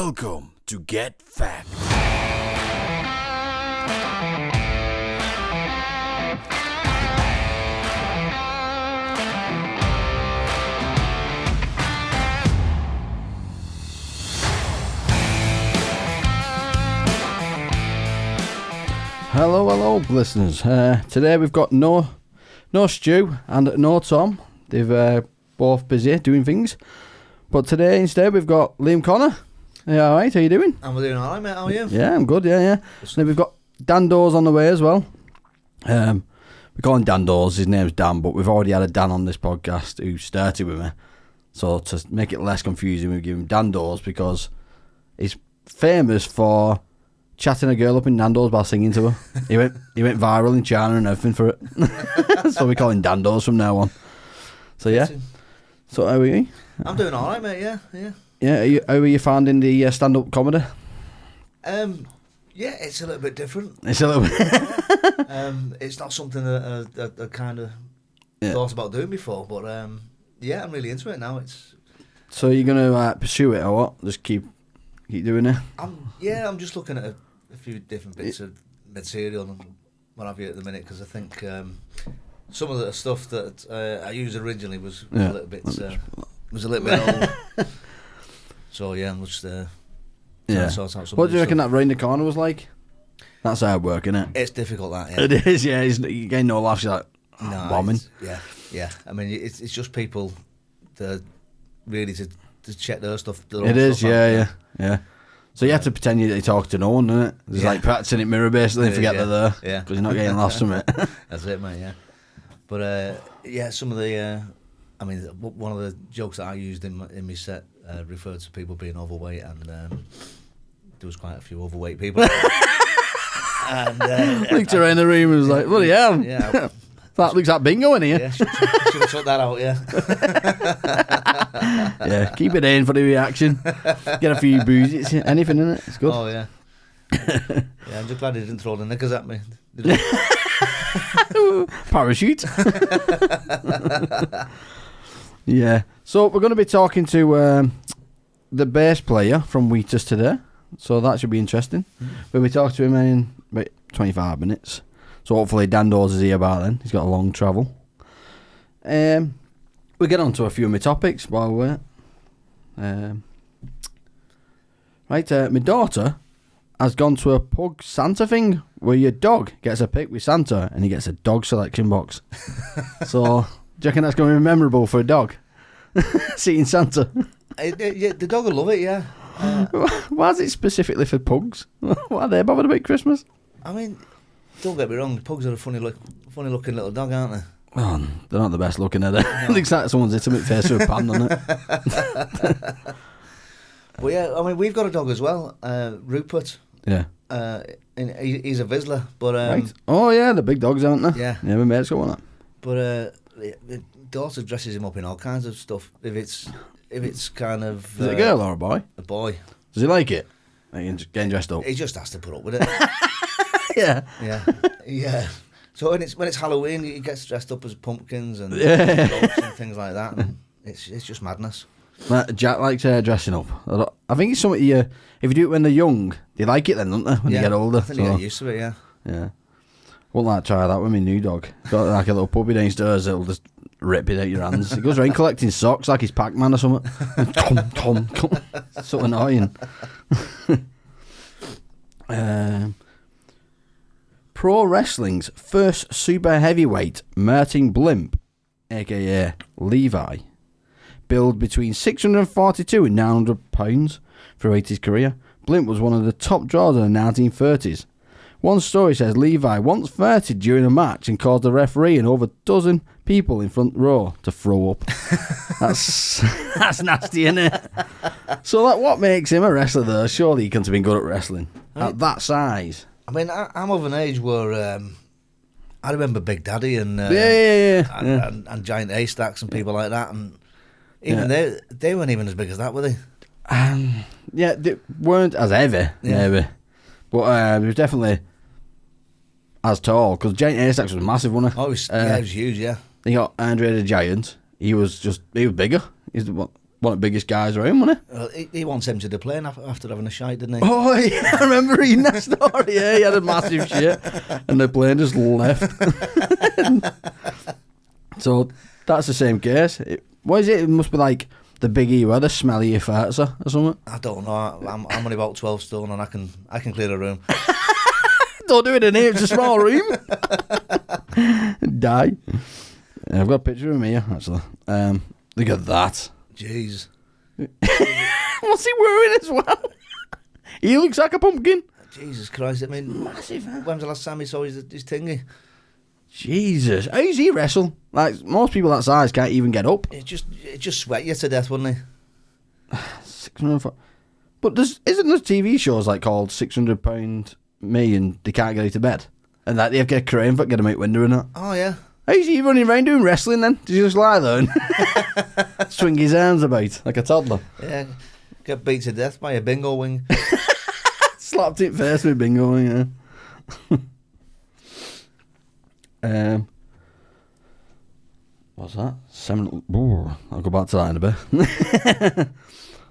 Welcome to Get Fact. Hello, listeners. Today we've got no Stu and no Tom. They've both busy doing things. But today instead we've got Liam Connor. Are you alright? How you doing? I'm doing alright, mate. How are you? Yeah, I'm good. Yeah. Then we've got Dan Dawes on the way as well. We call him Dan Dawes. His name's Dan, but we've already had a Dan on this podcast who started with me. So to make it less confusing, we give him Dan Dawes because he's famous for chatting a girl up in Nando's while singing to her. He went viral in China and everything for it. So we call him Dan Dawes from now on. So yeah. So how are you? I'm doing alright, mate. Yeah. Yeah. How are you finding the stand-up comedy? Yeah, it's a little bit different. It's a little bit. It's not something that I kind of thought about doing before, but yeah, I'm really into it now. So you're gonna pursue it or what? Just keep doing it. I'm just looking at a few different bits of material and what have you at the minute because I think some of the stuff that I used originally was a little bit old. So yeah, I'm just trying to sort out some. What do you reckon that round the corner was like? That's hard work, isn't it? It's difficult, that. Yeah. It is. Yeah, you're getting no laughs. You're like bombing. Yeah. I mean, it's just people that really to check their stuff. It is. Yeah. So you have to pretend you talk to no one, isn't it? It's like practicing it mirror basically and forget they're there. Yeah. Because you're not getting laughs from it. That's it, mate. Yeah. But some of the, I mean, one of the jokes that I used in my set referred to people being overweight, and there was quite a few overweight people. And looked around the room and was like, bloody hell. Yeah. That looks like bingo in here. Yeah, should have took that out, yeah. Yeah, keep it in for the reaction. Get a few booze, anything in it. It's good. Oh, yeah. Yeah, I'm just glad he didn't throw the knickers at me. Parachute. Yeah. So we're going to be talking to the bass player from Wheatus today. So that should be interesting. But we talk to him in about 25 minutes. So hopefully Dan Dawes is here by then. He's got a long travel. We'll get on to a few of my topics while we're right. My daughter has gone to a pug Santa thing where your dog gets a pic with Santa and he gets a dog selection box. So do you reckon that's going to be memorable for a dog? Seeing Santa? Yeah, the dog will love it, yeah. Why is it specifically for pugs? Why are they bothered about Christmas? I mean, don't get me wrong, pugs are a funny looking little dog, aren't they? Oh, they're not the best looking, are they? No. Looks like someone's hit him with face with a pan on it. Well, yeah, I mean, we've got a dog as well, Rupert. Yeah. And he's a Vizsla, but right. Oh yeah, the big dogs, aren't they? Yeah. Yeah, my mate's got one. But the daughter dresses him up in all kinds of stuff. If it's kind of is it a girl or a boy? A boy. Does he like it? Like getting dressed up. He just has to put up with it. Yeah. So when it's Halloween, he gets dressed up as pumpkins and dogs and things like that, and it's just madness. Jack likes dressing up. I think it's something if you do it when they're young, they like it then, don't they? When they get older. I think they get used to it, yeah. Yeah. Wouldn't like to try that with my new dog. Got like a little puppy downstairs that'll just rip it out your hands. He goes around collecting socks like he's Pac-Man or something. Tom. So annoying. Pro Wrestling's first super heavyweight, Martin Blimp, aka Levi, billed between 642 and 900 pounds throughout his career. Blimp was one of the top drawers in the 1930s. One story says Levi once farted during a match and caused the referee and over a dozen people in front row to throw up. That's nasty, isn't it? So what makes him a wrestler though? Surely he couldn't have been good at wrestling at that size. I mean, I'm of an age where I remember Big Daddy and and Giant A-Stacks and people like that, and even they weren't even as big as that, were they? Yeah, they weren't as heavy, maybe, but it was definitely as tall because Giant A-Stacks was massive, wasn't he? Oh, he was huge, yeah. They got Andre the Giant. He was bigger. He's one of the biggest guys around, wasn't He once emptied the plane after having a shite, didn't he? Oh, yeah, I remember reading that story. Yeah, he had a massive shit, and the plane just left. So that's the same case. What is it? It must be like the bigger you are, the smellier your farts are, or something. I don't know. I'm only about 12 stone, and I can clear a room. Don't do it in here. It's a small room. Die. I've got a picture of him here, actually. Look at that. Jeez. What's he wearing as well? He looks like a pumpkin. Jesus Christ! I mean, Massive. Huh? when's the last time he saw his thingy? Jesus. How does he wrestle? Like, most people that size can't even get up. It just sweat you to death, wouldn't he? 600. But isn't there TV shows like called £600 Me and they can't get out of bed? And that they have to get a crane for get them out window and that. Oh, yeah. How's he running around doing wrestling then? Does he just lie there and swing his arms about like a toddler? Yeah. Get beat to death by a bingo wing. Slapped it first with bingo, yeah. What's that? I'll go back to that in a bit.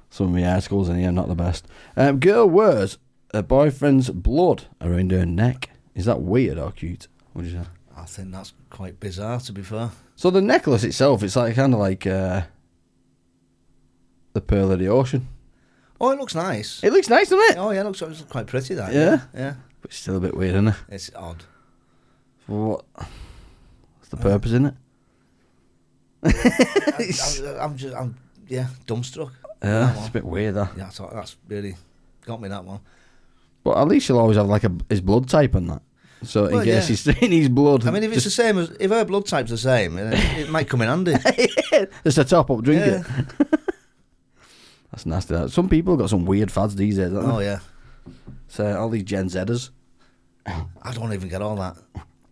Some of my articles in here, not the best. Girl wears her boyfriend's blood around her neck. Is that weird or cute? What do you say? I think that's quite bizarre, to be fair. So the necklace itself, it's like kind of like the pearl of the ocean. Oh, it looks nice. It looks nice, doesn't it? Oh, yeah, it looks quite pretty, that. Yeah. Yeah. But it's still a bit weird, isn't it? It's odd. What's the purpose in it? I'm dumbstruck. Yeah, it's a bit weird, that. Yeah, that's really got me, that one. But at least you'll always have like his blood type on that. So in case he's in his blood. I mean, if it's the same as if her blood type's the same, it might come in handy. Just a top up drink Yeah. it. That's nasty. That. Some people got some weird fads these days, don't they? Oh yeah. So all these Gen Zers I don't even get all that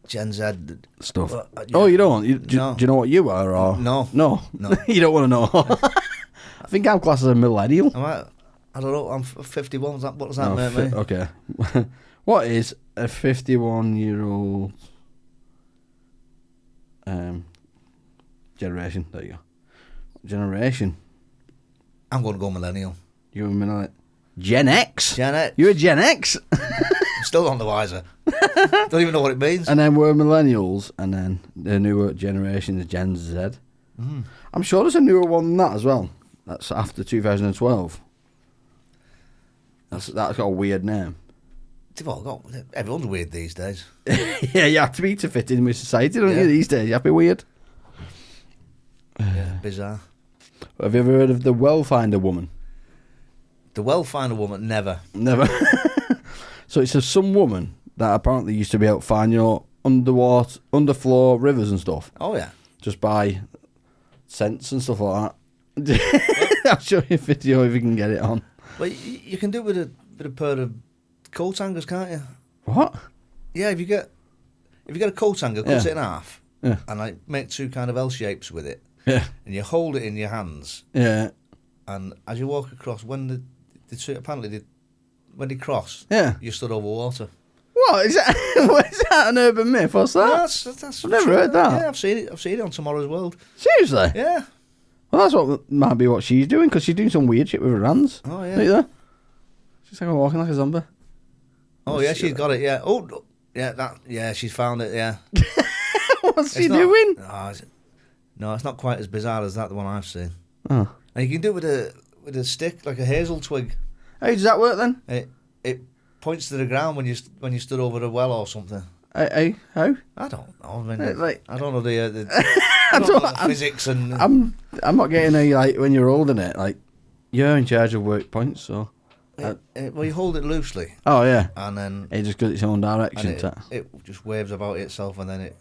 Gen Z stuff. Yeah. Oh, you don't? No. Do you know what you are? Or No. No. You don't want to know. I think I'm classed as a millennial. I don't know. I'm 51. What does that mean? Okay. What is a 51-year-old generation? There you go. Generation. I'm going to go millennial. You're a millennial. Gen X. Gen X. You're a Gen X. I'm still on the wiser. Don't even know what it means. And then we're millennials, and then the newer generation is Gen Z. Mm. I'm sure there's a newer one than that as well. That's after 2012. That's got a weird name. Everyone's weird these days. Yeah, you have to be to fit in with society, don't you? These days, you have to be weird. Yeah, bizarre. Have you ever heard of the Well-Finder woman? The Well-Finder woman, never. Never. So it's some woman that apparently used to be able to find your underwater, underfloor rivers and stuff. Oh yeah. Just by scents and stuff like that. I'll show you a video if you can get it on. Well, you can do it with a pair of coat hangers, can't you? What? Yeah, if you get a coat hanger, cut it in half, Yeah. and like make two kind of L shapes with it, Yeah. and you hold it in your hands, Yeah. and as you walk across, when when they cross, Yeah. you stood over water. What is that? What is that an urban myth? What's that? That's I've never heard that. Yeah, I've seen it on Tomorrow's World. Seriously? Yeah. Well, that's what might be what she's doing, because she's doing some weird shit with her hands. Oh yeah. Look there. She's like walking like a zombie. Oh yeah, she's got it. Yeah. Oh yeah, yeah, she's found it. Yeah. What's she doing? No, it's not quite as bizarre as that. The one I've seen. Oh. And you can do it with a stick, like a hazel twig. How does that work then? It points to the ground when you stood over a well or something. How? I don't know. I mean, Like- I don't know the I don't know the physics and. I'm not getting a like when you're holding it like you're in charge of work points, so. Well, you hold it loosely, Oh yeah. and then It just goes its own direction. and it just waves about itself, and then it.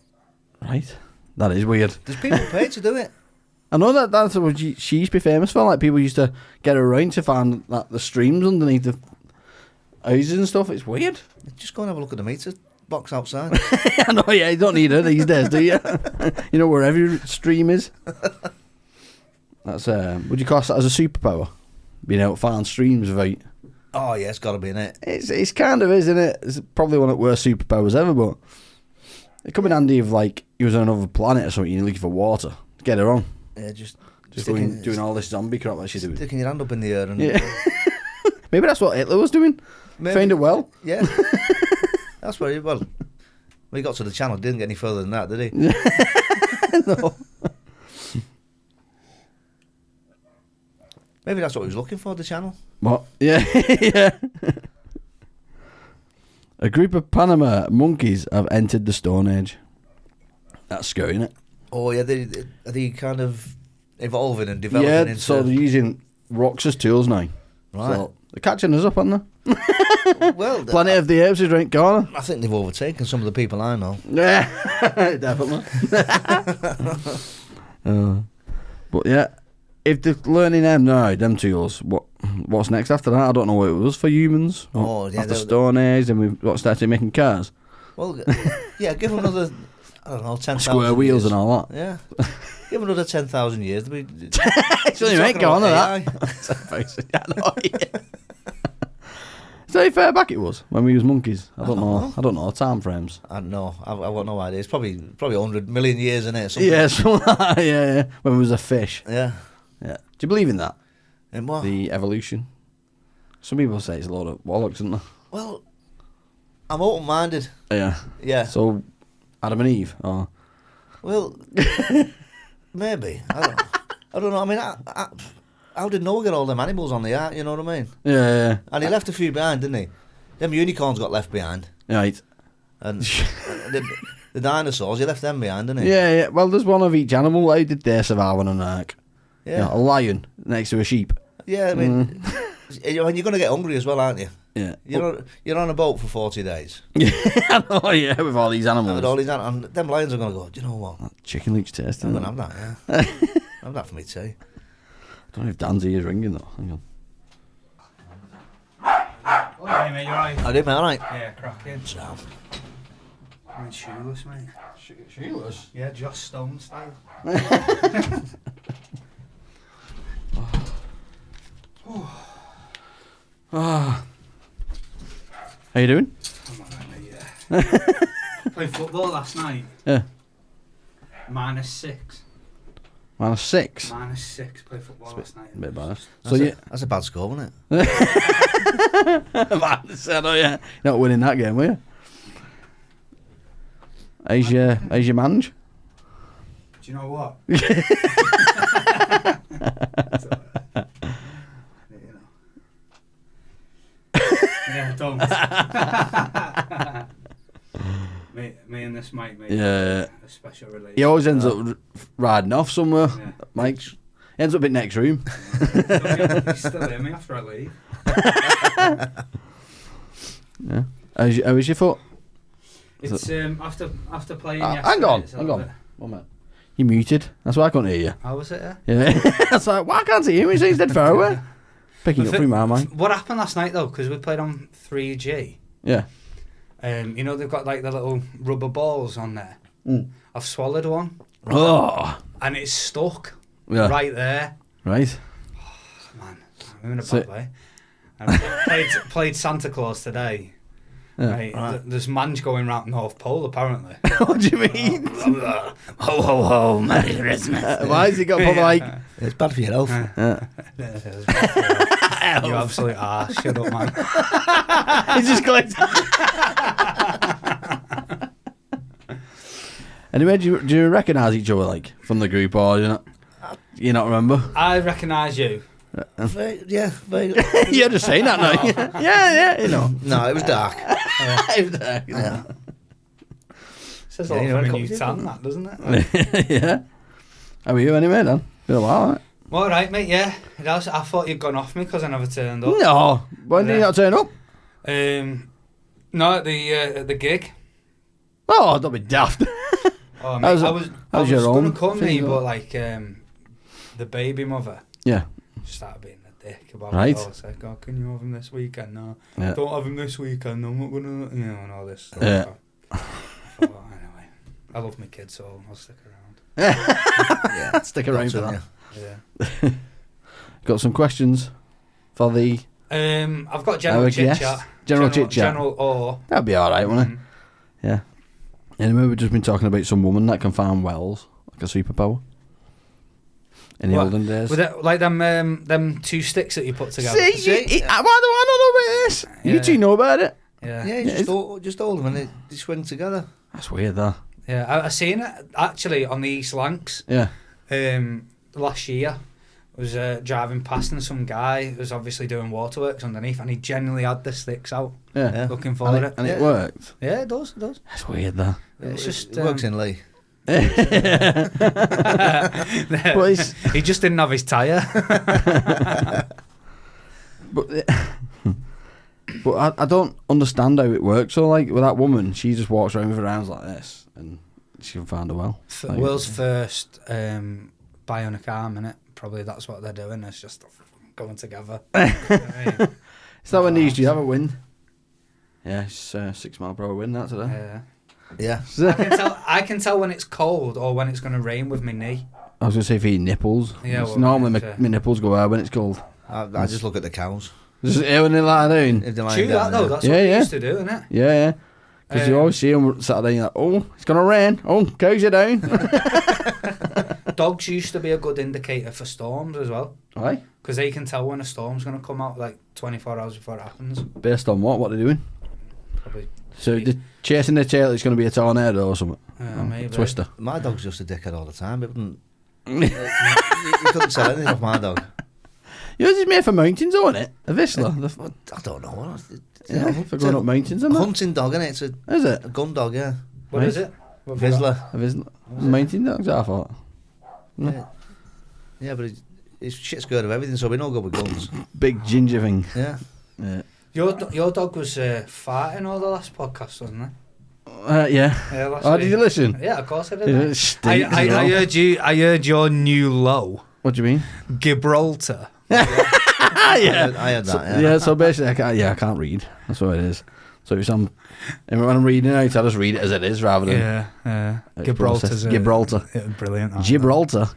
Right. That is weird. There's people paid to do it. I know that's what she used to be famous for. Like people used to get her around to find like the streams underneath the houses and stuff. It's weird. Just go and have a look at the meter box outside. I know. Yeah, you don't need her these days, do you? You know where every stream is. That's would you class that as a superpower? Being able to find streams without. Oh yeah, it's got to be in it. It's kind of, isn't it? It's probably one of the worst superpowers ever, but it come in handy if like you was on another planet or something. You're looking for water. Get her on. Yeah, just Just doing all this zombie crap that she's doing. Sticking your hand up in the air and Maybe that's what Hitler was doing. Found it well. Yeah, that's very well. When he got to the channel, didn't get any further than that, did he? No. Maybe that's what he was looking for, the channel. What? Yeah, yeah. A group of Panama monkeys have entered the Stone Age. That's scary, isn't it? Oh yeah, are they kind of evolving and developing into... so they're using rocks as tools now. Right. So they're catching us up, aren't they? Well, Planet of the Apes is right corner. I think they've overtaken some of the people I know. Yeah, definitely. But yeah, if they're learning them now, them tools, what's next after that? I don't know what it was for humans. After Stone Age, then we started making cars. Well, yeah, give them another, I don't know, 10,000 square wheels years. and all that. Yeah. Give them another 10,000 years. It's only right gone on that. I know, yeah. So how far back it was when we was monkeys? I don't know. I don't know time frames. I don't know. I've got no idea. It's probably 100 million years in it. Yeah, yeah. When we was a fish. Yeah. Yeah. Do you believe in that? In what? The evolution. Some people say it's a lot of bollocks, isn't there? Well, I'm open-minded. Yeah. Yeah. So, Adam and Eve. Or... Well, maybe. I don't know. I mean, how did Noah get all them animals on the ark? You know what I mean? Yeah. And he left a few behind, didn't he? Them unicorns got left behind. Right. And the dinosaurs, he left them behind, didn't he? Yeah. Well, there's one of each animal. How did they survive on an ark? Yeah. You know, a lion next to a sheep. Yeah, I mean, you're going to get hungry as well, aren't you? Yeah. You're on a boat for 40 days. Yeah, with all these animals. With all these animals. And them lions are going to go, do you know what? That chicken looks tasty. I'm going to have that, yeah. Have that for me tea. I don't know if Dan's ears ringing though. Hang on. Hey mate, you alright? I did, mate, alright. Yeah, cracking. So. I'm shoeless, mate. Shoeless? Yeah, Joss Stone style. How you doing? I'm alright, mate, yeah. Played football last night. Yeah. -6. -6. -6 played football last night. A bit bad. That's a bad score, isn't it? I know, yeah. You're not winning that game, were you? How's your mange? Do you know what? Yeah, don't. me and this Mike, mate. Yeah. A special relationship. He always ends up riding off somewhere. Yeah. Mike ends up in next room. He's still hear me after I leave. Yeah. How was your foot? It's after playing yesterday. Hang on. It's a One little minute. You muted. That's why I couldn't hear you. How was it? Yeah. That's like, why can't I hear you? He's dead far away. Picking up through my mind. What happened last night though? Because we played on 3G. Yeah. You know they've got like the little rubber balls on there. I've swallowed one. Oh. And it's stuck Yeah. there. Right. Oh, man, I'm in a bad way. I played Santa Claus today. Yeah. Right. There's mange going round North Pole apparently. What do you mean? Ho ho ho, Merry Christmas. Why has he got probably like? It's bad for your health. You absolute arse. Shut up, man. He just clicked. Anyway, do you recognise each other like from the group or you not remember? I recognise you. Yeah. You're just saying that now. Yeah, you know. No, it was dark. It was dark. Yeah. Says a lot from a new tan, that, doesn't it? Yeah. How are you anyway, then? Been a while, right? Well, right, mate, yeah. It has. I thought you'd gone off me because I never turned up. No. When did you not turn up? No, at the gig. Oh, don't be daft. Oh, mate, I was going to come here, thing, but like the baby mother started being a dick about it all. It's like, oh, can you have him this weekend? No, don't have him this weekend. I'm not going to, and all this stuff. Yeah. I thought, well, anyway, I love my kids, so I'll stick around. Yeah, stick around for that. Yeah. Got some questions for the... I've got general chit-chat. General chit-chat. General awe. That'd be alright, wouldn't it? Yeah. Anyway, we've just been talking about some woman that can find wells, like a superpower. in the olden days. Was it like them two sticks that you put together? Why do I not know about this? Yeah. You two know about it? Yeah. Yeah, just hold them and they swing together. That's weird, though. Yeah, I seen it actually on the East Lancs. Yeah. Last year, I was driving past and some guy was obviously doing waterworks underneath, and he genuinely had the sticks out. Yeah. Looking for it. And it worked. Yeah, it does. That's weird, though. It's just It works in Lee. But he just didn't have his tyre. But I don't understand how it works. So, like, with that woman, she just walks around with her arms like this, and she can find her well. World's first bionic arm, innit? Probably that's what they're doing. It's just going together. You know what I mean? Is that when these do you have a wind? Yeah, it's 6 mile per hour wind, that today. Yeah. I can tell when it's cold or when it's going to rain with my knee. I was going to say for your nipples. Yeah, well, normally my nipples go out when it's cold. I just look at the cows. Just when they lie down. If they're True lying that down, though, that's what they used to do, isn't it? Yeah. Because you always see them Saturday, you're like, oh, it's going to rain. Oh, cows are down. Dogs used to be a good indicator for storms as well. Why? Because they can tell when a storm's going to come out like 24 hours before it happens. Based on what? What they're doing? Probably. So they're chasing their tail, it's going to be a tornado or something. Maybe. Twister. My dog's just a dickhead all the time. It wouldn't. you couldn't sell anything off my dog. Yours is made for mountains, isn't it? A Whistler. I don't know. For going up mountains and that. Hunting dog, isn't it? Is it? A gun dog, yeah. What is it? Vizsla. A Whistler. Mountain dogs, I thought. Yeah, but it's shit scared of everything, so we don't go with guns. Big ginger thing. Yeah. Your dog was farting all the last podcast, wasn't it? Yeah. Last Did you listen? Yeah, of course I did. It stinks as well. I heard your new low. What do you mean? Gibraltar. Yeah. I had that, yeah. So basically, I can't read. That's what it is. So when I'm reading it, I just read it as it is rather than... Gibraltar's Gibraltar. Brilliant. Gibraltar.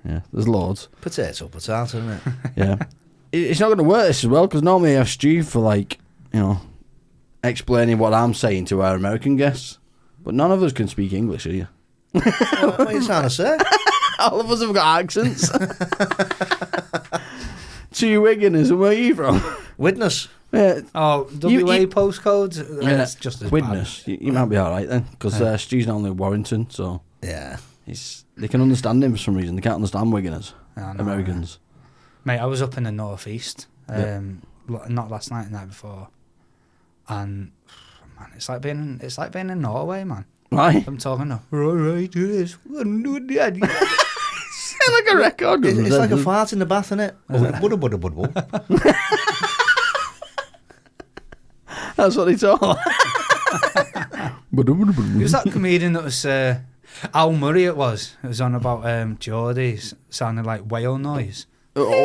Yeah, there's loads. Potato, isn't it? Yeah. It's not going to work this as well, because normally I have Stu for, like, explaining what I'm saying to our American guests. But none of us can speak English, are you? What are you trying to say? All of us have got accents. Two Wiganers, and where are you from? Widnes. Yeah. Oh, WA postcodes? It's just as Widnes. You might be alright then, because Stu's not only Warrington, so... Yeah. They can understand him for some reason. They can't understand Wiganers. Americans. Mate, I was up in the northeast, not last night, the night before, and man, it's like being in Norway, man. Why? I'm talking now. Right, do this. Sound like a record. It's like a fart in the bath, innit? That's what they talk. Who's that comedian that was Al Murray? It was on about Geordies sounding like whale noise. That's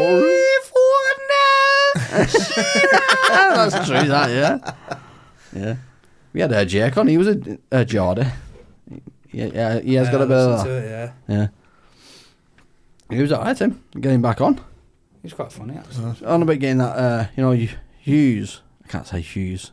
true, that, yeah. We had Jake on. He was a Geordie. Yeah, he has got a bit of that. Yeah. He was alright, Tim. Getting back on. He's quite funny, actually. On about getting that, Hughes. I can't say Hughes.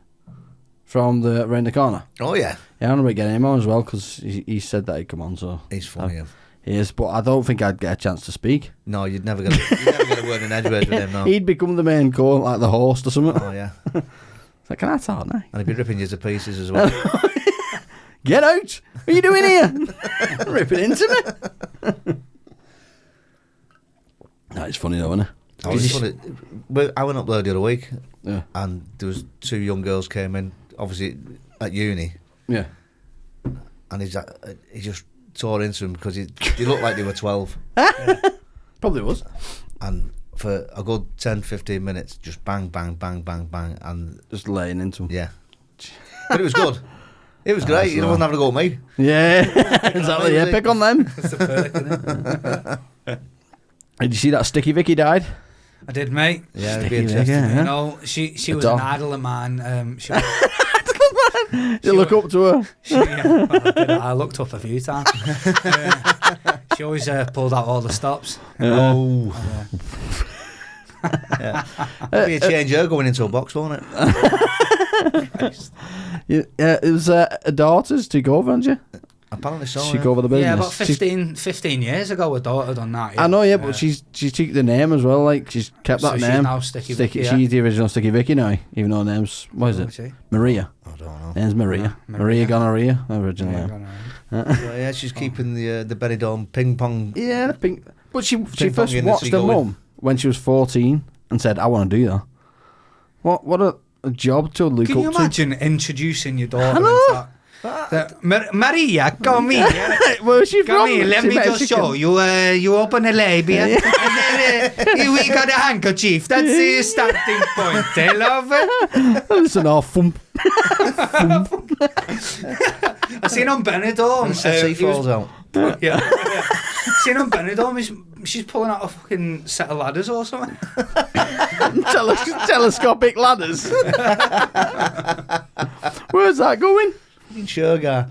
From around the corner. Oh, yeah. Yeah, I'm about getting him on as well, because he said that he'd come on, so... He's funny, He is, but I don't think I'd get a chance to speak. No, you'd never get a word in edgeways with him, no. He'd become the main call, like the host or something. Oh, yeah. It's like, can I talk now? And he'd be ripping you to pieces as well. Get out! What are you doing here? Ripping into me? No, it's funny though, isn't it? Oh, it's funny. I went up there the other week, Yeah. and there was 2 young girls came in, obviously at uni, Yeah. and he just tore into them because they looked like they were 12. Probably was. And for a good 10-15 minutes, just bang, bang, bang, bang, bang, and Just laying into him. yeah. But it was good. It was great. You wasn't having a go at me. Yeah, exactly. Yeah, pick on them. That's the perk, isn't it? Did you see that Sticky Vicky died? I did, mate. Yeah, it'd Sticky be interesting. Vicky, You know, she was dog. an idol of mine. She You look up to her. I looked up a few times. She always pulled out all the stops. Oh. Yeah. It'd be a change her going into a box, won't it? Yeah, it was a daughter's to go over, hadn't you? Apparently so. She took over the business. Yeah, about 15 years ago, her daughter done that. I know, yeah, but she took the name as well. Like she's kept that name. She's now Sticky Vicky. She's the original Sticky Vicky now, even though her name's Maria. I don't know. Her name's Maria. Maria Gonorrhea originally. Yeah, she's keeping the Benidorm ping pong. Yeah, the ping. But she first watched her mum when she was 14 and said, "I want to do that." What a job to look up to. Can you imagine introducing your daughter into that? Maria, come here. Where's she Come from? here, let me just show you. You open a labia, and then we got a handkerchief. That's the starting point, eh, love? Listen, thump. I seen on Benidorm. He falls out. Yeah. Seen on Benidorm, she's pulling out a fucking set of ladders or something. Telescopic ladders. Where's that going? Sugar.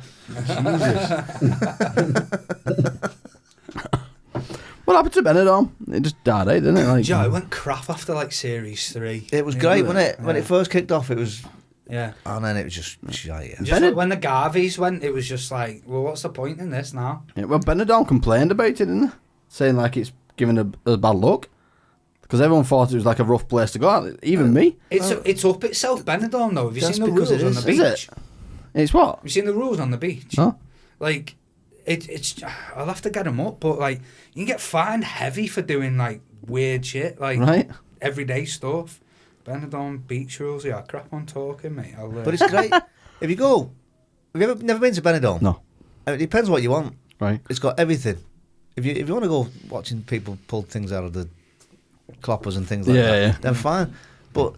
What happened to Benidorm? It just died out, didn't it? Like, Joe, it went crap after like series 3. It was great, wasn't it? When it first kicked off, it was. Yeah. And then it was just shite. Just like when the Garveys went, it was just like, well, what's the point in this now? Yeah, well, Benidorm complained about it, didn't they? Saying like it's giving a bad look. Because everyone thought it was like a rough place to go out. Even me. It's up itself, Benidorm, though. Have you seen the rules on the beach? Is it? It's what? Have you seen the rules on the beach? Huh? Like, it's. I'll have to get them up, but like, you can get fined heavy for doing like weird shit, like everyday stuff. Benidorm beach rules, yeah, crap on talking, mate. But it's great. If you go, have you never been to Benidorm? No. It depends what you want. Right. It's got everything. If you want to go watching people pull things out of the cloppers and things like that, then fine. But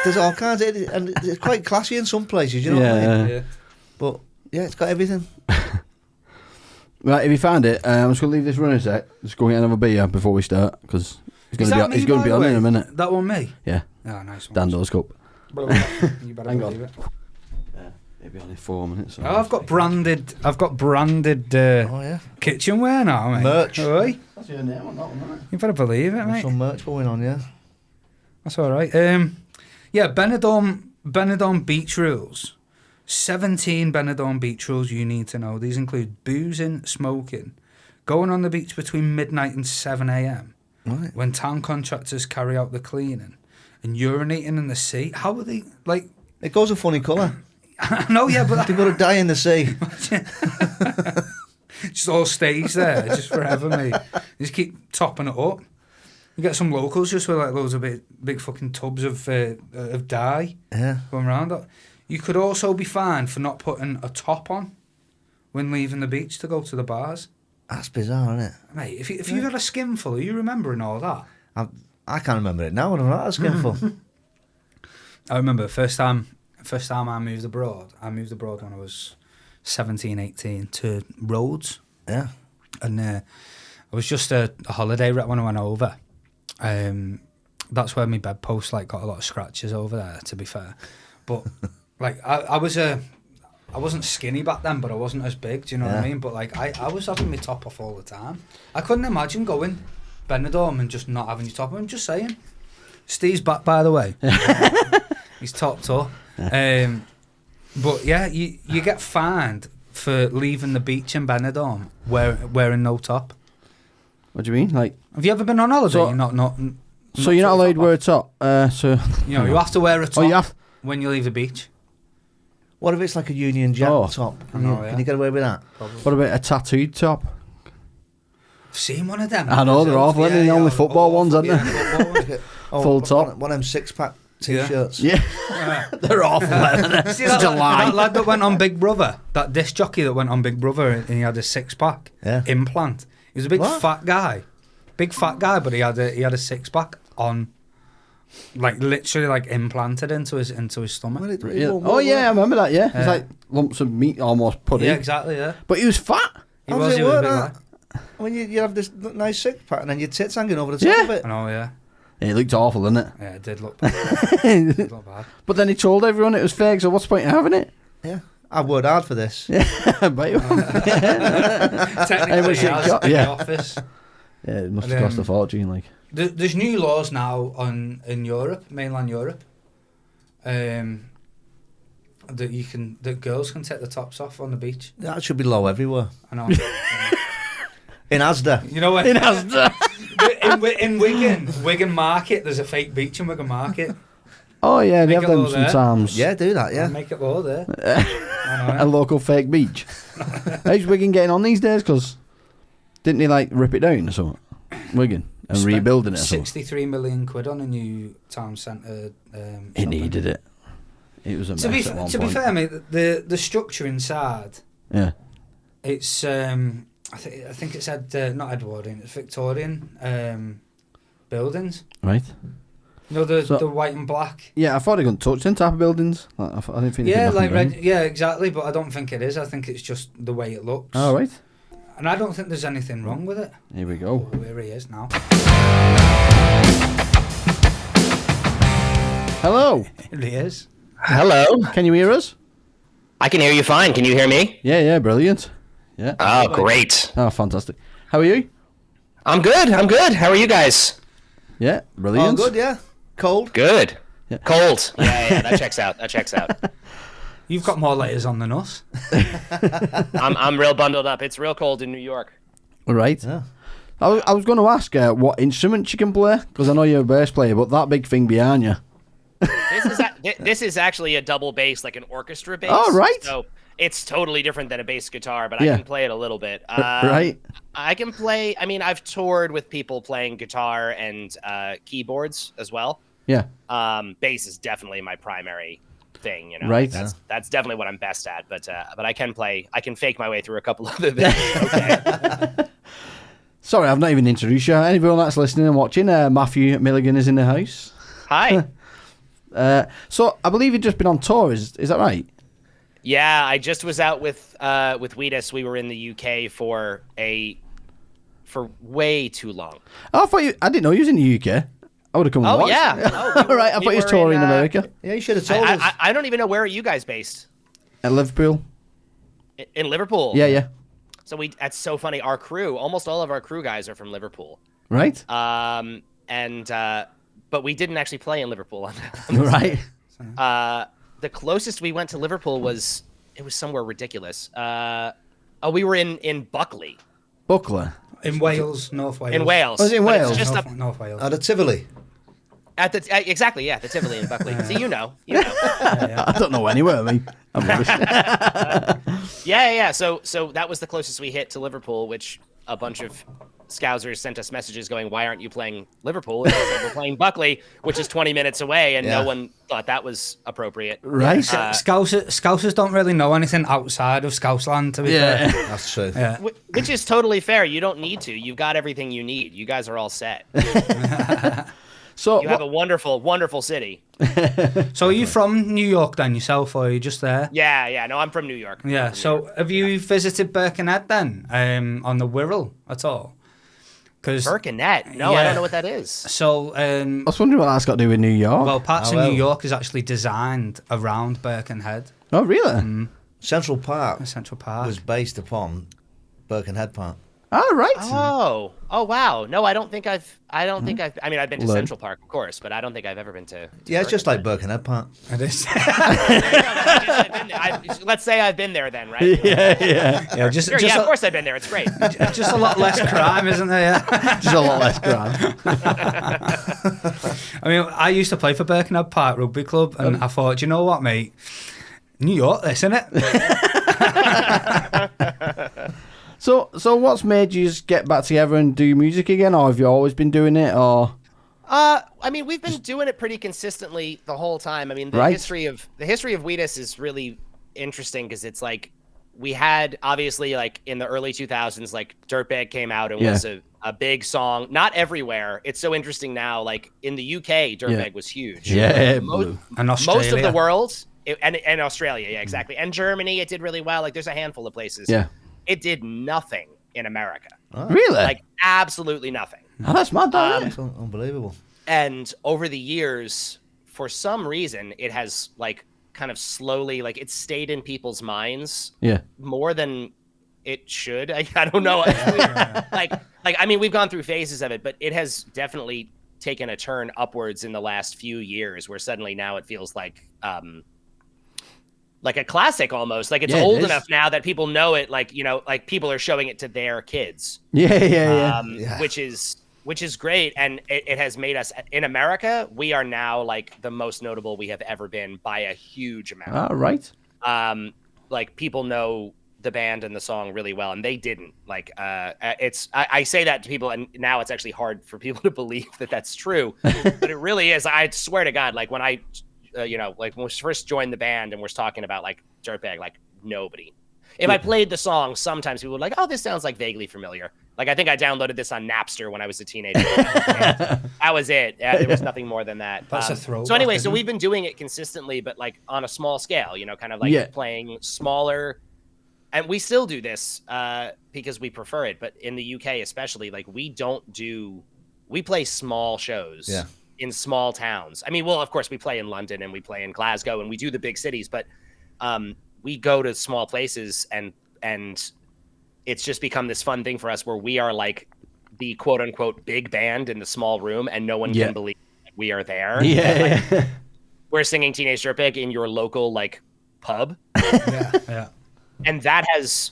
there's all kinds of, and it's quite classy in some places, you know what I mean? Yeah. But yeah, it's got everything. Right, if you found it, I'm just going to leave this running a sec. Just go get another beer before we start, because he's going to be on in a minute. That one, me? Yeah. Oh, nice one. Dando's cup. You better Hang believe on. it. Yeah, it'll be on in 4 minutes. Oh, I've got branded kitchenware now, mate. Merch. That's your name on that one, isn't it? You better believe it, mate. Some merch going on, yeah. That's all right. Yeah, Benidorm beach rules. 17 Benidorm beach rules you need to know. These include boozing, smoking, going on the beach between midnight and 7 a.m. Right. when town contractors carry out the cleaning, and urinating in the sea. How are they, like... It goes a funny colour. I know, yeah, but... They've got to die in the sea. Just all stays there, just forever, mate. Just keep topping it up. You get some locals just with like loads of big fucking tubs of dye going around. You could also be fined for not putting a top on when leaving the beach to go to the bars. That's bizarre, isn't it? Mate, if you had a skinful, are you remembering all that? I can't remember it now. I don't know. A skinful. I remember first time I moved abroad. I moved abroad when I was 17, 18 to Rhodes. Yeah. And it was just a holiday when I went over. That's where my bedpost like got a lot of scratches over there, to be fair. But like I wasn't skinny back then, but I wasn't as big, do you know what I mean? But like I was having my top off all the time. I couldn't imagine going Benidorm and just not having your top on. I'm just saying. Steve's back, by the way. He's topped up. But yeah, you get fined for leaving the beach in Benidorm wearing no top. What do you mean? Like, have you ever been on holiday? So, you're not so you're not allowed to wear a top. So you have to wear a top. Oh, you have. When you leave the beach. What if it's like a Union Jack top? Can you get away with that? Probably. What about a tattooed top? I've seen one of them. I know, they're awful. They're the only football ones, aren't they? Full top. One of them 6-pack T-shirts. Yeah. They're awful. See that lad that went on Big Brother, that disc jockey that went on Big Brother, and he had a 6-pack implant. He was a big fat guy, but he had a 6-pack on, like literally like implanted into his stomach. Oh yeah, I remember that. Yeah, it's like lumps of meat almost put in. Yeah, exactly. Yeah, but he was fat. He was a big guy. When you have this nice 6-pack and then your tits hanging over the top of it. I know, yeah. It looked awful, didn't it? Yeah, it did look bad. It did look bad. But then he told everyone it was fake, so what's the point in having it? Yeah. I've worked hard for this. Yeah, but technically, he has in the office. Yeah, it must have cost a fortune. Like, there's new laws now in Europe, mainland Europe. that girls can take the tops off on the beach. That should be low everywhere. I know. In Asda. You know what? In Asda. in Wigan Market, there's a fake beach in Wigan Market. Oh yeah, they Make have it them low there. sometimes. Yeah, do that, yeah. Make it low there. A local fake beach. How's Wigan getting on these days? Because didn't they like rip it down or something? Wigan and Spent rebuilding it. Or something? 63 million quid on a new town centre. It needed it. It was a mess at one to point. be fair, mate, the structure inside, Yeah. it's I think it's not Edwardian, it's Victorian buildings. Right. You know the white and black. Yeah, I thought they couldn't touch them type of buildings. Like, I didn't think. Yeah, they could like knock them red. Yeah, exactly. But I don't think it is. I think it's just the way it looks. down. Oh right. And I don't think there's anything wrong with it. Here we go. Oh, here he is now. Hello. Here he is. Hello. Can you hear us? I can hear you fine. Can you hear me? Yeah, brilliant. Yeah. Oh, great. Oh, fantastic. How are you? I'm good. How are you guys? Yeah, Oh, brilliant. good, yeah. Cold. Good. Yeah. Cold. Yeah, that checks out. You've got more layers on than us. I'm real bundled up. It's real cold in New York. All right. Yeah. I was going to ask what instrument you can play, because I know you're a bass player, but that big thing behind you. This is actually a double bass, like an orchestra bass. Oh, right. So it's totally different than a bass guitar, but Yeah. I can play it a little bit. Right. I can play. I mean, I've toured with people playing guitar and keyboards as well. Yeah. Bass is definitely my primary thing. You know, Right. That's definitely what I'm best at. But I can play. I can fake my way through a couple other things. Okay. Sorry, I've not even introduced you. Anyone that's listening and watching, Matthew Milligan is in the house. Hi. So I believe you've just been on tour. Is that right? Yeah, I just was out with Wheatus. We were in the UK for way too long. Oh, I didn't know you was in the UK. I would have come and Oh watched. yeah. No, All right, I thought you was were touring in America. Yeah, you should have told us. I don't even know where are you guys based? At Liverpool. In Liverpool. Yeah. So that's so funny. Our crew, almost all of our crew guys are from Liverpool. Right. But we didn't actually play in Liverpool on Right. the closest we went to Liverpool was somewhere ridiculous. We were in Buckley. Buckler. In Wales, North Wales. In Wales. Oh, is it in But it's Wales? just North Wales. At a Tivoli. at the exactly, yeah, the Tivoli in Buckley. See, you know. I don't know anywhere. I mean, I'm rubbish. Yeah. So that was the closest we hit to Liverpool, which a bunch of Scousers sent us messages going, "Why aren't you playing Liverpool? And we said, we're playing Buckley, which is 20 minutes away," and no one thought that was appropriate. Right. Scousers don't really know anything outside of Scousland, to be fair. That's true. Yeah. Which is totally fair. You don't need to. You've got everything you need. You guys are all set. So You have a wonderful, wonderful city. So are you from New York then yourself, or are you just there? Yeah. No, I'm from New York. Yeah. So have you visited Birkenhead then, on the Wirral at all? Because Birkenhead? No, I don't know what that is. So I was wondering what that's got to do with New York. well, parts of New York is actually designed around Birkenhead, Oh, really? Central Park Central Park. was based upon Birkenhead Park. Oh, right. Oh, wow. No, I don't think I've. I mean, I've been to Learn. Central Park, of course, but I don't think I've ever been to. Yeah, it's just like Birkenhead Park. It is. Let's say I've been there then, right? Yeah. Just, Sure, just, of course I've been there. It's great. just a lot less crime, isn't there? Yeah. Just a lot less crime. I mean, I used to play for Birkenhead Park Rugby Club, and I thought, you know what, mate? New York, this, isn't it? So what's made you just get back together and do music again, or have you always been doing it, or? I mean, we've been doing it pretty consistently the whole time. I mean, the history of Wheatus is really interesting because it's like we had obviously like in the early 2000s, like Dirtbag came out and was a big song. Not everywhere. It's so interesting now. Like in the UK, Dirtbag was huge. Yeah, And Australia. Most of the world and Australia, yeah, exactly, and Germany, it did really well. Like there's a handful of places. Yeah. It did nothing in America. Really? Like absolutely nothing. Oh, that's mad, though, isn't it? It's unbelievable. And over the years, for some reason, it has like kind of slowly, like it stayed in people's minds more than it should. I don't know. like I mean, we've gone through phases of it, but it has definitely taken a turn upwards in the last few years where suddenly now it feels like like a classic almost. Like it's Yeah, it old is. enough now that people know it. Like, you know, like people are showing it to their kids. Yeah. Which is great. And it has made us in America. We are now like the most notable we have ever been by a huge amount. All right. Like people know the band and the song really well, and they didn't. Like I say that to people, and now it's actually hard for people to believe that that's true, but it really is. I swear to God, like when I like when we first joined the band and we're talking about like Dirtbag, like nobody. If I played the song, sometimes people would like, oh, this sounds like vaguely familiar. Like I think I downloaded this on Napster when I was a teenager. That was it. There was nothing more than that. That's a throwback. So anyway, so we've been doing it consistently, but like on a small scale, you know, kind of like playing smaller. And we still do this because we prefer it. But in the UK especially, like we play small shows in small towns. I mean, well, of course, we play in London and we play in Glasgow and we do the big cities, but we go to small places and it's just become this fun thing for us where we are like the quote unquote big band in the small room and no one can believe that we are there. Yeah. Like, we're singing Teenage Dirtbag in your local like pub. Yeah. And that has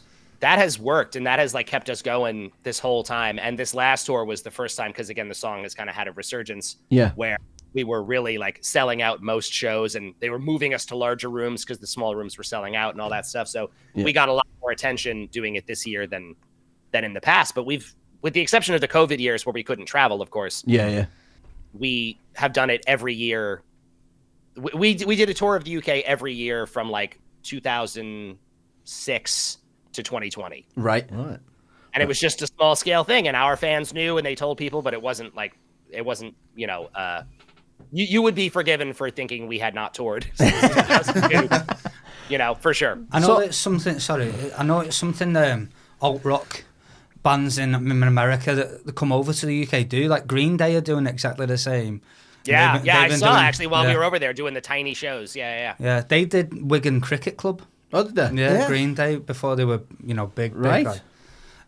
worked, and that has like kept us going this whole time. And this last tour was the first time, because again, the song has kind of had a resurgence. Yeah. Where we were really like selling out most shows, and they were moving us to larger rooms because the small rooms were selling out and all that stuff. So we got a lot more attention doing it this year than in the past. But we've, with the exception of the COVID years where we couldn't travel, of course. Yeah. We have done it every year. We did a tour of the UK every year from like 2006 to 2020. Right. And it was just a small scale thing, and our fans knew and they told people, but it wasn't, you know, you would be forgiven for thinking we had not toured since 2002, you know, for sure. I know it's something alt rock bands in America that come over to the UK do. Like Green Day are doing exactly the same. Yeah, I saw actually while we were over there doing the tiny shows. Yeah, they did Wigan Cricket Club. Oh, did they? Yeah, Green Day before they were, you know, big. Right. But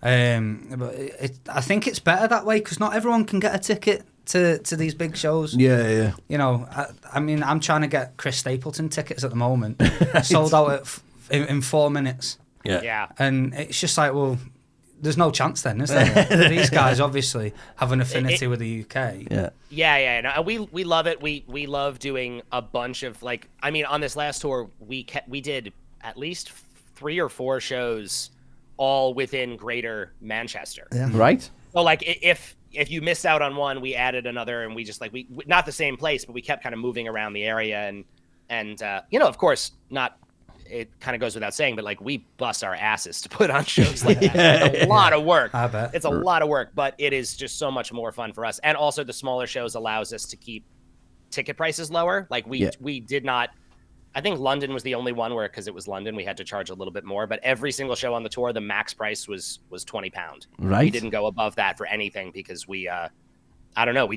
I think it's better that way because not everyone can get a ticket to these big shows. Yeah. You know, I mean, I'm trying to get Chris Stapleton tickets at the moment. Sold out in 4 minutes. Yeah. And it's just like, well, there's no chance then, is there? These guys obviously have an affinity with the UK. Yeah. No, we love it. We love doing a bunch of like. I mean, on this last tour, we did at least 3 or 4 shows, all within Greater Manchester. Yeah. Right. So like, if you missed out on one, we added another, and we just like we not the same place, but we kept kind of moving around the area, and you know, of course, not. It kind of goes without saying, but like we bust our asses to put on shows like that. It's a lot of work. I bet. It's a lot of work, but it is just so much more fun for us. And also the smaller shows allows us to keep ticket prices lower. Like we did not, I think London was the only one where, because it was London, we had to charge a little bit more, but every single show on the tour, the max price was £20. Right. We didn't go above that for anything because we, I don't know.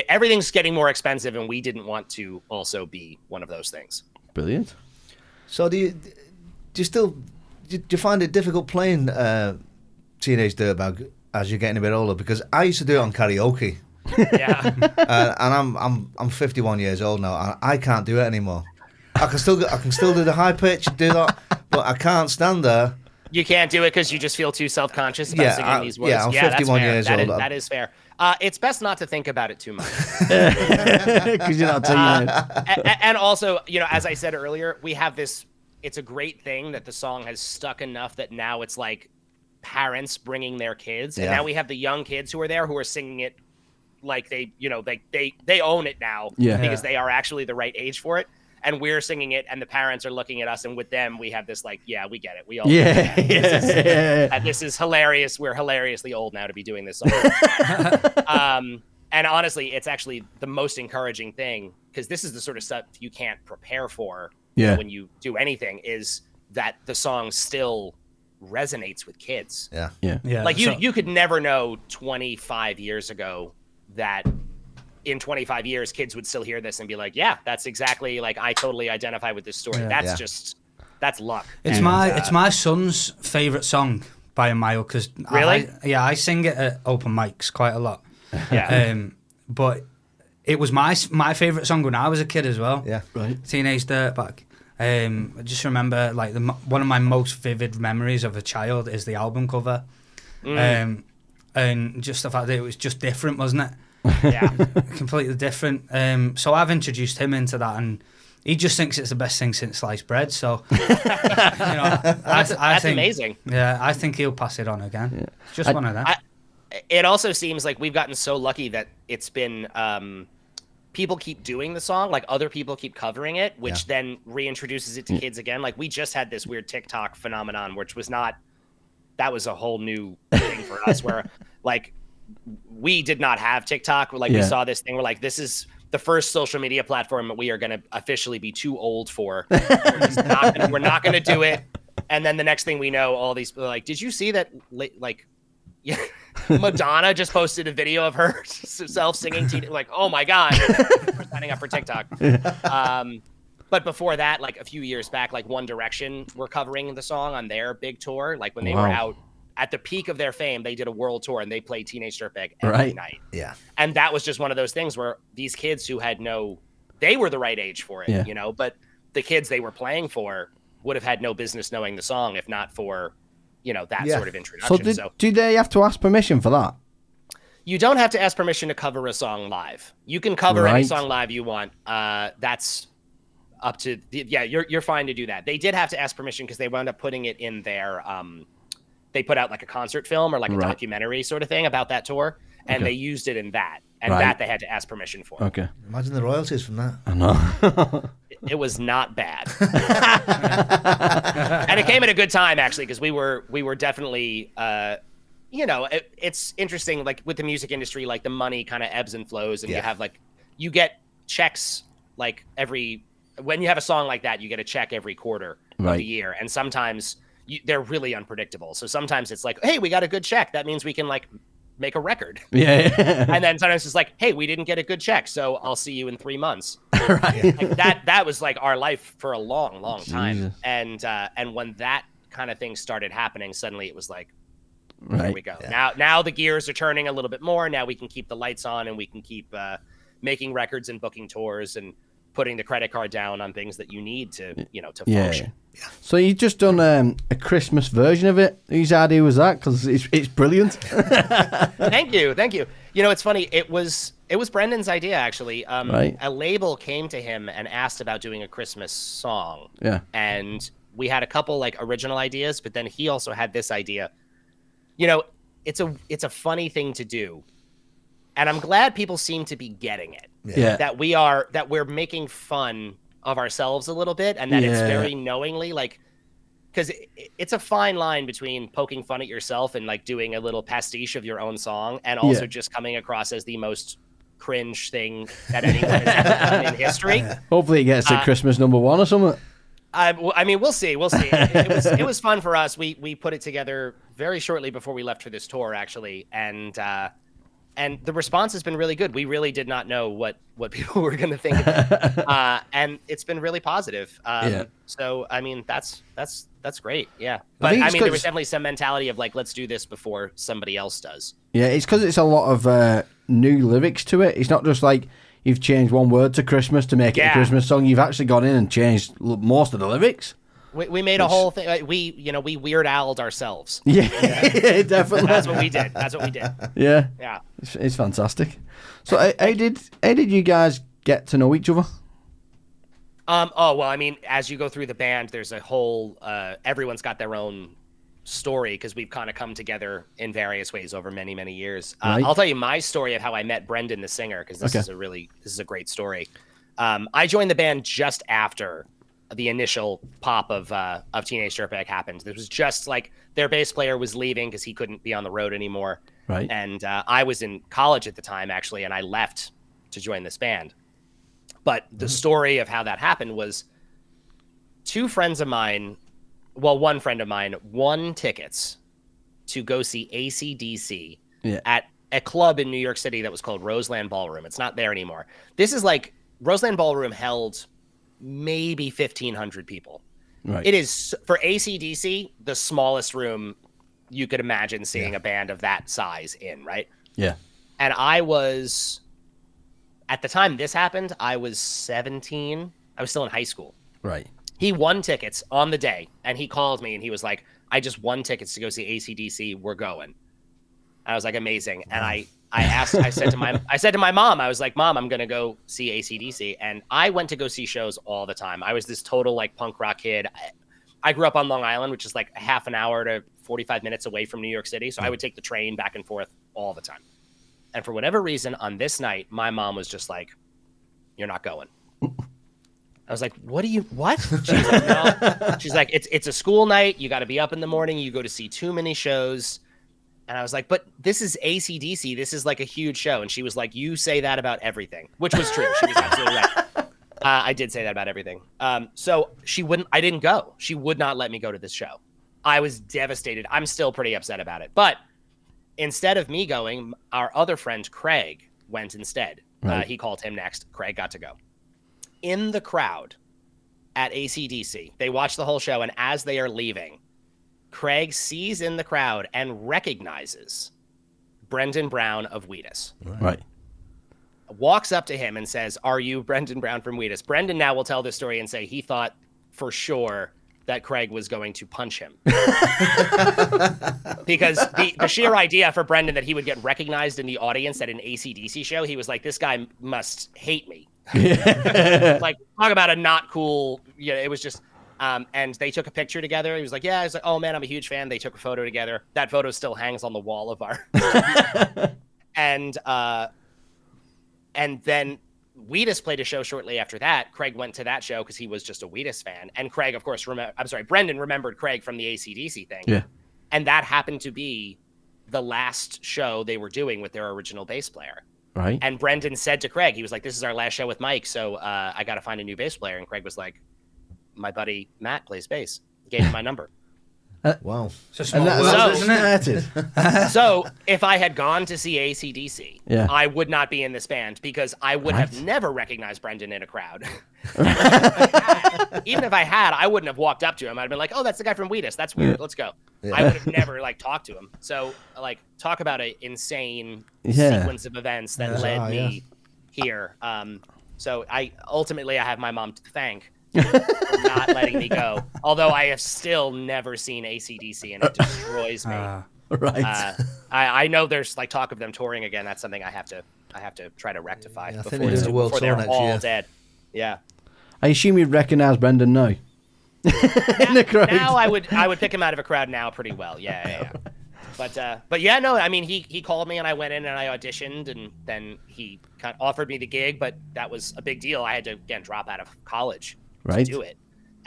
Everything's getting more expensive, and we didn't want to also be one of those things. Brilliant. So do you find it difficult playing Teenage Dirtbag as you're getting a bit older? Because I used to do it on karaoke. Yeah. And I'm 51 years old now, and I can't do it anymore. I can still do the high pitch, do that, but I can't stand there. You can't do it because you just feel too self-conscious about singing these words. Yeah, I'm 51 years old. That is fair. It's best not to think about it too much. Because you're not taking it. And also, you know, as I said earlier, we have this. It's a great thing that the song has stuck enough that now it's like parents bringing their kids, and now we have the young kids who are there who are singing it like they, you know, they own it now because they are actually the right age for it. And we're singing it, and the parents are looking at us, and with them, we have this like, yeah, we get it. We all get it. This is hilarious. We're hilariously old now to be doing this song. And honestly, it's actually the most encouraging thing, because this is the sort of stuff you can't prepare for when you do anything, is that the song still resonates with kids. Yeah. Like you could never know 25 years ago that in 25 years, kids would still hear this and be like, yeah, that's exactly, like, I totally identify with this story. That's luck. It's my son's favourite song by a mile, because really? I sing it at open mics quite a lot. Yeah. But it was my favorite song when I was a kid as well. Yeah, right. Teenage Dirtbag. I just remember like one of my most vivid memories of a child is the album cover, and just the fact that it was just different, wasn't it? Yeah, Completely different. So I've introduced him into that, and he just thinks it's the best thing since sliced bread. So that's think, amazing. Yeah, I think he'll pass it on again. Yeah. Just one of them. It also seems like we've gotten so lucky that it's been. People keep doing the song, like other people keep covering it, which then reintroduces it to kids again. Like we just had this weird TikTok phenomenon, which was that was a whole new thing for us where like we did not have TikTok. Like we saw this thing. We're like, this is the first social media platform that we are going to officially be too old for. We're not going to do it. And then the next thing we know, all these people are like, did you see that? Like, yeah. Madonna just posted a video of herself singing. Like, oh my God, we're signing up for TikTok. But before that, like a few years back, like One Direction were covering the song on their big tour. Like when they were out at the peak of their fame, they did a world tour and they played Teenage Dirtbag every night. Yeah. And that was just one of those things where these kids who had they were the right age for it, you know, but the kids they were playing for would have had no business knowing the song if not for, you know, that sort of introduction. So do they have to ask permission for that? You don't have to ask permission to cover a song live. You can cover any song live you want. That's up to you're fine to do that. They did have to ask permission because they wound up putting it in their they put out like a concert film or like a documentary sort of thing about that tour, and they used it in that, and that they had to ask permission for. Okay. Imagine the royalties from that. I know. It was not bad. And it came at a good time actually, because we were definitely you know, it's interesting, like with the music industry, like the money kind of ebbs and flows, and you have like you get checks like when you have a song like that, you get a check every quarter of the year, and sometimes they're really unpredictable. So sometimes it's like, hey, we got a good check, that means we can like make a record. And then sometimes it's like, hey, we didn't get a good check, so I'll see you in 3 months. Like that was like our life for a long time. And when that kind of thing started happening, suddenly it was like, here we go. Now the gears are turning a little bit more. Now we can keep the lights on and we can keep making records and booking tours and putting the credit card down on things that you need to, you know, to function. So you've just done a Christmas version of it. Whose idea was that? Because it's brilliant. Thank you. You know, it's funny. It was Brendan's idea actually. A label came to him and asked about doing a Christmas song. Yeah. And we had a couple like original ideas, but then he also had this idea. You know, it's a funny thing to do, and I'm glad people seem to be getting it. That we're making fun of ourselves a little bit, and that it's very knowingly, like, because it's a fine line between poking fun at yourself and like doing a little pastiche of your own song, and also just coming across as the most cringe thing that anyone has ever done in history. Hopefully, it gets to Christmas #1 or something. I mean, we'll see. It was fun for us. We put it together very shortly before we left for this tour, actually, and the response has been really good. We really did not know what people were going to think of it, and it's been really positive. So I mean, that's great. Yeah, but I mean, there was definitely some mentality of like, let's do this before somebody else does. Yeah, it's because it's a lot of new lyrics to it. It's not just like you've changed one word to Christmas to make it a Christmas song. You've actually gone in and changed most of the lyrics. We made a whole thing. We Weird Al'd ourselves. Yeah, definitely. That's what we did. Yeah. It's fantastic. So how did you guys get to know each other? Well, I mean, as you go through the band, there's a whole. Everyone's got their own story because we've kind of come together in various ways over many, many years. I'll tell you my story of how I met Brendan, the singer, because this is a great story. I joined the band just after the initial pop of Teenage Dirtbag happened. This was just like their bass player was leaving because he couldn't be on the road anymore. Right. And I was in college at the time, actually, and I left to join this band. But the story of how that happened was one friend of mine won tickets to go see ACDC at a club in New York City that was called Roseland Ballroom. It's not there anymore. This is like Roseland Ballroom held maybe 1,500 people. Right. It is, for ACDC, the smallest room you could imagine seeing a band of that size in, right? Yeah. And I was at the time this happened, I was 17. I was still in high school. Right. He won tickets on the day, and he called me, and he was like, I just won tickets to go see ACDC. We're going. I was like, amazing. And I said to my mom, I was like, Mom, I'm going to go see ACDC. And I went to go see shows all the time. I was this total like punk rock kid. I grew up on Long Island, which is like a half an hour to 45 minutes away from New York City. So I would take the train back and forth all the time. And for whatever reason, on this night, my mom was just like, you're not going. I was like, what? She's like, no. She's like, it's a school night. You got to be up in the morning. You go to see too many shows. And I was like, but this is ACDC. This is like a huge show. And she was like, you say that about everything, which was true. She was absolutely right. I did say that about everything. So I didn't go. She would not let me go to this show. I was devastated. I'm still pretty upset about it. But instead of me going, our other friend, Craig, went instead. Right. He called him next. Craig got to go. In the crowd at ACDC, they watch the whole show. And as they are leaving, Craig sees in the crowd and recognizes Brendan Brown of Wheatus. Right. Walks up to him and says, are you Brendan Brown from Wheatus? Brendan now will tell this story and say he thought for sure that Craig was going to punch him. Because the sheer idea for Brendan that he would get recognized in the audience at an ACDC show, he was like, this guy must hate me. Like, talk about a not cool, it was just... and they took a picture together. He was like, yeah. He's like, oh man, I'm a huge fan. They took a photo together. That photo still hangs on the wall of our. And then Wheatus played a show shortly after that. Craig went to that show because he was just a Wheatus fan. And Craig, of course, Brendan remembered Craig from the AC/DC thing. Yeah. And that happened to be the last show they were doing with their original bass player. Right. And Brendan said to Craig, he was like, this is our last show with Mike. So I got to find a new bass player. And Craig was like, my buddy Matt plays bass. Gave him my number. Wow. It's a small world, isn't it? So if I had gone to see AC/DC, yeah. I would not be in this band because I would have never recognized Brendan in a crowd. Even if I had, I wouldn't have walked up to him. I'd been like, oh, that's the guy from Wheatus. That's weird. Let's go. Yeah. I would have never talked to him. So talk about an insane sequence of events that led me here. So I have my mom to thank for not letting me go. Although I have still never seen AC/DC and it destroys me. Right. I know there's talk of them touring again. That's something I have to try to rectify before they're all dead. Yeah. I assume you'd recognize Brendan now. In the crowd. Now I would pick him out of a crowd now pretty well. Yeah. But yeah, no, I mean, he called me and I went in and I auditioned and then he kind of offered me the gig, but that was a big deal. I had to, again, drop out of college to do it.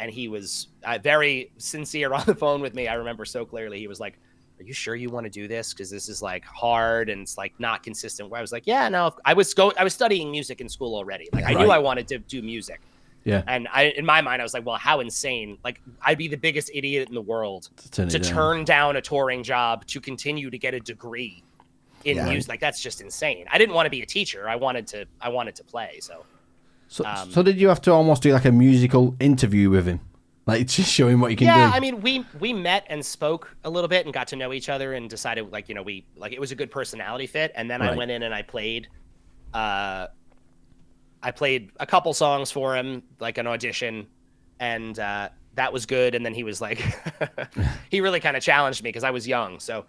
And he was very sincere on the phone with me. I remember so clearly. He was like, are you sure you want to do this? Because this is hard and it's not consistent. Where I was like, yeah, no, I was studying music in school already. I knew I wanted to do music. Yeah. And in my mind, I was like, well, how insane. I'd be the biggest idiot in the world to turn down a touring job to continue to get a degree in music. That's just insane. I didn't want to be a teacher. I wanted to play. So did you have to almost do a musical interview with him? Just show him what you can do? Yeah, I mean, we met and spoke a little bit and got to know each other and decided, it was a good personality fit. And then I went in and I played a couple songs for him, an audition, and that was good. And then he was he really kind of challenged me because I was young. So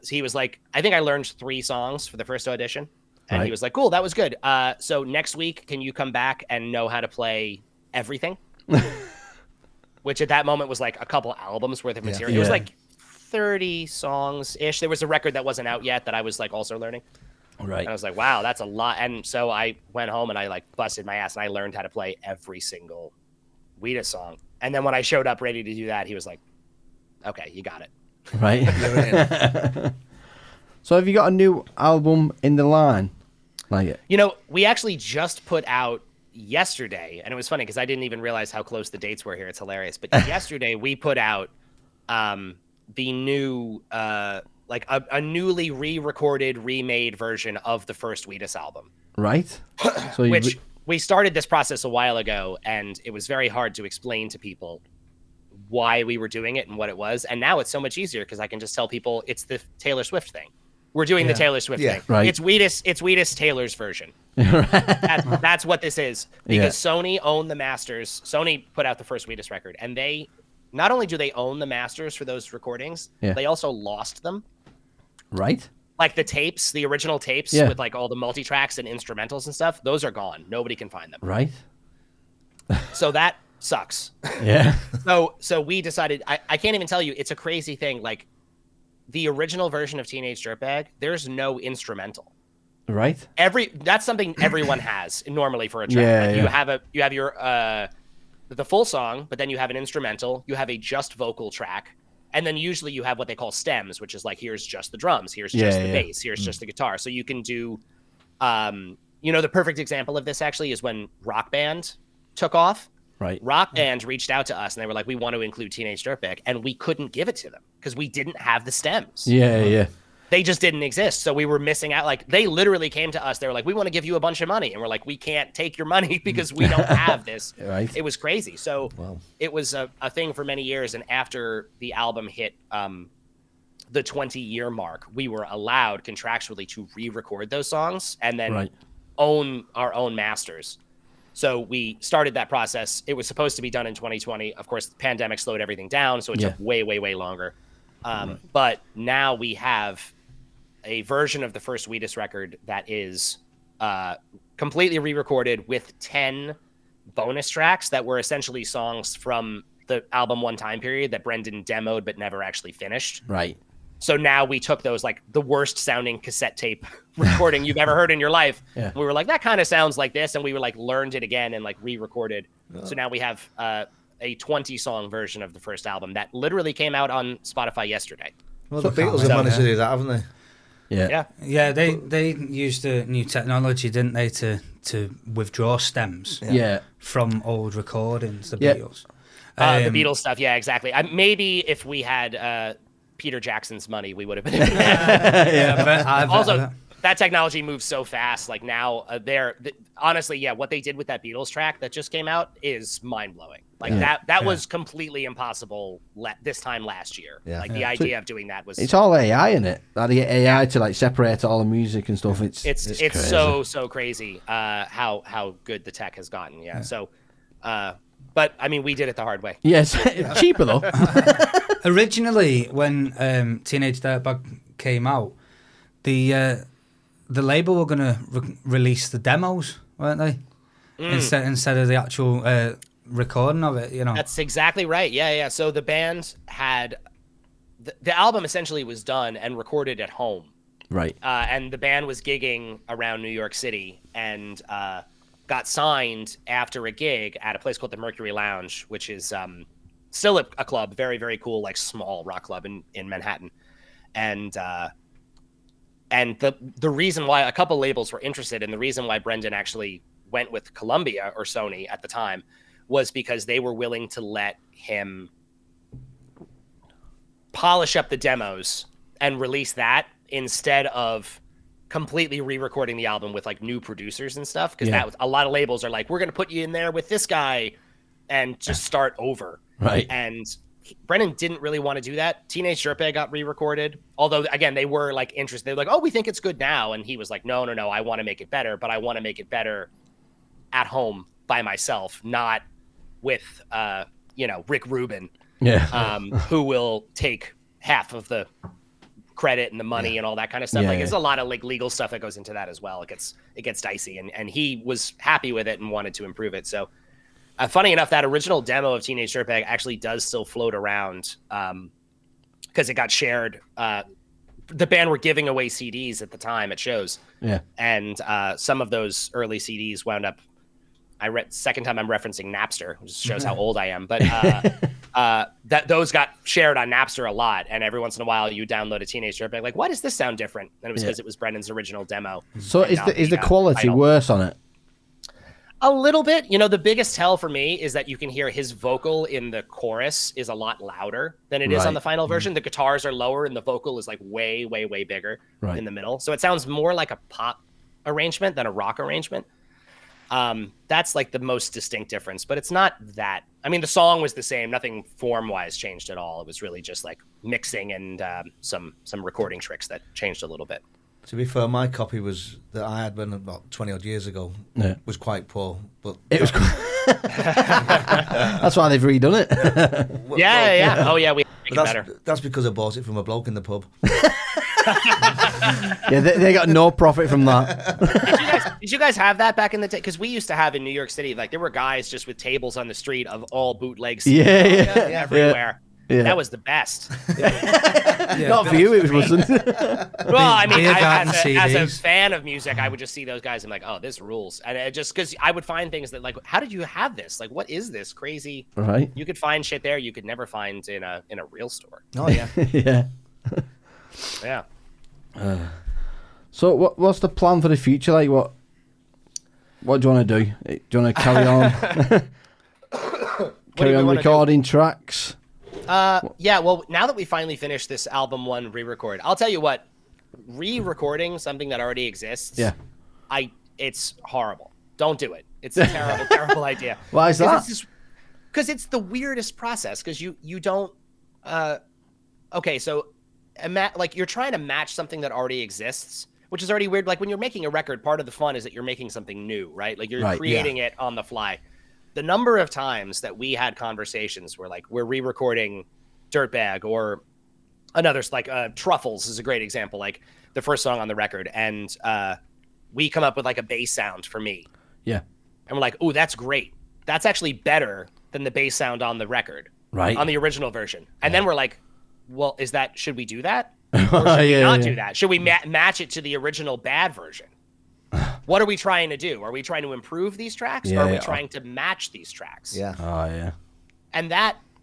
he was like, I think I learned 3 songs for the first audition. And he was like, cool, that was good. So next week, can you come back and know how to play everything? Which at that moment was a couple albums worth of material. It was 30 songs-ish. There was a record that wasn't out yet that I was also learning. Right. And I was like, wow, that's a lot. And so I went home and I busted my ass and I learned how to play every single Wheatus song. And then when I showed up ready to do that, he was like, okay, you got it. Right. So have you got a new album in the line? We actually just put out yesterday, and it was funny because I didn't even realize how close the dates were here. It's hilarious. But yesterday we put out the new a newly re-recorded, remade version of the first Wheatus album. Right. So which we started this process a while ago, and it was very hard to explain to people why we were doing it and what it was. And now it's so much easier because I can just tell people it's the Taylor Swift thing. We're doing the Taylor Swift thing. Right. It's Wheatus Taylor's version. That's what this is. Because Sony owned the masters. Sony put out the first Wheatus record, and they not only do they own the masters for those recordings, they also lost them. Right. Like the tapes, the original tapes with like all the multi-tracks and instrumentals and stuff, those are gone. Nobody can find them. Right. So that sucks. Yeah. So we decided, I can't even tell you, it's a crazy thing. Like the original version of Teenage Dirtbag, there's no instrumental. Right. That's something everyone has normally for a track. Yeah, like you have your the full song, but then you have an instrumental, you have a just vocal track, and then usually you have what they call stems, which is like here's just the drums, here's just the bass, here's just the guitar. So you can do the perfect example of this actually is when Rock Band took off. Right. Rock Band reached out to us and they were like, we want to include Teenage Dirtbag, and we couldn't give it to them because we didn't have the stems. Yeah. They just didn't exist. So we were missing out. Like they literally came to us. They were like, we want to give you a bunch of money. And we're like, we can't take your money because we don't have this. Right. It was crazy. So it was a thing for many years. And after the album hit the 20-year mark, we were allowed contractually to re-record those songs and then own our own masters. So we started that process. It was supposed to be done in 2020. Of course, the pandemic slowed everything down. So it took way, way, way longer. But now we have a version of the first Wheatus record that is completely re-recorded with 10 bonus tracks that were essentially songs from the album One Time Period that Brendan demoed but never actually finished. Right. So now we took those, like the worst sounding cassette tape recording you've ever heard in your life. Yeah. We were like, that kind of sounds like this. And we were like, learned it again and like re-recorded. So now we have a 20-song version of the first album that literally came out on Spotify yesterday. Well, the Beatles have managed to do that, haven't they? Yeah, they used the new technology, didn't they, to withdraw stems from old recordings, the Beatles. The Beatles stuff, yeah, exactly. Maybe if we had Peter Jackson's money, we would have been also, that technology moves so fast. Like now, honestly, what they did with that Beatles track that just came out is mind-blowing. Like that was completely impossible this time last year. Yeah. Like the idea of doing that was... It's all AI, isn't it? How to get AI to like separate all the music and stuff. It's crazy. so crazy how good the tech has gotten. Yeah. So, but I mean, we did it the hard way. Yes, cheaper though. Originally, when Teenage Dirtbag came out, the label were going to release the demos, weren't they? Instead of the actual recording of it, That's exactly right. Yeah. So the band had the album essentially was done and recorded at home. Right. And the band was gigging around New York City and got signed after a gig at a place called the Mercury Lounge, which is still a club, very, very cool, like small rock club in Manhattan. And the reason why a couple labels were interested and the reason why Brendan actually went with Columbia or Sony at the time was because they were willing to let him polish up the demos and release that instead of completely re-recording the album with like new producers and stuff. Because that was, a lot of labels are like, we're going to put you in there with this guy and just start over. Right. And Brendan didn't really want to do that. Teenage Dirtbag got re-recorded. Although, again, they were like interested. They were like, oh, we think it's good now. And he was like, no, I want to make it better, but I want to make it better at home by myself, not with, Rick Rubin, who will take half of the credit and the money and all that kind of stuff. There's a lot of like legal stuff that goes into that as well. It gets dicey, and he was happy with it and wanted to improve it. So, funny enough, that original demo of Teenage Dirtbag actually does still float around because it got shared. The band were giving away CDs at the time at shows. Yeah. And some of those early CDs wound up, second time I'm referencing Napster, which shows how old I am. But that those got shared on Napster a lot. And every once in a while you download a Teenage Dirtbag, like, why does this sound different? And it was because it was Brendan's original demo. So is the quality worse on it? A little bit. The biggest tell for me is that you can hear his vocal in the chorus is a lot louder than it is on the final version. The guitars are lower and the vocal is like way, way, way bigger in the middle. So it sounds more like a pop arrangement than a rock arrangement. That's like the most distinct difference, but it's not that. I mean, the song was the same. Nothing form-wise changed at all. It was really just like mixing and some recording tricks that changed a little bit. To be fair, my copy was that I had when about 20 odd years ago was quite poor, but it was. That's why they've redone it. Yeah. Oh yeah, we make it better. That's because I bought it from a bloke in the pub. Yeah, they got no profit from that. Did you guys have that back in the day? Because we used to have in New York City, like there were guys just with tables on the street of all bootlegs. Yeah. Everywhere. Yeah. That was the best. Not for you, it wasn't. Well, I mean, as a fan of music, I would just see those guys and like, oh, this rules. And it just because I would find things that like, how did you have this? Like, what is this crazy? Right. You could find shit there you could never find in a real store. Oh yeah. Yeah. Yeah. So what's the plan for the future? Like what do you want to do? Do you want to carry on? Carry on recording tracks? Yeah, well, now that we finally finished this album 1 re-record, I'll tell you what, re-recording something that already exists, it's horrible. Don't do it. It's a terrible, terrible idea. Why is that? Because it's the weirdest process, because you don't, okay, so like you're trying to match something that already exists, which is already weird. Like when you're making a record, part of the fun is that you're making something new, right? Like you're creating it on the fly. The number of times that we had conversations where like we're re-recording Dirtbag or another, like Truffles is a great example, like the first song on the record, and we come up with like a bass sound for me. Yeah. And we're like, oh, that's great. That's actually better than the bass sound on the record. Right. On the original version. And then we're like, well, should we do that? Or should we not do that? Should we match it to the original bad version? What are we trying to do? Are we trying to improve these tracks? Or are we trying to match these tracks? Yeah. Oh, yeah. And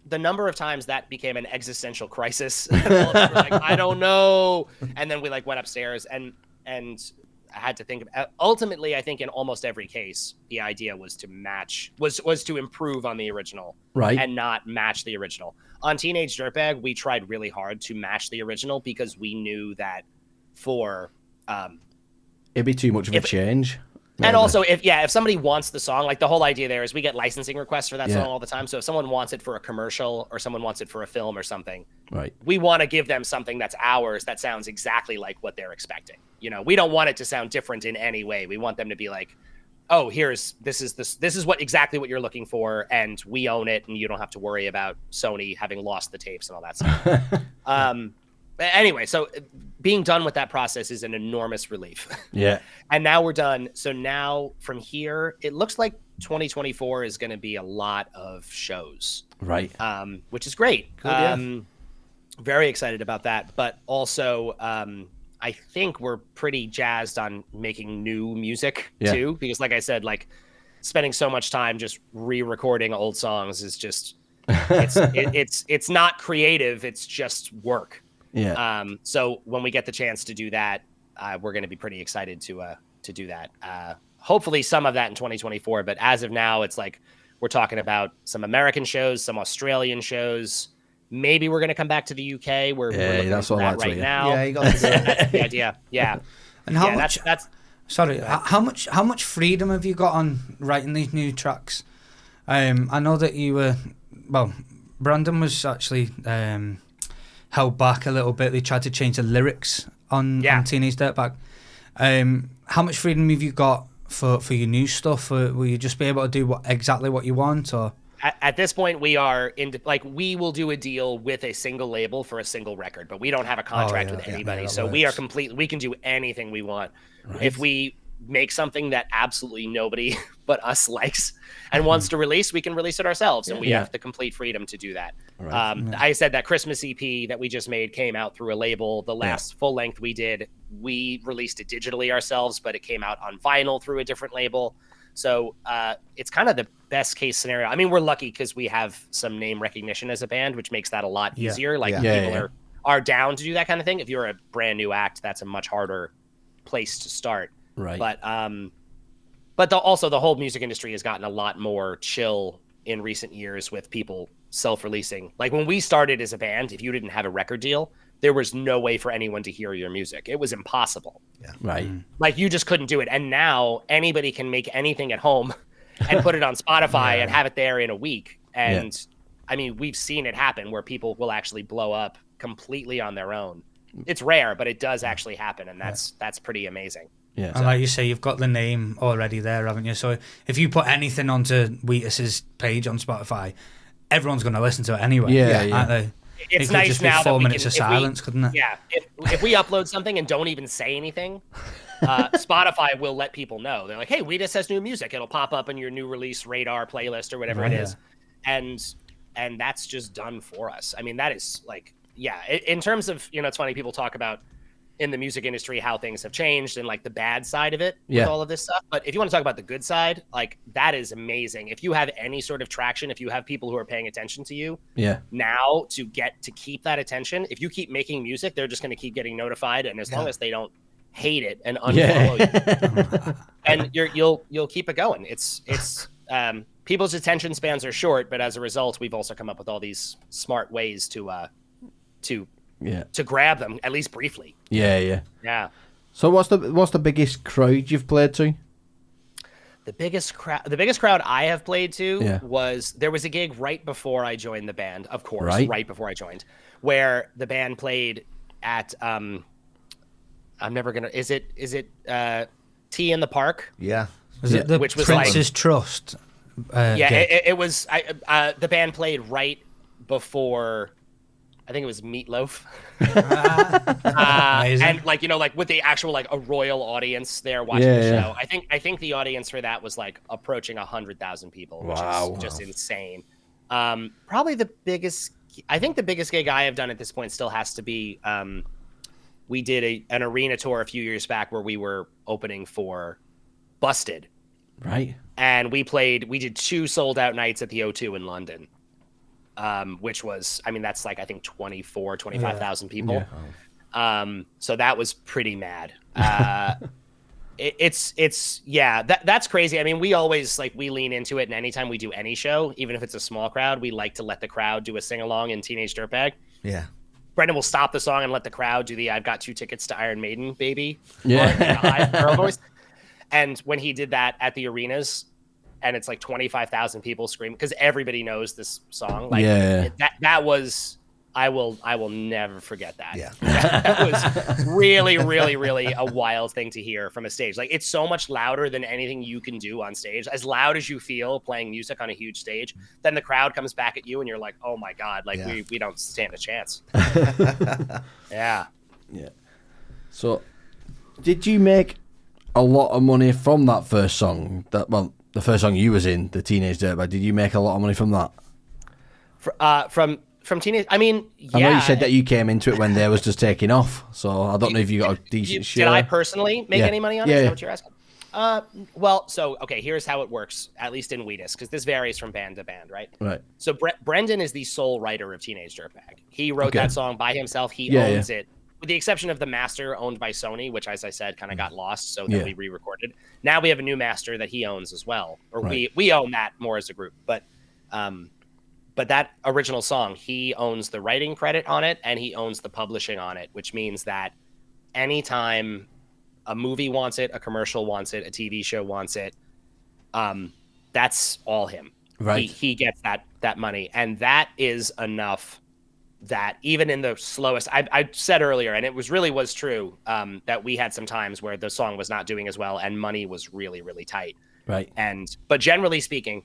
the number of times that became an existential crisis. And all of us were like, I don't know. And then we like went upstairs and I had to think of, ultimately, I think in almost every case, the idea was to match, was to improve on the original. Right. And not match the original. On Teenage Dirtbag, we tried really hard to match the original because we knew that it'd be too much of a change. And also, if somebody wants the song, like the whole idea there is we get licensing requests for that song all the time. So if someone wants it for a commercial or someone wants it for a film or something, right, we want to give them something that's ours that sounds exactly like what they're expecting. You know, we don't want it to sound different in any way. We want them to be like, oh, this is exactly what you're looking for, and we own it, and you don't have to worry about Sony having lost the tapes and all that stuff. Anyway, so being done with that process is an enormous relief. Yeah. And now we're done. So now from here, it looks like 2024 is going to be a lot of shows. Right. Which is great. Cool, very excited about that. But also, I think we're pretty jazzed on making new music too. Because like I said, like spending so much time just re-recording old songs is just, it's not creative. It's just work. Yeah. So when we get the chance to do that, we're going to be pretty excited to do that. Hopefully some of that in 2024, but as of now, it's like we're talking about some American shows, some Australian shows. Maybe we're going to come back to the UK. We're looking at that right now. Yeah, you got that's the idea. Yeah. And how much? How much freedom have you got on writing these new tracks? I know that you were, Brandon was actually held back a little bit. They tried to change the lyrics on Teenage Dirtbag. How much freedom have you got for your new stuff? Will you just be able to do exactly what you want, or? At this point, we are we will do a deal with a single label for a single record, but we don't have a contract with anybody. So we are we can do anything we want. Right. If we make something that absolutely nobody but us likes and wants to release, we can release it ourselves, and we have the complete freedom to do that. Right. I said that Christmas EP that we just made came out through a label. The last full length we did, we released it digitally ourselves, but it came out on vinyl through a different label. So it's kind of the best case scenario. I mean, we're lucky because we have some name recognition as a band, which makes that a lot easier. People are down to do that kind of thing. If you're a brand new act, that's a much harder place to start. Right. But also the whole music industry has gotten a lot more chill in recent years with people self-releasing. Like when we started as a band, if you didn't have a record deal, there was no way for anyone to hear your music. It was impossible. Yeah. Right. Like you just couldn't do it. And now anybody can make anything at home and put it on Spotify and have it there in a week. And I mean, we've seen it happen where people will actually blow up completely on their own. It's rare, but it does actually happen. And that's pretty amazing. Yeah. And like you say, you've got the name already there, haven't you? So if you put anything onto Wheatus's page on Spotify, everyone's going to listen to it anyway. Yeah. Aren't they? It's it nice could just now be 4 that minutes of silence, couldn't it? Yeah. If we upload something and don't even say anything, Spotify will let people know. They're like, hey, Wheatus has new music. It'll pop up in your new release radar playlist or whatever it is. And that's just done for us. I mean, that is like, in terms of, it's funny, people talk about in the music industry how things have changed and like the bad side of it with all of this stuff. But if you want to talk about the good side, like that is amazing. If you have any sort of traction, if you have people who are paying attention to you now to keep that attention, if you keep making music, they're just going to keep getting notified. And as long as they don't hate it and unfollow you, and you'll keep it going. It's people's attention spans are short, but as a result, we've also come up with all these smart ways to grab them, at least briefly. Yeah. So what's the biggest crowd you've played to? The biggest crowd I have played to was a gig right before I joined the band, of course, right before I joined, where the band played at is it Tea in the Park? Yeah. Was it the which was Prince's Trust? It was. The band played right before. I think it was Meatloaf. And like with the actual like a royal audience there watching the show. I think the audience for that was like approaching 100,000 people, which is just insane. Probably the biggest gig I have done at this point still has to be we did an arena tour a few years back where we were opening for Busted. Right. And we did 2 sold out nights at the O2 in London. Which was, I mean, that's like, I think 25,000 people. Yeah. So that was pretty mad. That's crazy. I mean, we always we lean into it. And anytime we do any show, even if it's a small crowd, we like to let the crowd do a sing along in Teenage Dirtbag. Yeah. Brendan will stop the song and let the crowd do the, I've got 2 tickets to Iron Maiden, baby. Yeah. Girl voice. And when he did that at the arenas, and it's like 25,000 people screaming because everybody knows this song. That was, I will never forget that. Yeah. That was really, really, really a wild thing to hear from a stage. Like it's so much louder than anything you can do on stage. As loud as you feel playing music on a huge stage, then the crowd comes back at you and you're like, oh my God, we don't stand a chance. Yeah. So did you make a lot of money from that first song? The first song you was in, the Teenage Dirtbag, did you make a lot of money from that? From Teenage, I mean, I know you said that you came into it when they was just taking off, so I don't know if you got a decent share. Did I personally make any money on it? Is that what you're asking? Okay, here's how it works, at least in Wheatus, because this varies from band to band, right? Right. So Brendan is the sole writer of Teenage Dirtbag. He wrote that song by himself. He owns it. With the exception of the master owned by Sony, which, as I said, kind of got lost, so then we re-recorded. Now we have a new master that he owns as well, or we own that more as a group. But that original song, he owns the writing credit on it, and he owns the publishing on it, which means that anytime a movie wants it, a commercial wants it, a TV show wants it, that's all him. Right. He gets that money, and that is enough. That even in the slowest, I said earlier, and it was true, that we had some times where the song was not doing as well and money was really, really tight. Right. But generally speaking,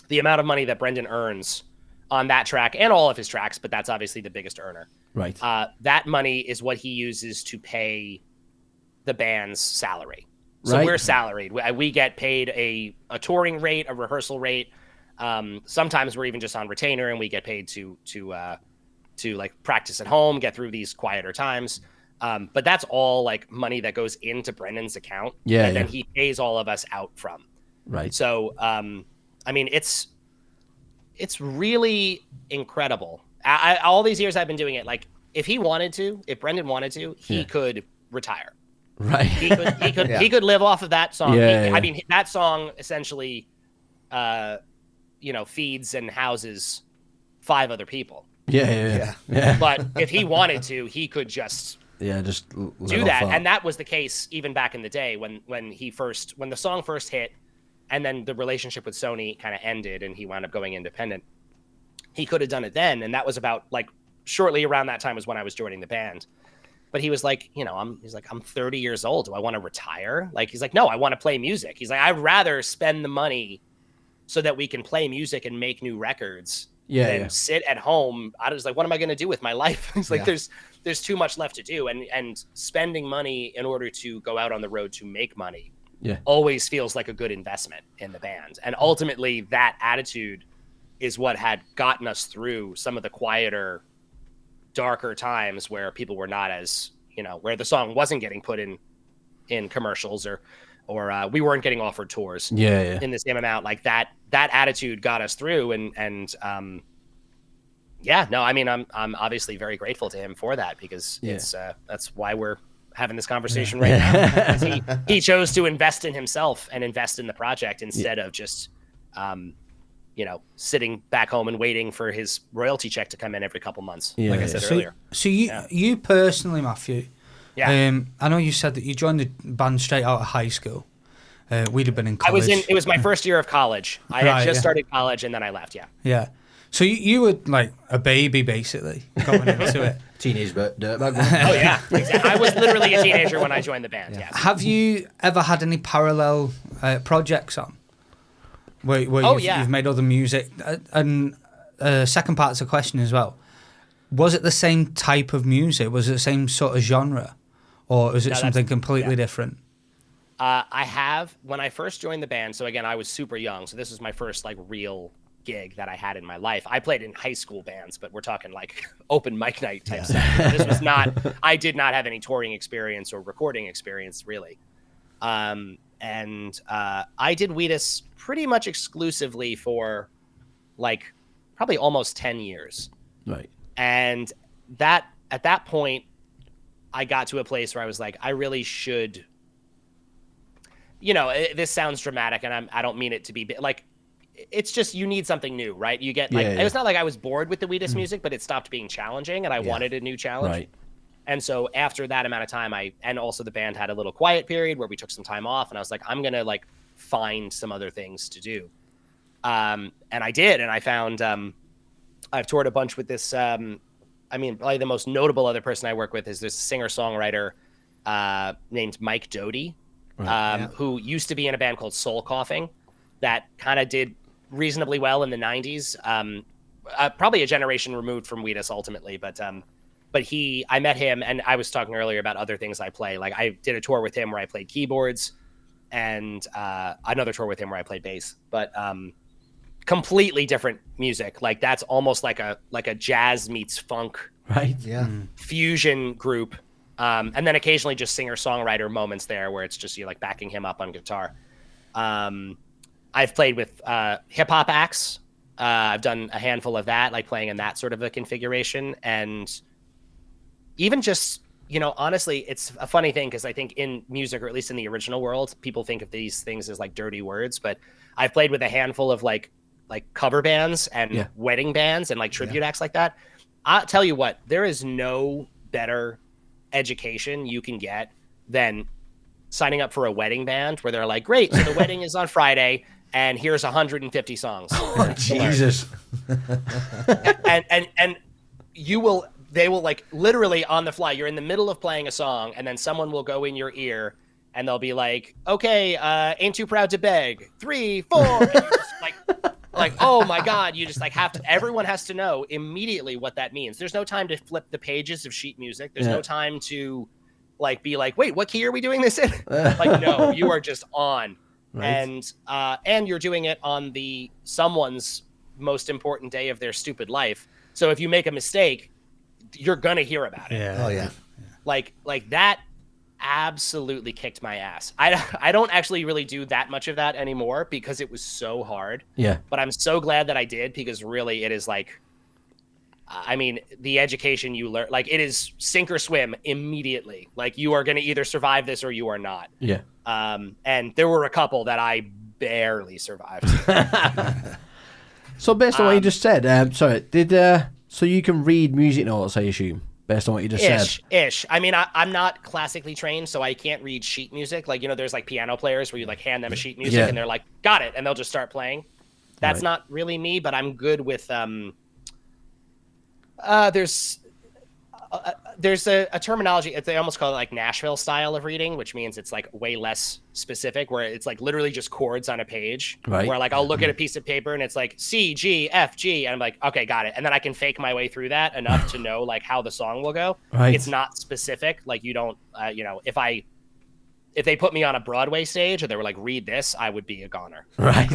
the amount of money that Brendan earns on that track and all of his tracks, but that's obviously the biggest earner. Right. That money is what he uses to pay the band's salary. So we're salaried. We get paid a touring rate, a rehearsal rate. Sometimes we're even just on retainer and we get paid to like practice at home, get through these quieter times. But that's all like money that goes into Brendan's account. And then he pays all of us out from. Right. So, I mean, it's really incredible. All these years I've been doing it, like if Brendan wanted to, he could retire. Right. He could live off of that song. I mean, that song essentially, feeds and houses 5 other people. Yeah. But if he wanted to, he could just do that. And that was the case even back in the day when the song first hit, and then the relationship with Sony kind of ended, and he wound up going independent. He could have done it then, and that was about like shortly around that time was when I was joining the band. But he was like, I'm 30 years old. Do I want to retire? Like, he's like, no, I want to play music. He's like, I'd rather spend the money so that we can play music and make new records than sit at home. I was like, what am I going to do with my life? It's like, there's too much left to do. And spending money in order to go out on the road to make money always feels like a good investment in the band. And ultimately that attitude is what had gotten us through some of the quieter, darker times where people were not as, where the song wasn't getting put in commercials or we weren't getting offered tours in the same amount. Like that attitude got us through. I'm obviously very grateful to him for that, because it's that's why we're having this conversation right now. He chose to invest in himself and invest in the project instead of just sitting back home and waiting for his royalty check to come in every couple months, like I said earlier. So you personally, Matthew, I know you said that you joined the band straight out of high school. We'd have been in college. It was my first year of college. I had just started college, and then I left, Yeah. So you were like a baby, basically, going into it. Teenage dirtbag. Oh, yeah. Exactly. I was literally a teenager when I joined the band, yes. Have you ever had any parallel projects on? Where you've made other music? And second part of the question as well, was it the same type of music? Was it the same sort of genre? Or is it something completely different? I have, when I first joined the band, so again, I was super young, so this was my first like real gig that I had in my life. I played in high school bands, but we're talking like open mic night type stuff. This was not, I did not have any touring experience or recording experience, really. And I did Wheatus pretty much exclusively for like probably almost 10 years. Right. And at that point, I got to a place where I was like, I really should, this sounds dramatic, and I don't mean it to be like, it's just, you need something new, right? You get like, it's not like I was bored with the Wheatus music, but it stopped being challenging, and I wanted a new challenge. Right. And so after that amount of time, and also the band had a little quiet period where we took some time off, and I was like, I'm going to like find some other things to do. And I did. And I found, I've toured a bunch with this, probably the most notable other person I work with is this singer-songwriter named Mike Doty, who used to be in a band called Soul Coughing that kind of did reasonably well in the 90s. Probably a generation removed from Wheatus ultimately, but I met him, and I was talking earlier about other things I play. Like I did a tour with him where I played keyboards, and another tour with him where I played bass, but completely different music. Like that's almost like a jazz meets funk, right? Yeah, fusion group. And then occasionally just singer-songwriter moments there where it's just you like backing him up on guitar. I've played with hip-hop acts. I've done a handful of that, like playing in that sort of a configuration. And even just, honestly, it's a funny thing because I think in music, or at least in the original world, people think of these things as like dirty words. But I've played with a handful of like cover bands and wedding bands and like tribute acts like that. I'll tell you what, there is no better education you can get than signing up for a wedding band where they're like, great, so the wedding is on Friday and here's 150 songs. Oh, Jesus. and they will like literally on the fly, you're in the middle of playing a song and then someone will go in your ear and they'll be like, okay, Ain't Too Proud to Beg, 3, 4, and you're just like, oh my God, you just like everyone has to know immediately what that means. There's no time to flip the pages of sheet music. There's no time to like be like, wait, what key are we doing this in? Like, no, you are just on. Right. And you're doing it on someone's most important day of their stupid life. So if you make a mistake, you're gonna hear about it. Yeah. Oh yeah. Like that absolutely kicked my ass. I don't actually really do that much of that anymore because it was so hard. Yeah. But I'm so glad that I did, because really it is like, the education you learn, like it is sink or swim immediately. Like you are going to either survive this or you are not. Yeah. And there were a couple that I barely survived. So based on what you just said, sorry, did So you can read music notes, I assume, based on what you just said. Ish. I mean, I'm not classically trained, so I can't read sheet music. Like, there's like piano players where you like hand them a sheet music and they're like, got it, and they'll just start playing. That's not really me, but I'm good with there's a terminology. They almost call it like Nashville style of reading, which means it's like way less specific, where it's like literally just chords on a page. Right. Where like I'll look at a piece of paper and it's like C, G, F, G, and I'm like, okay, got it. And then I can fake my way through that enough to know like how the song will go. Right. It's not specific. Like you don't, if they put me on a Broadway stage or they were like, read this, I would be a goner. Right.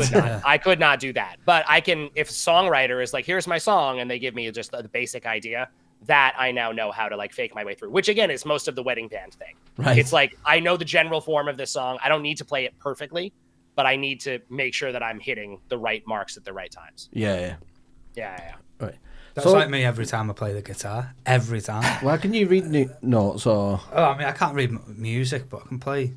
I could not do that. But I can, if a songwriter is like, here's my song, and they give me just the basic idea, that I now know how to like fake my way through, which again is most of the wedding band thing. Right. It's like, I know the general form of this song. I don't need to play it perfectly, but I need to make sure that I'm hitting the right marks at the right times. Yeah. Yeah. Right. That's like me every time I play the guitar. Every time. Well, can you read notes or? Oh, I mean, I can't read music, but I can play.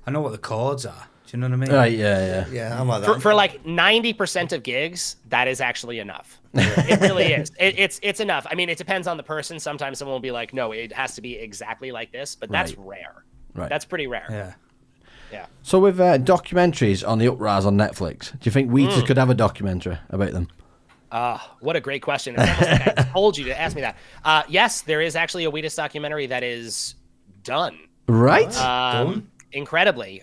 I know what the chords are. Do you know what I mean? Right. Yeah. Yeah, I'm like that. For like 90% of gigs, that is actually enough. It really is. It's enough. I mean, it depends on the person. Sometimes someone will be like, no, it has to be exactly like this, but that's rare. Right. That's pretty rare. Yeah. So with documentaries on the uprise on Netflix, do you think Wheaties could have a documentary about them? What a great question. It's almost like I told you to ask me that. Yes, there is actually a Wheaties documentary that is done. Right. Done? Incredibly.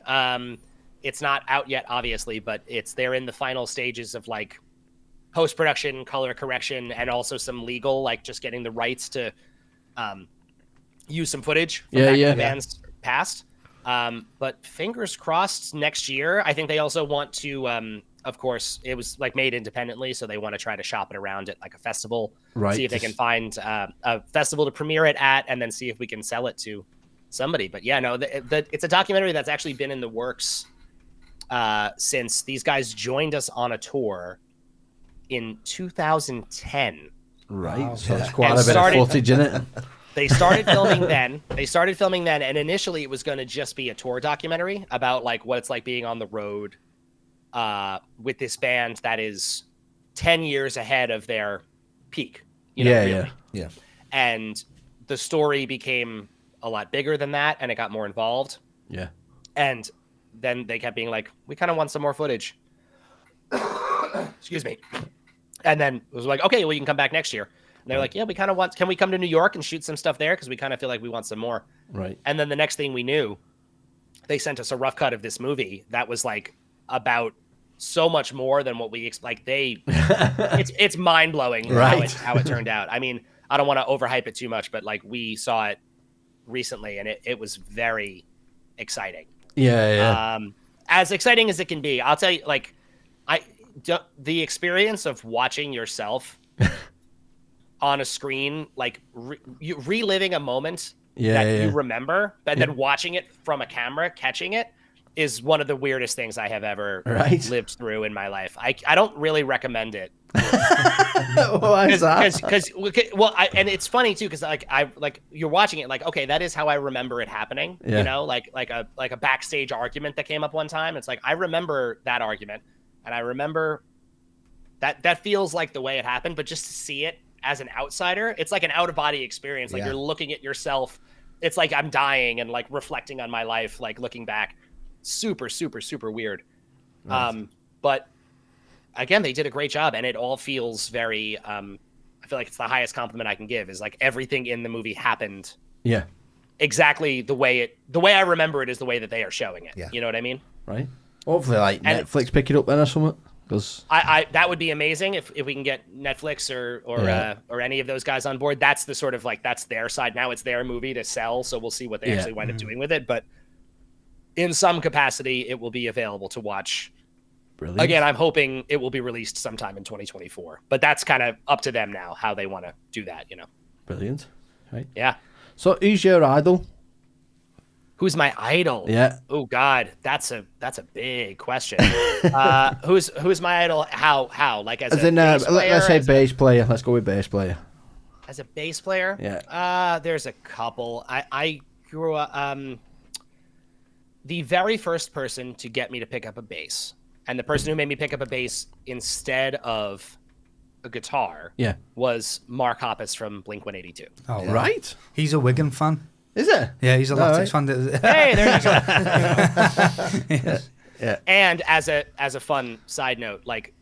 It's not out yet, obviously, but they're in the final stages of like post-production, color correction, and also some legal, like just getting the rights to use some footage from back in the band's past. But fingers crossed next year. I think they also want to, of course, it was like made independently, so they want to try to shop it around at like a festival, see if they can find a festival to premiere it at, and then see if we can sell it to somebody. But yeah, no, it's a documentary that's actually been in the works since these guys joined us on a tour in 2010. Right. Wow. So it's quite a bit of footage in it. They started filming then. And initially it was going to just be a tour documentary about like what it's like being on the road with this band that is 10 years ahead of their peak. Yeah. And the story became a lot bigger than that, and it got more involved. Yeah. And then they kept being like, we kind of want some more footage. Excuse me. And then it was like, okay, well, you can come back next year. And they're like, yeah, we kind of can we come to New York and shoot some stuff there? Because we kind of feel like we want some more. Right. And then the next thing we knew, they sent us a rough cut of this movie that was like about so much more than what we it's mind blowing how it turned out. I mean, I don't want to overhype it too much, but like we saw it recently and it was very exciting. Yeah. As exciting as it can be. I'll tell you, like, the experience of watching yourself on a screen, like you reliving a moment that you remember, but then watching it from a camera, catching it, is one of the weirdest things I have ever lived through in my life. I don't really recommend it. Why is that? And it's funny too, because like you're watching it, like, okay, that is how I remember it happening. You know, like a backstage argument that came up one time. It's like I remember that argument, and I remember that feels like the way it happened. But just to see it as an outsider, it's like an out of body experience. Like you're looking at yourself. It's like I'm dying and like reflecting on my life, like looking back. Super, super, super weird. Nice. But again, they did a great job, and it all feels very I feel like it's the highest compliment I can give, is like everything in the movie happened exactly the way I remember it is the way that they are showing it. You know what I mean? Right. Hopefully like Netflix pick it up then or something, because I that would be amazing if we can get Netflix or any of those guys on board. That's the sort of like, that's their side now. It's their movie to sell, so we'll see what they actually wind up doing with it. But in some capacity, it will be available to watch. Brilliant. Again, I'm hoping it will be released sometime in 2024, but that's kind of up to them now, how they want to do that, you know. Brilliant. Right. Yeah. So who's your idol? Who's my idol? Yeah. Oh God, that's a big question. Who's my idol? How? Like as in bass player, let's say bass player. Let's go with bass player. As a bass player? Yeah. There's a couple. I grew up. The very first person to get me to pick up a bass, and the person who made me pick up a bass instead of a guitar was Mark Hoppus from Blink-182. Oh, yeah. Right. He's a Wigan fan. Is it? Yeah, he's a Latics fan. Hey, there you go. Yeah. And as a fun side note, like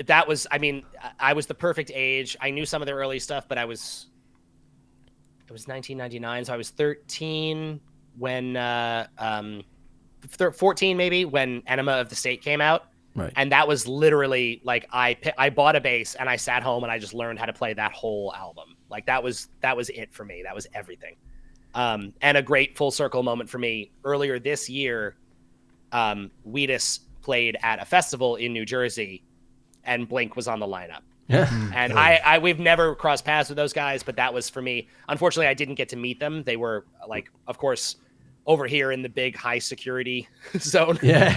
that was, I mean, I was the perfect age. I knew some of their early stuff, but it was 1999, so I was 13 when 14 maybe when Enema of the State came out. Right. And that was literally like I bought a bass and I sat home and I just learned how to play that whole album. Like that was it for me. That was everything. And a great full circle moment for me earlier this year. Wheatus played at a festival in New Jersey, and Blink was on the lineup. Yeah. And we've never crossed paths with those guys, but that was for me. Unfortunately, I didn't get to meet them. They were like, of course, over here in the big high security zone. Yeah.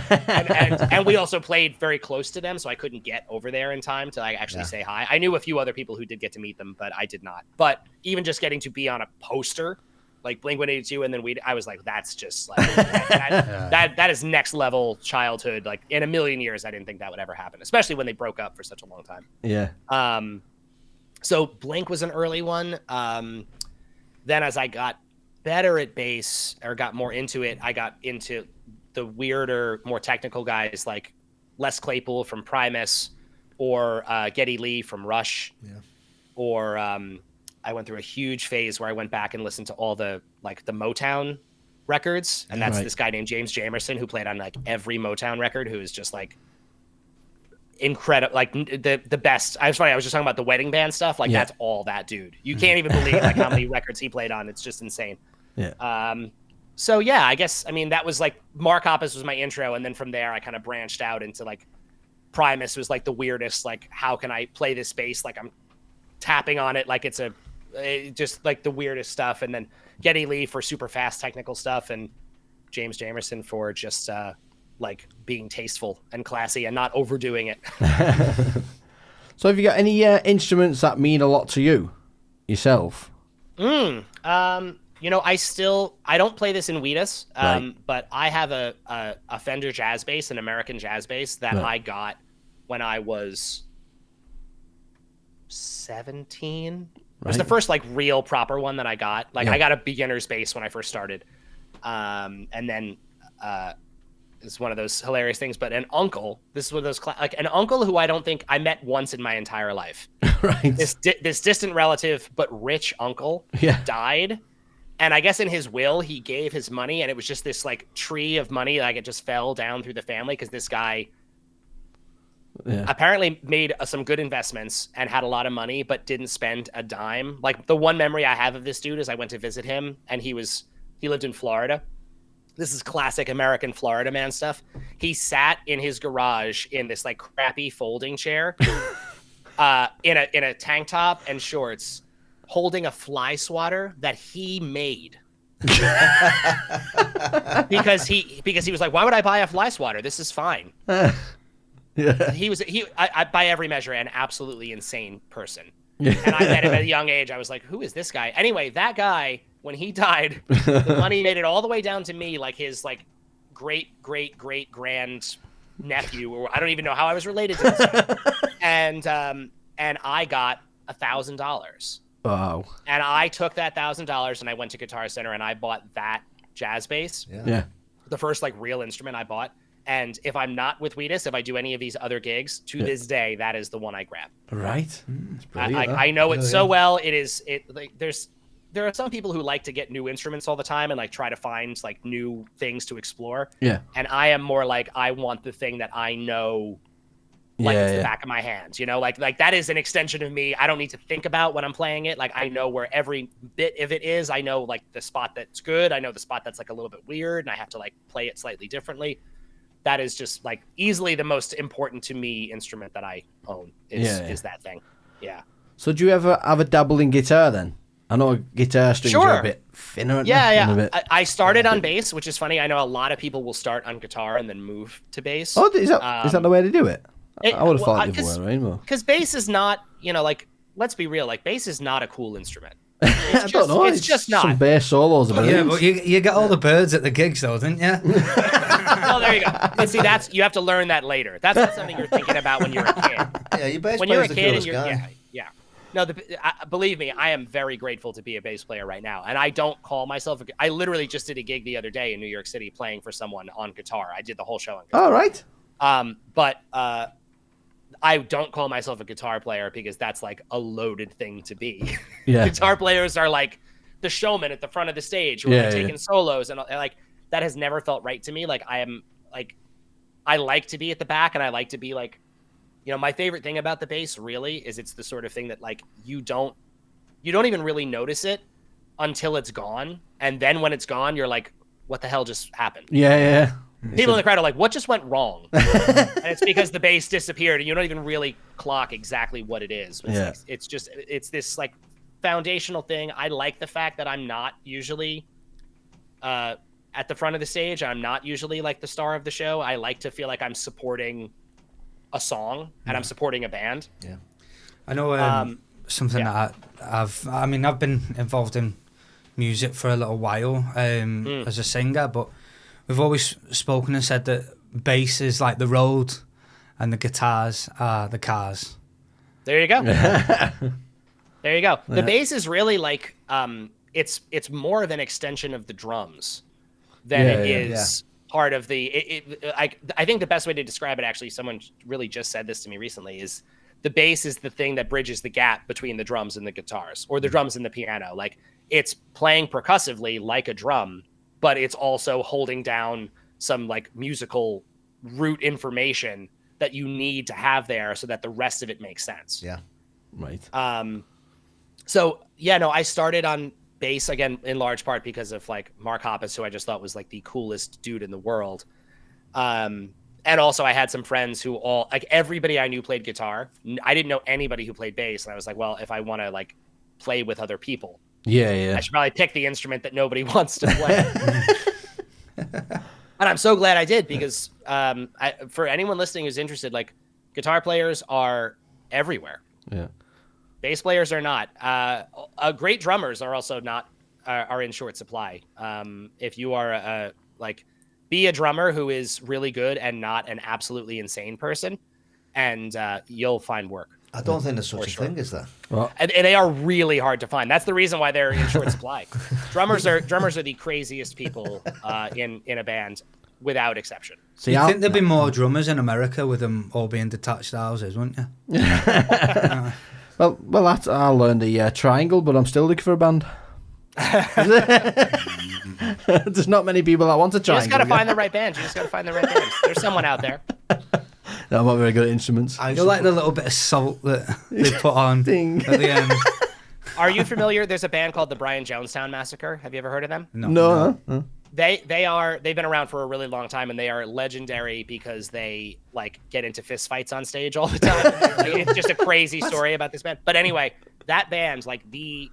and we also played very close to them, so I couldn't get over there in time to like actually say hi. I knew a few other people who did get to meet them, but I did not. But even just getting to be on a poster, like Blink-182, and then I was like, that's just like that is next level childhood. Like in a million years, I didn't think that would ever happen, especially when they broke up for such a long time. Yeah. So Blink was an early one. Then as I got better at bass or got more into it, I got into the weirder, more technical guys like Les Claypool from Primus or Geddy Lee from Rush. Yeah. Or I went through a huge phase where I went back and listened to all the Motown records. And that's this guy named James Jamerson who played on like every Motown record, who is just like incredible, like the best. I was just talking about the wedding band stuff. Like that's all that dude. You can't even believe like how many records he played on. It's just insane. Yeah. So yeah, I guess, I mean, that was like Mark Hoppus was my intro. And then from there, I kind of branched out into like Primus was like the weirdest, like, how can I play this bass? Like I'm tapping on it. Like it's just like the weirdest stuff. And then Geddy Lee for super fast technical stuff. And James Jamerson for just, like being tasteful and classy and not overdoing it. So have you got any instruments that mean a lot to you yourself? You know, I don't play this in Wheatus, Right. but I have a Fender jazz bass, an American jazz bass that I got when I was 17. It was the first like real proper one that I got. Like I got a beginner's bass when I first started. And then it's one of those hilarious things, but an uncle, this is one of those, like an uncle who I don't think I met once in my entire life. Right. This distant relative, but rich uncle died. And I guess in his will, he gave his money, and it was just this like tree of money. Like it just fell down through the family because this guy apparently made some good investments and had a lot of money, but didn't spend a dime. Like the one memory I have of this dude is I went to visit him, and he lived in Florida. This is classic American Florida man stuff. He sat in his garage in this like crappy folding chair, in a tank top and shorts, holding a fly swatter that he made. because he was like, why would I buy a fly swatter? This is fine. I by every measure, an absolutely insane person. And I met him at a young age. I was like, who is this guy? Anyway, that guy, when he died, the money made it all the way down to me, like his like great grand nephew, or I don't even know how I was related to this guy. And I got $1,000. Wow. And I took that $1,000 and I went to Guitar Center and I bought that jazz bass. Yeah. The first like real instrument I bought. And if I'm not with Wheatus, if I do any of these other gigs, to this day, that is the one I grab. Right. I know it so well. There are some people who like to get new instruments all the time and like try to find like new things to explore. Yeah. And I am more like, I want the thing that I know, like it's the back of my hand, you know, like that is an extension of me. I don't need to think about when I'm playing it. Like I know where every bit of it is. I know like the spot that's good. I know the spot that's like a little bit weird and I have to like play it slightly differently. That is just like easily the most important to me instrument that I own is that thing. Yeah. So do you ever have a dabble in guitar then? I know guitar strings are a bit thinner. Yeah. I started on bass, which is funny. I know a lot of people will start on guitar and then move to bass. Oh, is that the way to do it? I would have thought the other way around. Because bass is not, you know, like, let's be real, like bass is not a cool instrument. I don't know. It's just not. Some bass solos. Yeah, but you got all the birds at the gigs though, didn't you? Well, there you go. But see, you have to learn that later. That's not something you're thinking about when you're a kid. Yeah, your bass When you're a player's the kid and coolest you're guy. yeah. No, believe me, I am very grateful to be a bass player right now, and I don't call myself. I literally just did a gig the other day in New York City playing for someone on guitar. I did the whole show on guitar. All right. But I don't call myself a guitar player because that's like a loaded thing to be. Yeah. Guitar players are like the showman at the front of the stage who are taking solos, and like that has never felt right to me. Like I like to be at the back, and I like to be like. You know, my favorite thing about the bass really is it's the sort of thing that like you don't even really notice it until it's gone. And then when it's gone, you're like, what the hell just happened? Yeah. People in the crowd are like, what just went wrong? And it's because the bass disappeared and you don't even really clock exactly what it is. It's this like foundational thing. I like the fact that I'm not usually at the front of the stage. I'm not usually like the star of the show. I like to feel like I'm supporting a song and I'm supporting a band. Yeah. I know something that I've been involved in music for a little while as a singer, but we've always spoken and said that bass is like the road and the guitars are the cars. There you go. There you go. The bass is really like it's more of an extension of the drums than it is part of the I think the best way to describe it, actually, someone really just said this to me recently, is the bass is the thing that bridges the gap between the drums and the guitars, or the drums and the piano. Like it's playing percussively like a drum, but it's also holding down some like musical root information that you need to have there so that the rest of it makes sense. Yeah. Right. So yeah, no, I started on bass again in large part because of like Mark Hoppus, who I just thought was like the coolest dude in the world. And also I had some friends who all like everybody I knew played guitar. I didn't know anybody who played bass, and I was like, well, if I want to like play with other people, I should probably pick the instrument that nobody wants to play. And I'm so glad I did, because for anyone listening who's interested, like guitar players are everywhere. Yeah. Bass players are not. Great drummers are also not are in short supply. If you are be a drummer who is really good and not an absolutely insane person, and you'll find work. I don't think there's such a thing as that. Well, and they are really hard to find. That's the reason why they're in short supply. Drummers are the craziest people in a band, without exception. So you think there'd be more drummers in America with them all being detached houses, wouldn't you? Well, I learned the triangle, but I'm still looking for a band. There's not many people that want a triangle. You just got to find the right band. There's someone out there. No, I'm not very good at instruments. You're like the little bit of salt that they put on Ding. at the end. Are you familiar? There's a band called the Brian Jonestown Massacre. Have you ever heard of them? No. They've been around for a really long time, and they are legendary because they like get into fist fights on stage all the time. Like, it's just a crazy story about this band. But anyway, that band, like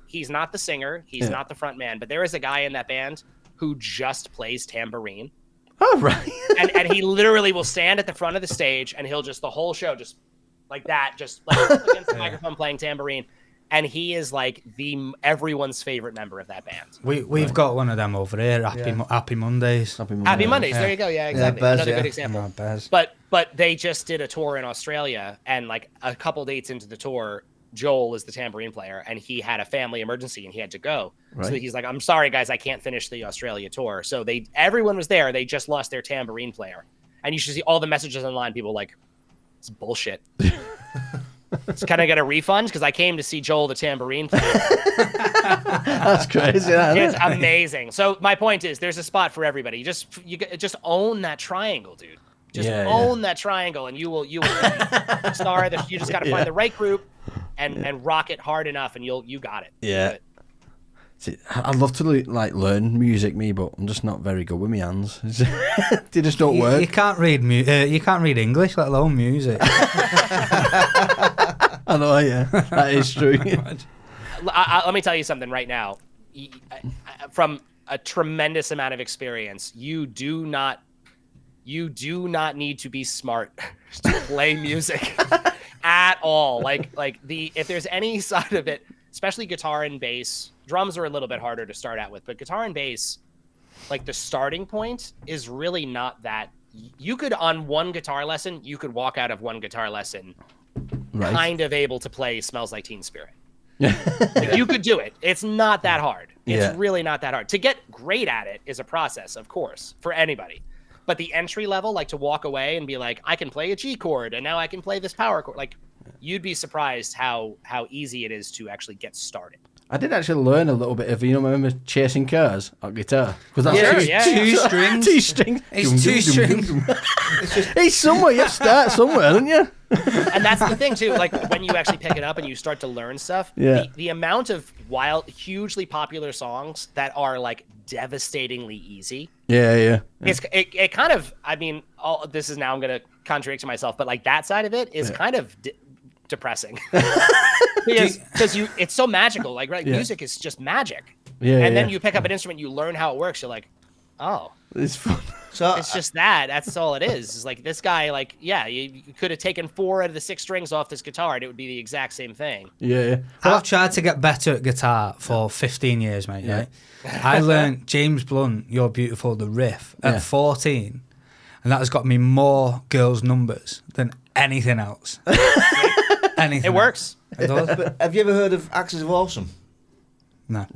he's not the singer, he's not the front man, but there is a guy in that band who just plays tambourine. Oh, right. and he literally will stand at the front of the stage, and he'll just the whole show just like that, just like against the microphone playing tambourine. And he is like everyone's favorite member of that band. We've got one of them over here. Happy Mondays. Happy Mondays. There you go. Yeah, exactly. Bez, Another good example. Bez. But they just did a tour in Australia, and like a couple dates into the tour, Joel is the tambourine player, and he had a family emergency and he had to go. Right. So he's like, "I'm sorry, guys, I can't finish the Australia tour." So everyone was there. They just lost their tambourine player, and you should see all the messages online. People like, "It's bullshit." Can I get a refund? Because I came to see Joel the tambourine player. That's crazy. It's amazing. So my point is, there's a spot for everybody. You just own that triangle, dude. Just own that triangle, and you will star. You just got to find the right group and rock it hard enough, and you got it. Yeah. See, I'd love to learn music, but I'm just not very good with my hands. They just don't work. You can't read you can't read English, let alone music. I know, yeah, that is true. Let me tell you something right now. From a tremendous amount of experience, you do not need to be smart to play music at all. If there's any side of it, especially guitar and bass. Drums are a little bit harder to start out with, but guitar and bass, like the starting point is really not that you could on one guitar lesson, you could walk out of one guitar lesson Right. kind of able to play Smells Like Teen Spirit. Like, you could do it. It's not that hard. It's really not that hard. To get great at it is a process, of course, for anybody. But the entry level, like to walk away and be like, I can play a G chord and now I can play this power chord. Like, you'd be surprised how easy it is to actually get started. I did actually learn a little bit of, remember Chasing Cars on guitar? Because that's two strings. Two strings. It's two strings. It's somewhere. You start somewhere, don't you? And that's the thing too. Like when you actually pick it up and you start to learn stuff, the amount of hugely popular songs that are like devastatingly easy. Yeah. It kind of. I mean, this is now I'm gonna contradict myself, but like that side of it is kind of depressing because it's so magical. Like music is just magic. And then you pick up an instrument, you learn how it works. You're like, oh, it's fun. So it's just that's all it is. It's like this guy, like, you could have taken 4 out of the 6 strings off this guitar and it would be the exact same thing. Yeah. I've tried to get better at guitar for 15 years, mate. Right? I learned James Blunt, You're Beautiful, the riff at 14, and that has got me more girls' numbers than anything else. Anything. It works. It does. but have you ever heard of Axis of Awesome? No.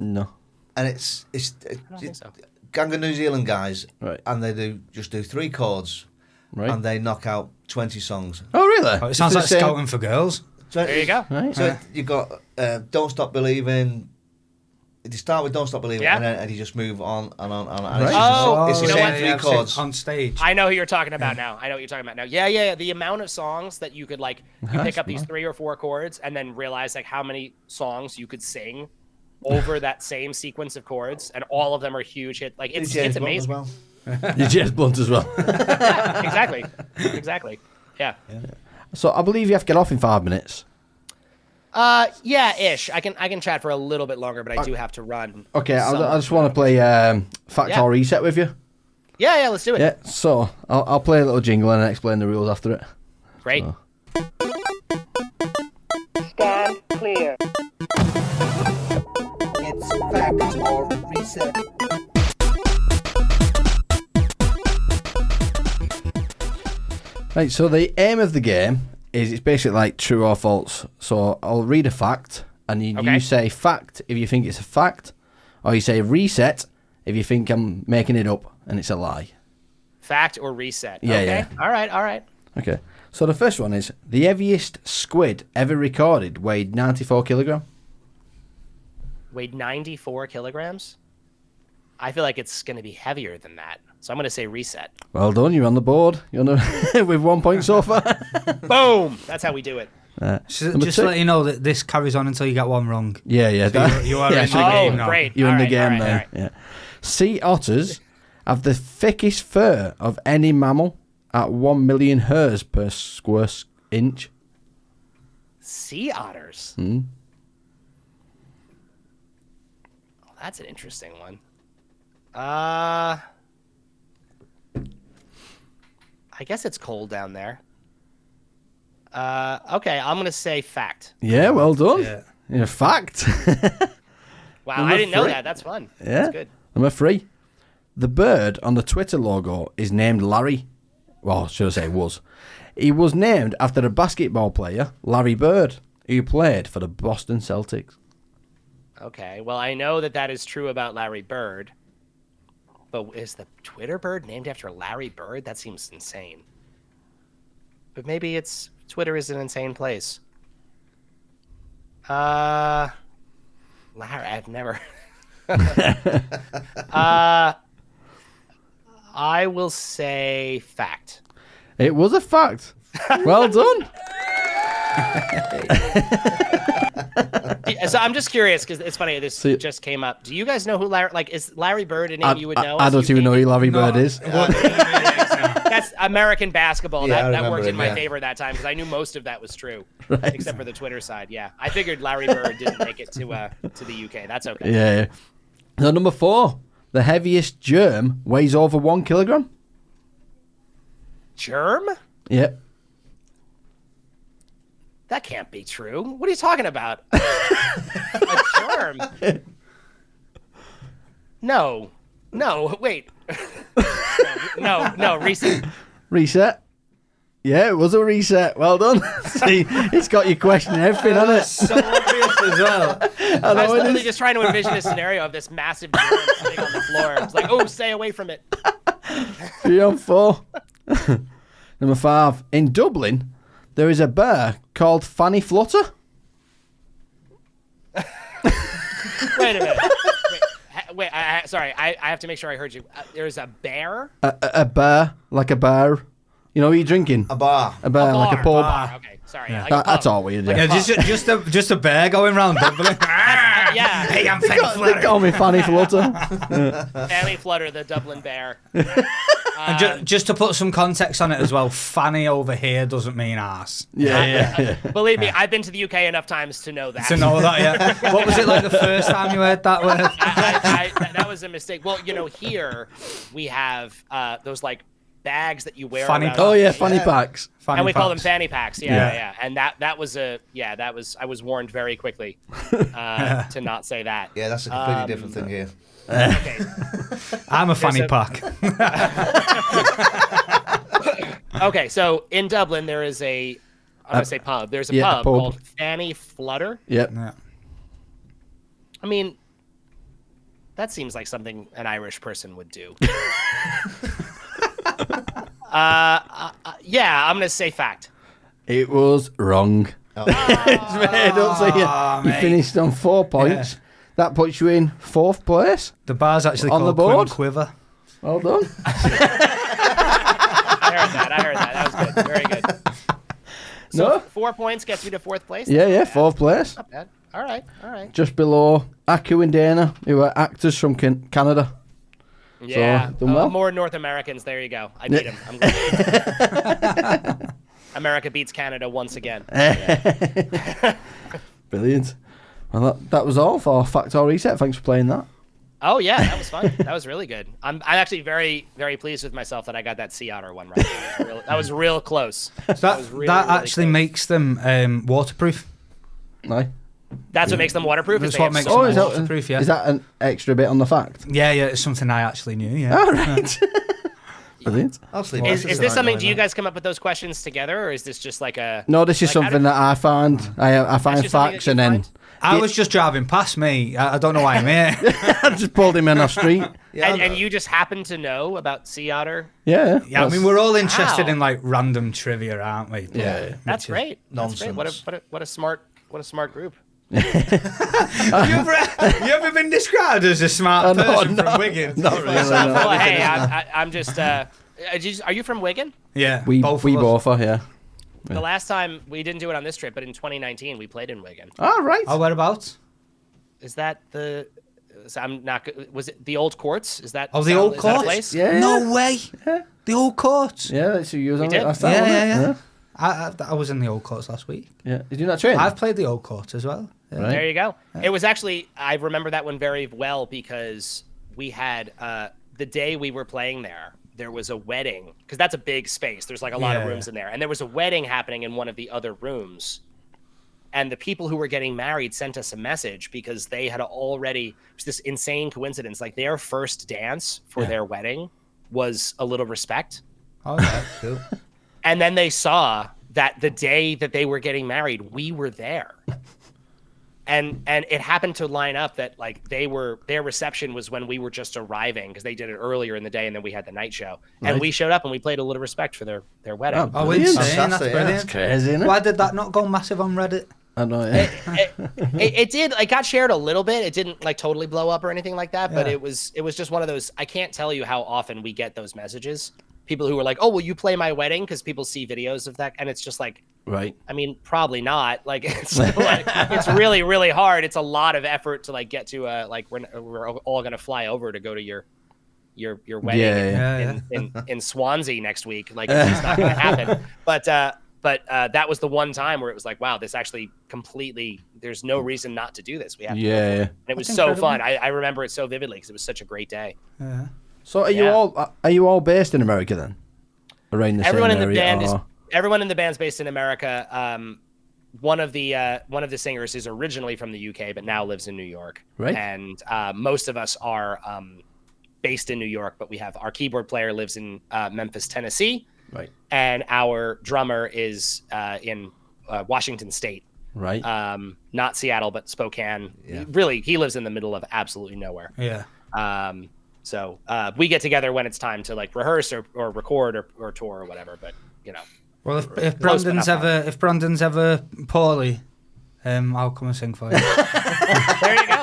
And it's I don't think so. gang of New Zealand guys, Right. and they do 3 chords, Right. and they knock out 20 songs. Oh, really? Oh, it sounds like It's the same- scouting for girls. So There you go. Right. So you got Don't Stop Believing. You start with Don't Stop Believing, and you just move on and on and on. Right. It's the you know same what? 3 I've seen chords. on stage. I know who you're talking about now. Yeah. The amount of songs that you could like, you pick up these 3 or 4 chords and then realize like how many songs you could sing over that same sequence of chords, and all of them are huge hit. Like it's James Blunt amazing. as well. You're James Blunt as well. Yeah, exactly. Yeah. So I believe you have to get off in 5 minutes. Yeah, ish. I can chat for a little bit longer, but I do have to run. Okay, I just want to play Fact or Reset with you. Yeah, let's do it. Yeah, so I'll play a little jingle and explain the rules after it. Great. So. Stand clear. It's Fact or Reset. Right, so the aim of the game is it's basically like true or false. So I'll read a fact, and you say fact if you think it's a fact, or you say reset if you think I'm making it up and it's a lie. Fact or reset. Yeah, okay. yeah. All right. Okay, so the first one is the heaviest squid ever recorded weighed 94 kilogram. Weighed 94 kilograms. I feel like it's going to be heavier than that. So I'm going to say reset. Well done, you're on the board. You're on the with 1 point so far. Boom! That's how we do it. Just Number to 2. let you know that this carries on until you get one wrong. Yeah. So you are in the game now. Great. You're in the All game right, now. all right. Yeah. Sea otters have the thickest fur of any mammal at 1 million hairs per square inch. Sea otters. Hmm. Oh, that's an interesting one. I guess it's cold down there. Okay, I'm gonna say fact. Yeah, well done. Yeah. In fact. Wow, Number I didn't know 3. that. That's fun. Yeah. That's good. Number 3. The bird on the Twitter logo is named Larry. Well, should I say was. He was named after a basketball player, Larry Bird, who played for the Boston Celtics. Okay, well, I know that is true about Larry Bird. But is the Twitter bird named after Larry Bird? That seems insane. But maybe Twitter is an insane place. Larry, I've never. I will say fact. It was a fact. Well done. So I'm just curious because it's funny. This So- just came up. Do you guys know who Larry? Like, is Larry Bird a name you would know? I don't even know who Larry Bird is. That's American basketball. Yeah, I that remember worked in him, my yeah. favor that time because I knew most of that was true, Right. except for the Twitter side. Yeah, I figured Larry Bird didn't make it to the UK. That's okay. Yeah. So number 4. The heaviest germ weighs over 1 kilogram. Germ? Yep. That can't be true. What are you talking about? A germ? No, wait. No, reset. Reset. Yeah, it was a reset. Well done. See, it's got your question and everything, hasn't it? So obvious as well. I was literally just trying to envision a scenario of this massive germ sitting on the floor. It's like, oh, stay away from it. 3 on 4. Number 5. In Dublin, there is a bear called Fanny Flutter. Wait a minute. Wait, sorry. I have to make sure I heard you. There's a bear? A bear, like a bar. You know what you're drinking? A bar. A bear, like a pub. Bar. Okay, sorry. Yeah. Like a That's pub. all weird. Like Yeah. Yeah, just a bear going around Dublin. Yeah. Hey, I'm Fanny They Flutter. call me Fanny Flutter. Fanny Flutter, the Dublin bear. And just to put some context on it as well, Fanny over here doesn't mean arse. Yeah. Believe me, I've been to the UK enough times to know that. To know that, yeah. What was it like the first time you heard that word? That was a mistake. Well, here we have those like bags that you wear. Fanny around. pack. Oh yeah, fanny packs. And we call them packs. fanny packs. Yeah. And that was I was warned very quickly to not say that. Yeah, that's a completely different thing here. Okay. I'm a fanny a- pack. Okay, so in Dublin there is I'm gonna say pub. There's a yeah, pub pub. called Fanny Flutter. Yep. Yeah. I mean, that seems like something an Irish person would do. Yeah, I'm gonna say fact. It was wrong. Oh. Don't say you mate. finished on 4 points. That puts you in 4th place. The bar's actually On called the board? Quiver. Well done. I heard that. That was good. Very good. So No? 4 points gets you to 4th place. Yeah, 4th place. Not bad. All right. Just below Aku and Dana, who are actors from Canada. Yeah. done well. More North Americans. There you go. I beat him. I'm glad. America beats Canada once again. Brilliant. Well, that was all for Fact or Reset. Thanks for playing that. Oh yeah, that was fun. That was really good. I'm actually very, very pleased with myself that I got that sea otter one right. That was real close. That was really, that really actually close. makes them waterproof. No. That's what makes them waterproof. That's is they what have makes so them much- waterproof, yeah. Is that an extra bit on the fact? Yeah, it's something I actually knew, yeah. All right. Brilliant. I'll sleep. Is this something? Do you guys come up with those questions together, or is this just like a? No, this is like, something that I find. I find just something facts that and you then find? I was just driving past me. I don't know why I'm here. I just pulled him in the street. And you just happen to know about sea otter? Yeah. Yeah, I mean, we're all interested Wow. in like random trivia, aren't we? Yeah. That's great. That's great. Nonsense. What a smart group. You ever been described as a smart person from Wigan? Not really. Well, No. hey, I'm just. Are you from Wigan? Yeah, We both we of us. both are here. The last time we didn't do it on this trip, but in 2019 we played in Wigan. All right. Oh, whereabouts? Is that the? So I'm not. Was it the old courts? Is that? Oh, the old is that a courts? place? Yeah. No way. The old courts. Yeah, that's who you was on did. it last time. Yeah, wasn't it? I was in the old courts last week. Yeah. Did you not train? I've played the old courts as well. Yeah. Right. There you go. It was actually, I remember that one very well because we had, the day we were playing there was a wedding, because that's a big space. There's like a lot of Yeah. rooms in there. And there was a wedding happening in one of the other rooms. And the people who were getting married sent us a message because they had already, it was this insane coincidence, like their first dance for their wedding was A Little Respect. Oh, yeah. Cool. And then they saw that the day that they were getting married, we were there. And it happened to line up that like their reception was when we were just arriving because they did it earlier in the day and then we had the night show. And Right. we showed up and we played A Little Respect for their wedding. Oh, Oh, Brilliant. insane. That's Fantastic, yeah. brilliant. Crazy, isn't it? Why did that not go massive on Reddit? I know. Yeah. It did. It got shared a little bit. It didn't like totally blow up or anything like that. But Yeah. it was just one of those. I can't tell you how often we get those messages. People who are like, "Oh, will you play my wedding?" Because people see videos of that, and it's just like, Right. I mean, probably not. Like, it's like, it's really, really hard. It's a lot of effort to like get to like we're all gonna fly over to go to your wedding Yeah, in Swansea next week. Like, it's just not gonna happen. But that was the one time where it was like, wow, this actually completely. There's no reason not to do this. We have to go for Yeah. it. And it was That's so incredible. fun. I remember it so vividly because it was such a great day. Yeah. So are Yeah. you all based in America then? Around the Everyone same in the area, band is or- everyone in the band's based in America. One of the singers is originally from the UK, but now lives in New York. Right. And most of us are based in New York, but we have our keyboard player lives in Memphis, Tennessee, Right. And our drummer is in Washington State. Right. Not Seattle, but Spokane. Yeah. Really, he lives in the middle of absolutely nowhere. Yeah. So we get together when it's time to like rehearse or record or tour or whatever. But Well, if Brandon's ever poorly, I'll come and sing for you. There you go.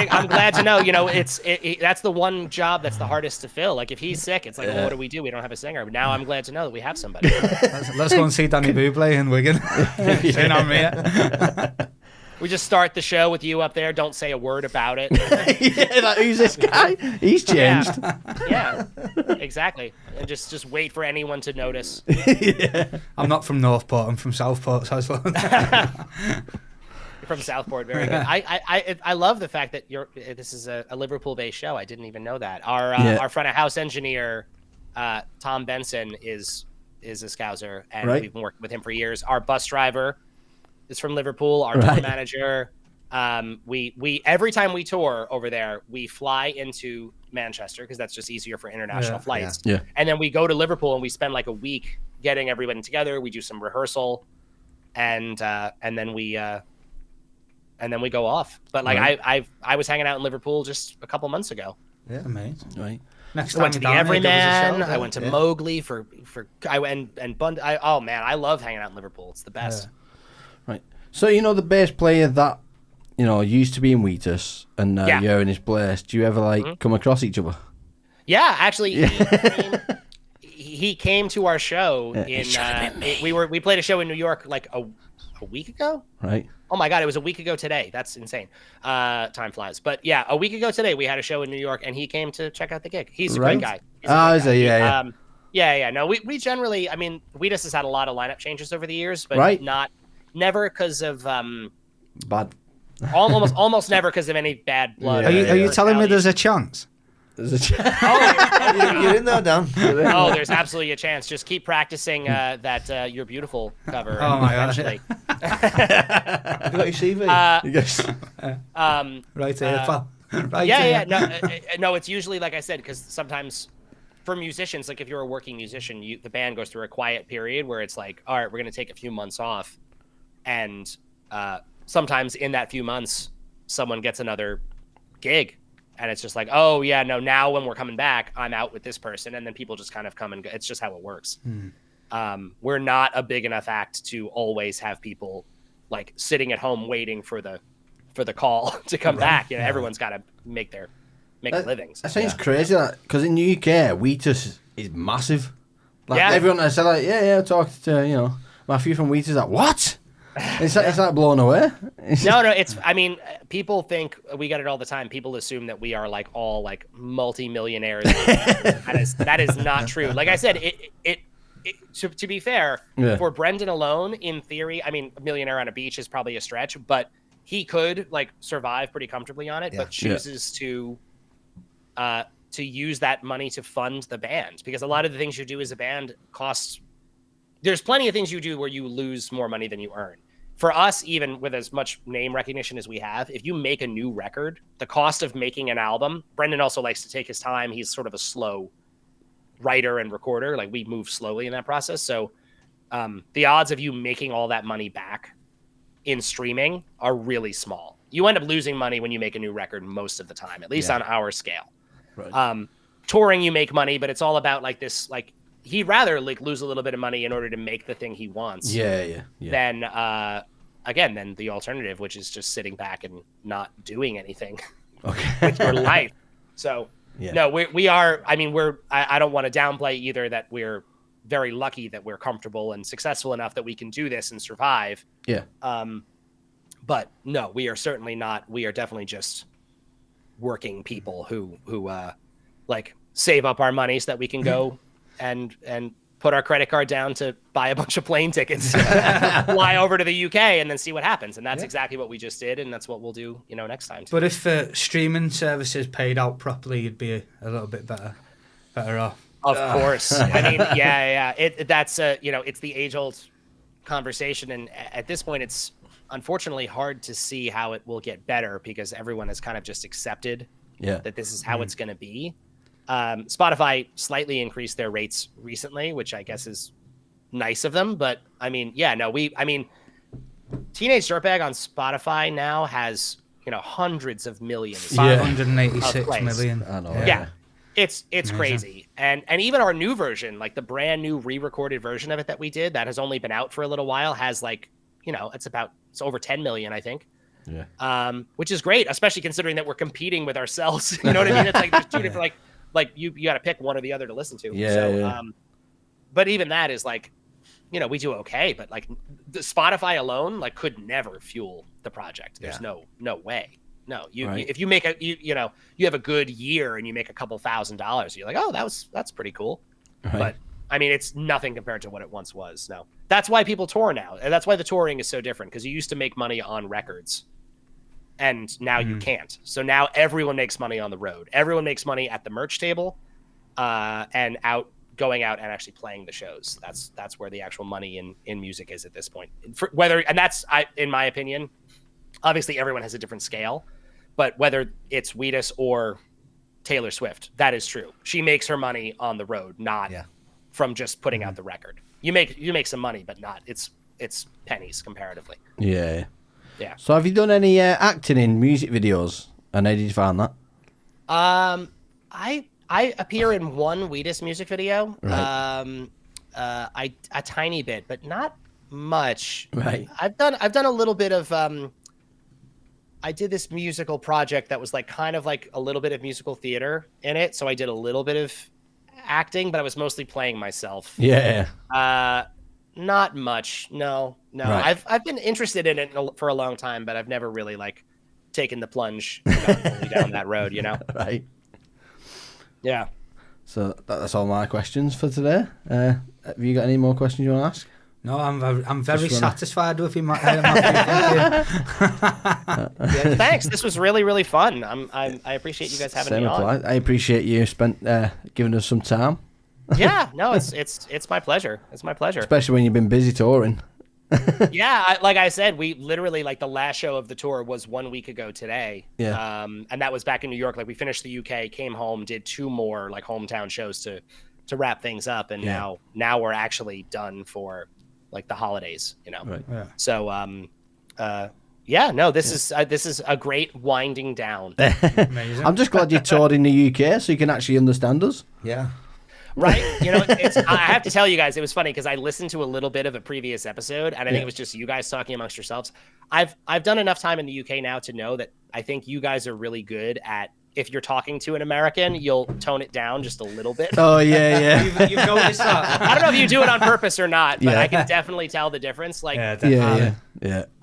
I'm glad to know. That's the one job that's the hardest to fill. Like if he's sick, it's like, well, what do we do? We don't have a singer. But now I'm glad to know that we have somebody. Let's go and see Danny Buble in Wigan. Sing on me. We just start the show with you up there. Don't say a word about it. Who's this guy? He's changed. Yeah, exactly. And just wait for anyone to notice. I'm not from Northport. I'm from Southport. So From Southport, very good. I love the fact that this is a Liverpool-based show. I didn't even know that. Our front of house engineer, Tom Benson, is a Scouser, and we've been working with him for years. Our bus driver is from Liverpool. Our tour manager. We every time we tour over there, we fly into Manchester because that's just easier for international flights. Yeah. And then we go to Liverpool and we spend like a week getting everybody together. We do some rehearsal, and then we go off. But like I was hanging out in Liverpool just a couple months ago. Yeah. amazing. Right. Next I went to the Everyman. I show. went to Mowgli for I went and Bund. Oh man, I love hanging out in Liverpool. It's the best. Right. So the bass player that used to be in Wheatus and you're in his place. Do you ever come across each other? Yeah, actually, he came to our show we played a show in New York like a week ago. Right. Oh my God, it was a week ago today. That's insane. Time flies. But yeah, a week ago today we had a show in New York and he came to check out the gig. He's a great guy. Is he? Yeah. Yeah. No, we generally, I mean, Wheatus has had a lot of lineup changes over the years, but never because of bad. almost never because of any bad blood. Are you telling me there's a chance? There's a chance. You're in there, Dan. Oh, there's absolutely a chance. Just keep practicing that "You're Beautiful" cover. Oh my God. Eventually. Have you got your CV? Yes. Right here, pal. Right Yeah. here. No. It's usually like I said, because sometimes for musicians, like if you're a working musician, the band goes through a quiet period where it's like, all right, we're gonna take a few months off, and sometimes in that few months, someone gets another gig. And it's just like, oh, yeah, no, now when we're coming back, I'm out with this person. And then people just kind of come and go. It's just how it works. We're not a big enough act to always have people like sitting at home waiting for the call to come back. Everyone's got to make a living. That sounds crazy, because in the UK, Wheatus is massive. Like everyone I said, like, I talked to Matthew from Wheatus, like, what? Is that blown away? No, I mean, people think we get it all the time. People assume that we are like all like multi-millionaires. that is not true. Like I said, to be fair, for Brendan alone, in theory, I mean, a millionaire on a beach is probably a stretch, but he could like survive pretty comfortably on it, but chooses to use that money to fund the band, because a lot of the things you do as a band costs. There's plenty of things you do where you lose more money than you earn. For us, even with as much name recognition as we have, if you make a new record, the cost of making an album, Brendan also likes to take his time. He's sort of a slow writer and recorder. Like we move slowly in that process. So the odds of you making all that money back in streaming are really small. You end up losing money when you make a new record most of the time, at least on our scale. Right. Touring, you make money, but it's all about like this, like, he'd rather like lose a little bit of money in order to make the thing he wants. Than than the alternative, which is just sitting back and not doing anything with your life. So no, we are. I mean, I don't want to downplay either that we're very lucky that we're comfortable and successful enough that we can do this and survive. Yeah. But no, we are certainly not. We are definitely just working people who like save up our money so that we can go and put our credit card down to buy a bunch of plane tickets, fly over to the UK, and then see what happens. And that's exactly what we just did, and that's what we'll do, next time too. But if streaming services paid out properly, you'd be a little bit better off. Of course. I mean, that's it's the age-old conversation, and at this point, it's unfortunately hard to see how it will get better because everyone has kind of just accepted that this is how it's going to be. Spotify slightly increased their rates recently, which I guess is nice of them. But I mean, Teenage Dirtbag on Spotify now has, hundreds of millions. 586 million. I know. Yeah. It's crazy. And even our new version, like the brand new re-recorded version of it that we did that has only been out for a little while, has it's over 10 million, I think. Yeah. Which is great, especially considering that we're competing with ourselves. You know what I mean? It's like there's two different like you got to pick one or the other to listen to. Yeah. So but even that is like, we do okay, but like the Spotify alone could never fuel the project. There's no way. No, if you make you have a good year and you make a couple $1,000s, you're like, oh, that's pretty cool. Right. But I mean, it's nothing compared to what it once was. No, that's why people tour now, and that's why the touring is so different, because you used to make money on records, and now you can't. So now everyone makes money on the road. Everyone makes money at the merch table, and going out and actually playing the shows. That's where the actual money in music is at this point. In my opinion, obviously everyone has a different scale. But whether it's Wheatus or Taylor Swift, that is true. She makes her money on the road, not from just putting out the record. You make some money, but not. It's pennies comparatively. Yeah. Yeah. So have you done any acting in music videos? And how did you find that? I appear in one Wheatus music video. Right. A tiny bit, but not much. Right. I've done a little bit of I did this musical project that was kind of like a little bit of musical theater in it. So I did a little bit of acting, but I was mostly playing myself. Yeah. Not much. No. Right. I've been interested in it for a long time, but I've never really taken the plunge down that road, Right. Yeah. So that's all my questions for today. Have you got any more questions you want to ask? No, I'm very satisfied with him. Thanks. This was really, really fun. I appreciate you guys having me on. I appreciate you giving us some time. Yeah, no, it's my pleasure. It's my pleasure. Especially when you've been busy touring. Yeah, like I said, we literally the last show of the tour was 1 week ago today. Yeah. And that was back in New York. We finished the UK, came home, did 2 more hometown shows to wrap things up, and now we're actually done for the holidays, Right. Yeah. So this is a great winding down. Amazing. I'm just glad you toured in the UK so you can actually understand us. Yeah. Right? I have to tell you guys, it was funny because I listened to a little bit of a previous episode, and I think it was just you guys talking amongst yourselves. I've done enough time in the UK now to know that I think you guys are really good at, if you're talking to an American, you'll tone it down just a little bit. Oh, yeah. You've noticed that. I don't know if you do it on purpose or not, but I can definitely tell the difference. Yeah.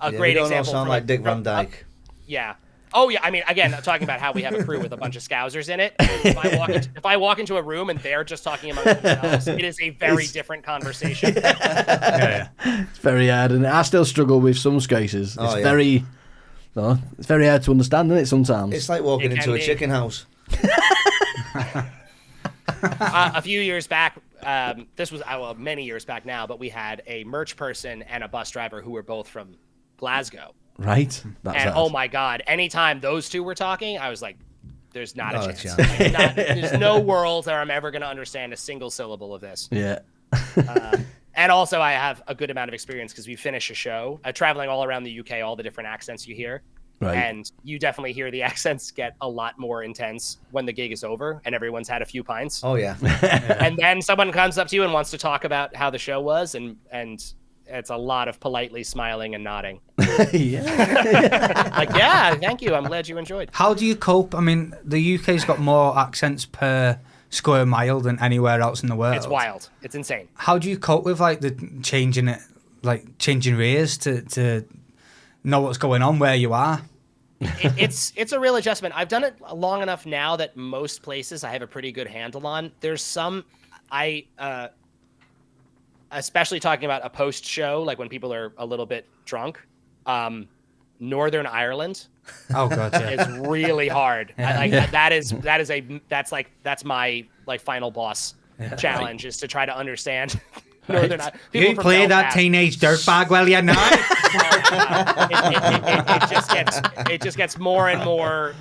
A great don't example. all sound like Dick Van Dyke. Yeah. Oh yeah, I mean, again, I'm talking about how we have a crew with a bunch of Scousers in it. If I walk into a room and they're just talking amongst themselves, it is a very different conversation. Yeah. It's very hard, and I still struggle with some cases. It's very hard to understand, isn't it, sometimes? It's like walking into a chicken house. A few years back, this was many years back now, but we had a merch person and a bus driver who were both from Glasgow. Right. Oh my God, anytime those two were talking, I was like, there's not a chance. There's no world that I'm ever going to understand a single syllable of this. Yeah. And also I have a good amount of experience because we finish a show, traveling all around the UK, all the different accents you hear. Right. And you definitely hear the accents get a lot more intense when the gig is over and everyone's had a few pints. Oh, yeah. And then someone comes up to you and wants to talk about how the show was, and it's a lot of politely smiling and nodding. Yeah. Thank you. I'm glad you enjoyed. How do you cope? I mean, the UK's got more accents per square mile than anywhere else in the world. It's wild. It's insane. How do you cope with the changing ears to know what's going on where you are? It's a real adjustment. I've done it long enough now that most places I have a pretty good handle on. There's some especially talking about a post show, when people are a little bit drunk. Northern Ireland. Oh God, yeah. It's really hard. Yeah. That's my final boss challenge is to try to understand Northern Ireland. You play that Teenage Dirtbag well, you know. It just gets more and more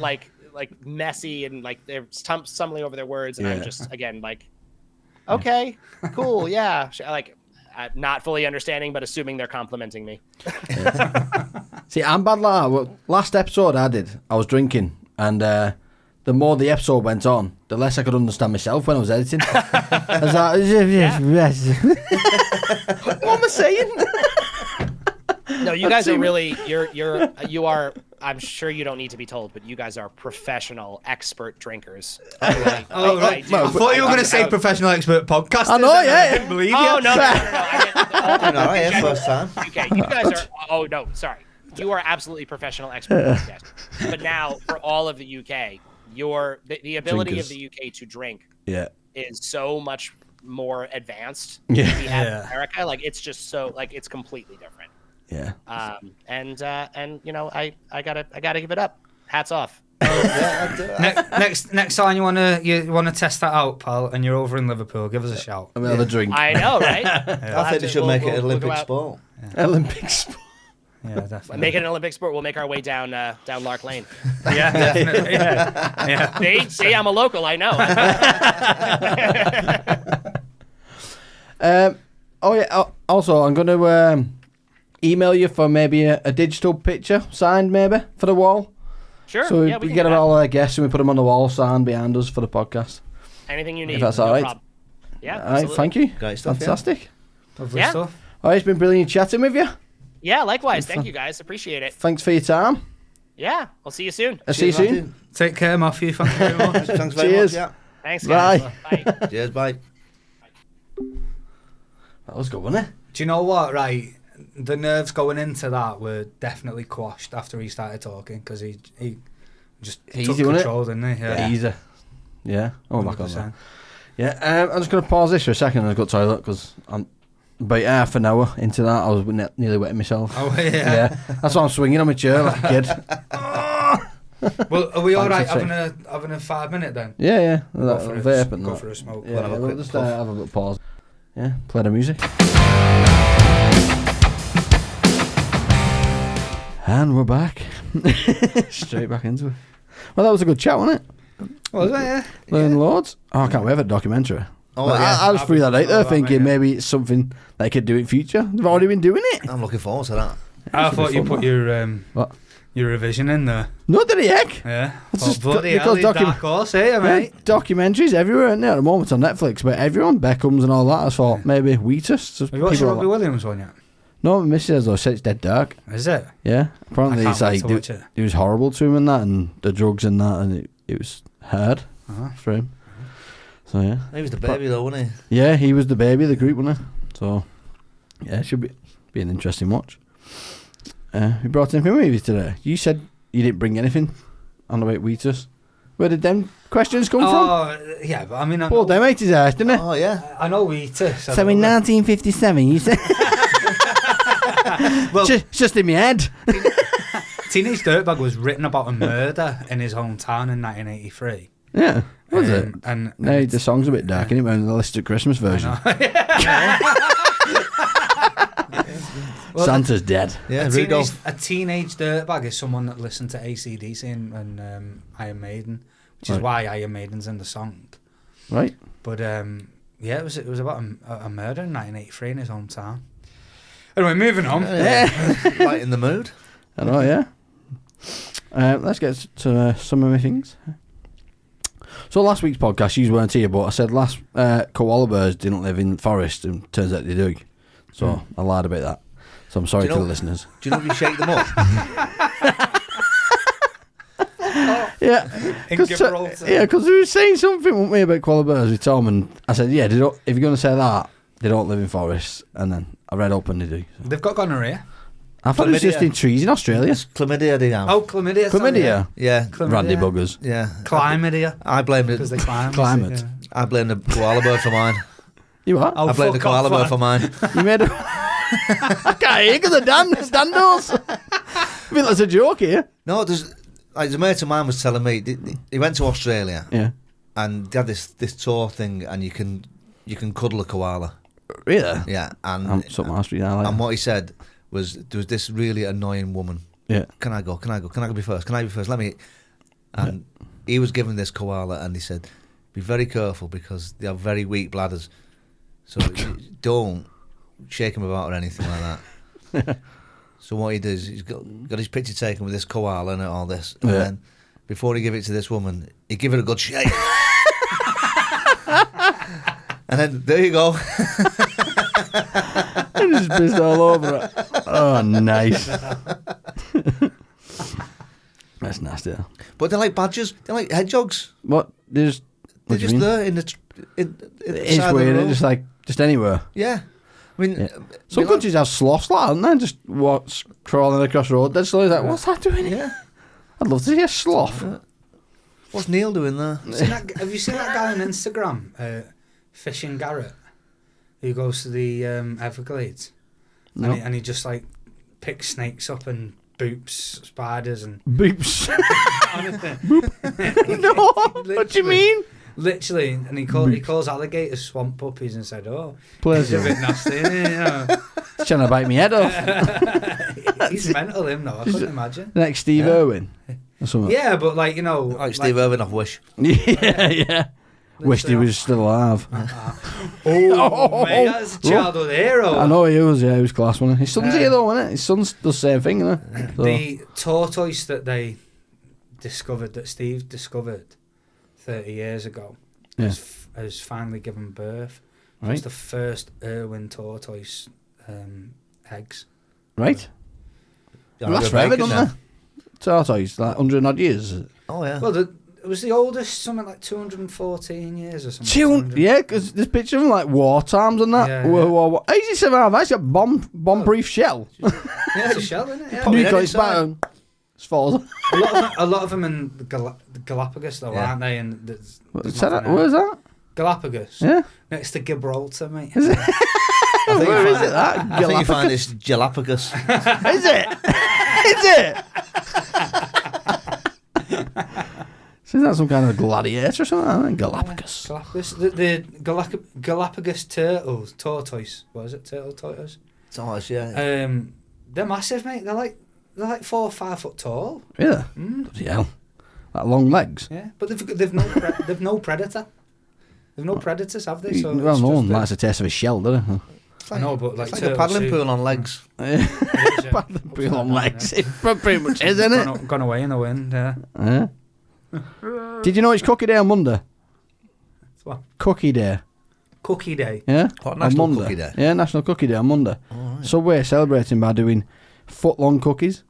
like messy and like they're stumbling over their words, and I'm just again like, okay, cool, yeah, like not fully understanding, but assuming they're complimenting me. See, I'm bad like that. Well, last episode I was drinking, and the more the episode went on, the less I could understand myself when I was editing. I was like, what am I saying? No, you guys are really you are. I'm sure you don't need to be told, but you guys are professional, expert drinkers. I thought you were going to say professional expert podcasters. I know, yeah. I didn't believe you. Oh no! I first time. Okay, you guys are. Oh no, sorry. You are absolutely professional expert podcasters. But now, for all of the UK, the ability Drinkers. of the UK to drink is so much more advanced Yeah. than we have in America. Like it's just so like it's completely different. Yeah. And you know, I gotta give it up. Hats off. Next time you wanna test that out, pal, and you're over in Liverpool, give us a shout. I'm gonna have a drink. I know, right? I think they should make it an Olympic sport. Olympic sport. Yeah, definitely. Make it an Olympic sport. We'll make our way down Lark Lane. Yeah, definitely. Yeah. See, I'm a local. I know. Also, I'm going to email you for maybe a digital picture signed, maybe for the wall. Sure. So yeah, we can get do all our guests and we put them on the wall signed behind us for the podcast. anything you need. If that's no all right. problem. Yeah. All right, thank you. Great stuff. Fantastic. Lovely Yeah. stuff. All right, it's been brilliant chatting with you. Yeah. Likewise. Thank you guys. Appreciate it. Thanks for your time. Yeah. I'll see you soon. I'll see you soon. Take care, Matthew. Thank you very much. Thanks very Cheers. much. Yeah. Thanks, guys. Bye. Bye. Cheers. Bye. That was good, wasn't it? Do you know what? Right, the nerves going into that were definitely quashed after he started talking because he just Easy, took wasn't it? control, didn't he? Yeah. Easy. Yeah. Oh, my God. 100%. Yeah, I'm just going to pause this for a second and I've got to the toilet because I'm about half an hour into that. I was nearly wetting myself. Oh, yeah. Yeah. That's why I'm swinging on my chair like a kid. Well, are we all right Thanks for having a 5 minute then? Yeah. Go That for a- vape and go that. for a smoke. Yeah, We'll have a we'll quick just puff. have a bit of pause. Yeah, play the music. And we're back. Straight back into it. Well, that was a good chat, wasn't it? Was it? Yeah. Learn loads. Oh, I can't wait for a documentary. Oh, But yeah. I just threw that out there I've been thinking told that, maybe it's something they could do in future. They've already been doing it. I'm looking forward to that. I should be thought you fun, put that. your What? your revision in there. Not the heck. Yeah. It's Oh, just bloody because hell, dark horse here, mate. Documentaries everywhere aren't there at the moment on Netflix about everyone, Beckham's and all that. I thought maybe Wheatus. Have you watched the Robbie Williams one yet? No, my missus though said it's dead dark. Is it? Yeah, apparently I it's can't wait like to watch it. it was horrible to him and that, and the drugs and that, and it was hard for him. So yeah, He was the baby though, wasn't he? yeah, he was the baby of the group, wasn't he? So yeah, it should be an interesting watch. We brought anything with you today? You said you didn't bring anything on about Wheatus. Where did them questions come from? Oh, yeah, but I mean, I Paul know, them ate his ass, didn't he? Oh yeah. I know Wheatus. So in 1957, you said. Well, just in my head. Teenage Dirtbag was written about a murder in his hometown in 1983. Yeah, was it? And No, the song's a bit dark, isn't it? When the listed Christmas version. Well, Santa's dead. Yeah, a Rudolph. teenage dirtbag is someone that listened to ACDC and Iron Maiden, which is Right. why Iron Maiden's in the song. Right? But yeah, it was about a murder in 1983 in his hometown. Anyway, moving on. Right in the mood. I know, yeah. Let's get to some of my things. So last week's podcast, you weren't here, but I said last koala bears didn't live in forest, and turns out they do. So I lied about that. So I'm sorry to the listeners. Do you know if you shake them up? Yeah, In because Gibraltar. we were saying something, weren't we, about koala bears with Tom, and I said, yeah, if you're going to say that, they don't live in forests, and then I read up and they do. So. They've got gonorrhea. I thought it was just Chlamydia. in trees in Australia. It's chlamydia they have. Oh, chlamydia. sorry, Chlamydia. Yeah. Chlamydia. Randy buggers. Yeah. Chlamydia. I blame Because they it. climb. Climate. Yeah. I blame the koala bird for mine. You what? Oh, I blame the fuck off, koala bird man. for mine. You made a... I can't hear because the standos. I think that's a joke here. No, there's a mate of mine was telling me he went to Australia Yeah. and they had this tour thing and you can cuddle a koala. Really? Yeah, and Something last week. I like and that. what he said was there was this really annoying woman. Yeah. Can I go? Can I go? Can I go be first? Can I be first? Let me. And he was given this koala, and he said, "Be very careful because they have very weak bladders. So don't shake him about or anything like that." So what he does, he's got his picture taken with this koala and all this, and then before he give it to this woman, he give it a good shake. And then there you go. I just pissed all over it. Oh, nice. That's nasty. Though. But they're like badgers. They're like hedgehogs. What? They're just there in the it's side weird. of the It's road. just anywhere. Yeah. I mean, Some countries have sloths like that, and then just crawling across the road. They're slowly like, what's that doing? Yeah. I'd love to see a sloth. What's Neil doing there? Have you seen that guy on Instagram, Fishing Garrett, who goes to the Everglades? No. And he just like picks snakes up and boops spiders and Boops. Boop. No. What do you mean? Literally, and he calls alligators swamp puppies and said, "Oh, Pleasure. he's a bit nasty, isn't he?" You know? He's trying to bite me head off. He's mental, him though. I couldn't imagine. Next Steve Irwin. Or something. Yeah, but like you know, Like Steve Irwin off Wish. Yeah. Wished he was still alive. Oh, mate, that's a childhood hero. I know he was, yeah, he was class, wasn't he? His son's here though, wasn't it? His son does the same thing, isn't it? So, The tortoise that they discovered, that Steve discovered 30 years ago, has finally given birth. Right. It's the first Irwin tortoise eggs. right? Well, that's forever, doesn't it? Tortoise, like 100 odd years. Is it? Oh, yeah. Well, it was the oldest, something like 214 years or something. Yeah, because there's picture of him like war times and that. Yeah, World War One. How does he survive? He's got bomb-proof shell. Yeah, it's a shell, isn't it? Yeah. Probably Nuclear inside. spine. Just falls. A lot of them in the Galapagos, though, Yeah. aren't they? And there's Where's nothing that? else. Galapagos. Yeah. Next to Gibraltar, mate. Is it? Where is it? That I think you find Galapagos. this Galapagos. Is it? Is it? So is that some kind of gladiator or something? I think Galapagos. Galapagos. The Galapagos tortoise. What is it? Tortoise. Tortoise, yeah. They're massive, mate. They're like 4 or 5 foot tall. Really? Mm. Bloody hell. Like long legs. Yeah, but they've no predator. They've no predators, have they? So Well, it's no just one the- likes a taste of a shell, do they? I know, but like It's like a turtle paddling soup. pool on legs. Paddling pool on legs. It pretty much is, isn't it? Gone away in the wind. Yeah. Yeah. Did you know it's Cookie Day on Monday? What? Cookie Day. Cookie day. Yeah? What, On National Monday. Cookie Day? Yeah, National Cookie Day on Monday. Right. So we're celebrating by doing foot-long cookies.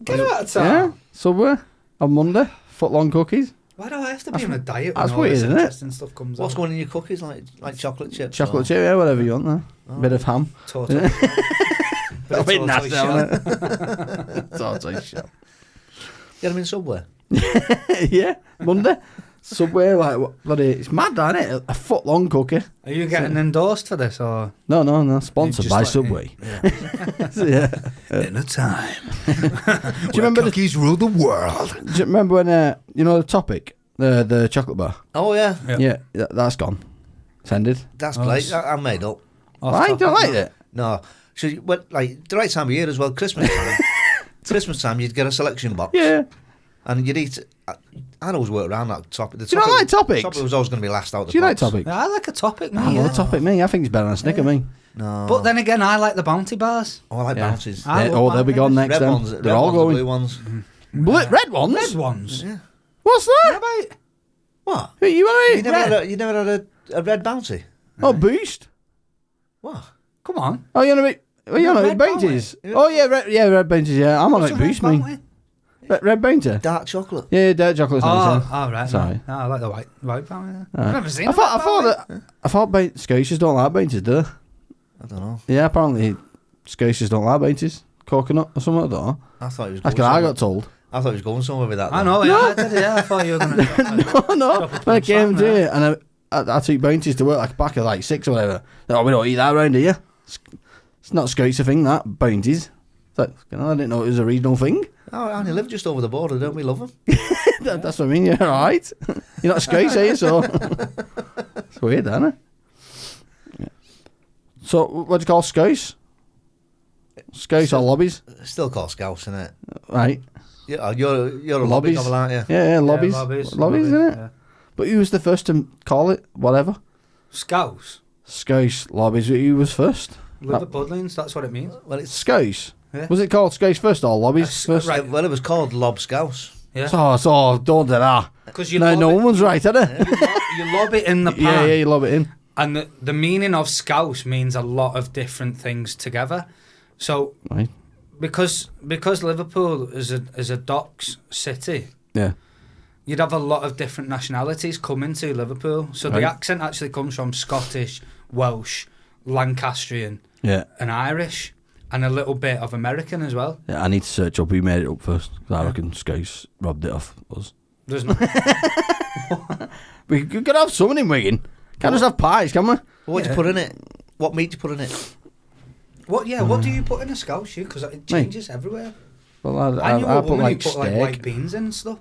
Get out of Yeah? town. So we're on Monday, foot-long cookies. Why do I have to be on a diet that's when all weird, this isn't it? interesting stuff comes What's out? going in your cookies? Like chocolate chips? Chocolate or- chip, yeah, whatever you want there. Bit of ham. Tortoise. Bit of bit tortoise nasty, shell. isn't it? Tortoise shell. Get them in Subway. Yeah, Monday. Subway, like, what, bloody, it's mad, isn't it? A foot-long cookie. Are you getting endorsed for this or? No. Sponsored just by like- Subway. Yeah. So, yeah. In a time Do you remember the cookies rule the world. Do you remember when, you know the topic? The chocolate bar? Oh, yeah. Yeah, that's gone. It's ended. That's Oh, great. that's- I made up. Why? You don't like it? No. So, like, the right time of year as well, Christmas time. Christmas time, you'd get a selection box. Yeah. And you'd eat. I'd always work around that topic. The Do you not like Topics? Topic was always going to be last out the Do you like box. topic? I like a topic, mate. I yeah. love topic, me. I think it's better than a Snicker, me. No. But then again, I like the bounty bars. Oh, I like Yeah. bounces. I love Oh, they'll be gone next Red then. ones. They're Red all ones, going. blue ones. Red ones? Red ones. Yeah. What's How that? about What? Who, you want to You eat? never had a red bounty? Oh, Boost? What? Come on. Oh, you want to eat? Oh, you want to eat Red Bounties? Bounty. Oh, yeah, red Bounties, yeah. I'm on What's it, a red Boost, me. bounty? Red Bounty? Dark chocolate. Yeah, dark chocolate's Oh, nice, yeah. right. Sorry. No, I like the white bounty. Alright. I've never seen I thought Scotians don't like Bounties, do they? I don't know. Yeah, apparently Scotians don't like Bounties. Coconut or something, I don't know. I thought he was. That's going what I somewhere. got told. I thought he was going somewhere with that. I then. know, yeah, I thought you were going to... No. When I came to here and I took Bounties to work like a pack of like 6 or whatever. Oh, we don't eat that around here. It's not a Scotia thing, that, Bounties. It's like, I didn't know it was a regional thing. Oh, I only live just over the border, don't we love them? That's what I mean, you're alright. You're not Scotia, are you? So it's weird, isn't it? Yeah. So, what do you call Scouse? Scouse or lobbies? Still called Scouse, isn't it? Right. Yeah, you're a lobby Lobbies. novel, aren't you? Yeah, lobbies. lobbies, Lobbies, isn't it? yeah. But who was the first to call it whatever? Scouse. Scouse lobbies. Who was first? Liverpudlians, that's what it means. Well, it's Scouse. Yeah. Was it called Scouse first or lobbies first? right. well, it was called Lob Scouse. Yeah. So don't do that. Because you No, lob no it, one's right, is it? you lob it in the pan. Yeah, you lob it in. And the meaning of scouse means a lot of different things together. So Right. because Liverpool is a docks city, Yeah. you'd have a lot of different nationalities coming to Liverpool. So Right. the accent actually comes from Scottish, Welsh, Lancastrian, Yeah. and Irish, and a little bit of American as well. Yeah, I need to search up who made it up first. 'Cause I reckon Scouse robbed it off us. There's no We could have something in Wigan. Can't just have pies, can we? What do you put in it? What meat do you put in it? what? Yeah, what do you put in a scouse? You because it changes everywhere. Well, I knew I a put woman like who put like white steak. beans in and stuff.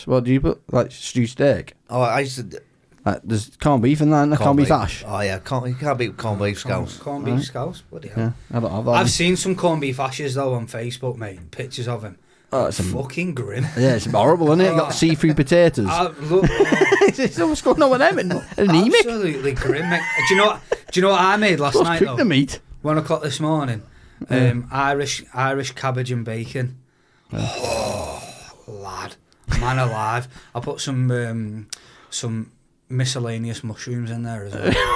What do you put? Like stew steak? Oh, I used to. Like, there's corned beef in that, and corned beef hash. Oh yeah, you can't beat corned beef scouse. Corned beef scouse. Bloody hell. Yeah, I don't have that. I've seen some corned beef hashes though on Facebook, mate. Pictures of him. Oh, it's Fucking grim. yeah, it's horrible, isn't it? You got seafood potatoes. Look, What's going on with them? Anemic. absolutely grim, mate. Do you know what I made last Let's night cook though? the meat. 1 o'clock this morning. Irish cabbage and bacon. Oh, lad, man alive! I put some miscellaneous mushrooms in there as well.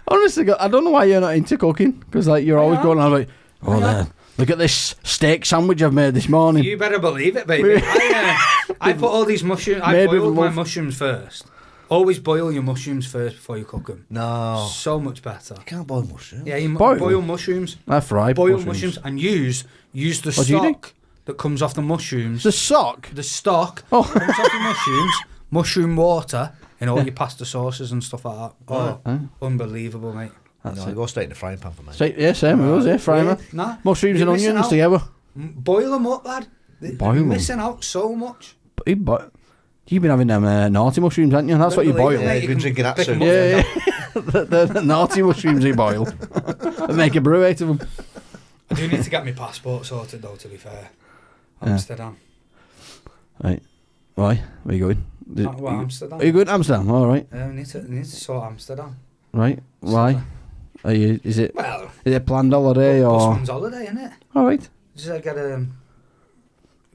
Honestly, I don't know why you're not into cooking, because like you're always going on like, oh, there, look at this steak sandwich I've made this morning. You better believe it, baby. I put all these mushrooms. I Made with boiled my love. mushrooms first. Always boil your mushrooms first before you cook them. No, So much better. you can't boil mushrooms. Yeah, you Boil? boil mushrooms. I fry Boil mushrooms. mushrooms and use the What do you do? stock that comes off the mushrooms. The sock. The stock Oh. comes off the mushrooms. Mushroom water in all your pasta sauces and stuff like that. Oh, unbelievable, mate. No, you go straight in the frying pan for me. So, yeah, same with us, yeah, fry them. Nah, Mushrooms you're and missing onions out. together. Boil them up, lad. Boil You're 'em? missing out so much. But you've been having them naughty mushrooms, haven't you? That's what you boil. Yeah, Mate, you've been you can drinking that pick 'em soon. up. Yeah, the naughty mushrooms you boil. And make a brew out of them. I do need to get my passport sorted, though, to be fair. Amsterdam. Right. Why? Where are you going? Amsterdam. Are you going to Amsterdam? All right. Yeah, we need to sort Amsterdam. Right. Why? Are you? Is it Well, a planned holiday or? Busman's holiday, isn't it? All right. Just get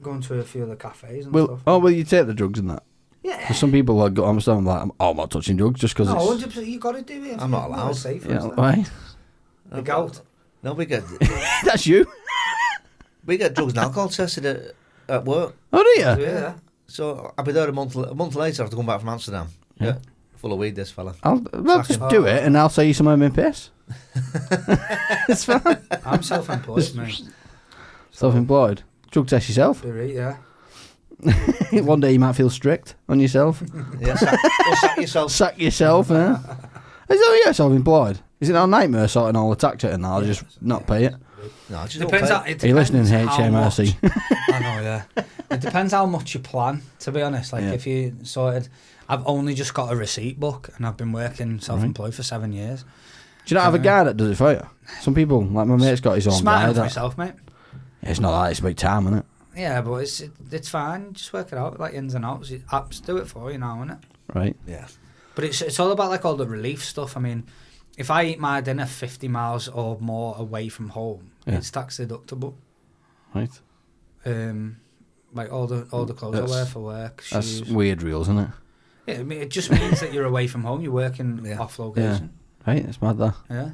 going to a few of the cafes and Well, stuff. will you take the drugs and that? Yeah. 'Cause some people like go to Amsterdam like, I'm not touching drugs just because No, it's. 100%. You got to do it. I'm not allowed. Safe, Yeah, why? The gout. No, we get That's you. drugs and alcohol tested at work. Oh, do you? Yeah. So I'll be there a month later after coming back from Amsterdam. Yeah, full of weed, this fella. Well, just do it and I'll say you some of my piss. It's fine. I'm self-employed, mate. Self-employed. Drug test yourself. Be right, yeah. One day you might feel strict on yourself. Yeah, sack yourself. Sack yourself, yeah. Is that yeah, self-employed? Is it not a nightmare sorting all the tax out and that? I'll just not pay it. No, just Depends. don't pay. It Are you listening, depends how HMRC? much- I know, yeah. It depends how much you plan. To be honest, like Yeah. if you sorted, I've only just got a receipt book and I've been working self-employed for 7 years. Do you not have a guy that does it for you? Some people, like my mate's got his own Smart guy. enough That, myself, mate. it's not that, it's about time, isn't it? Yeah, but it's fine. Just work it out, like ins and outs. Apps do it for you now, innit? Right. Yeah. But it's all about like all the relief stuff. I mean, if I eat my dinner 50 miles or more away from home, Yeah. it's tax deductible. Right. Like all the clothes I wear for work, That's shoes. weird rules, isn't it? Yeah, I mean, it just means that you're away from home. You're working off location. Right, it's mad that. Yeah.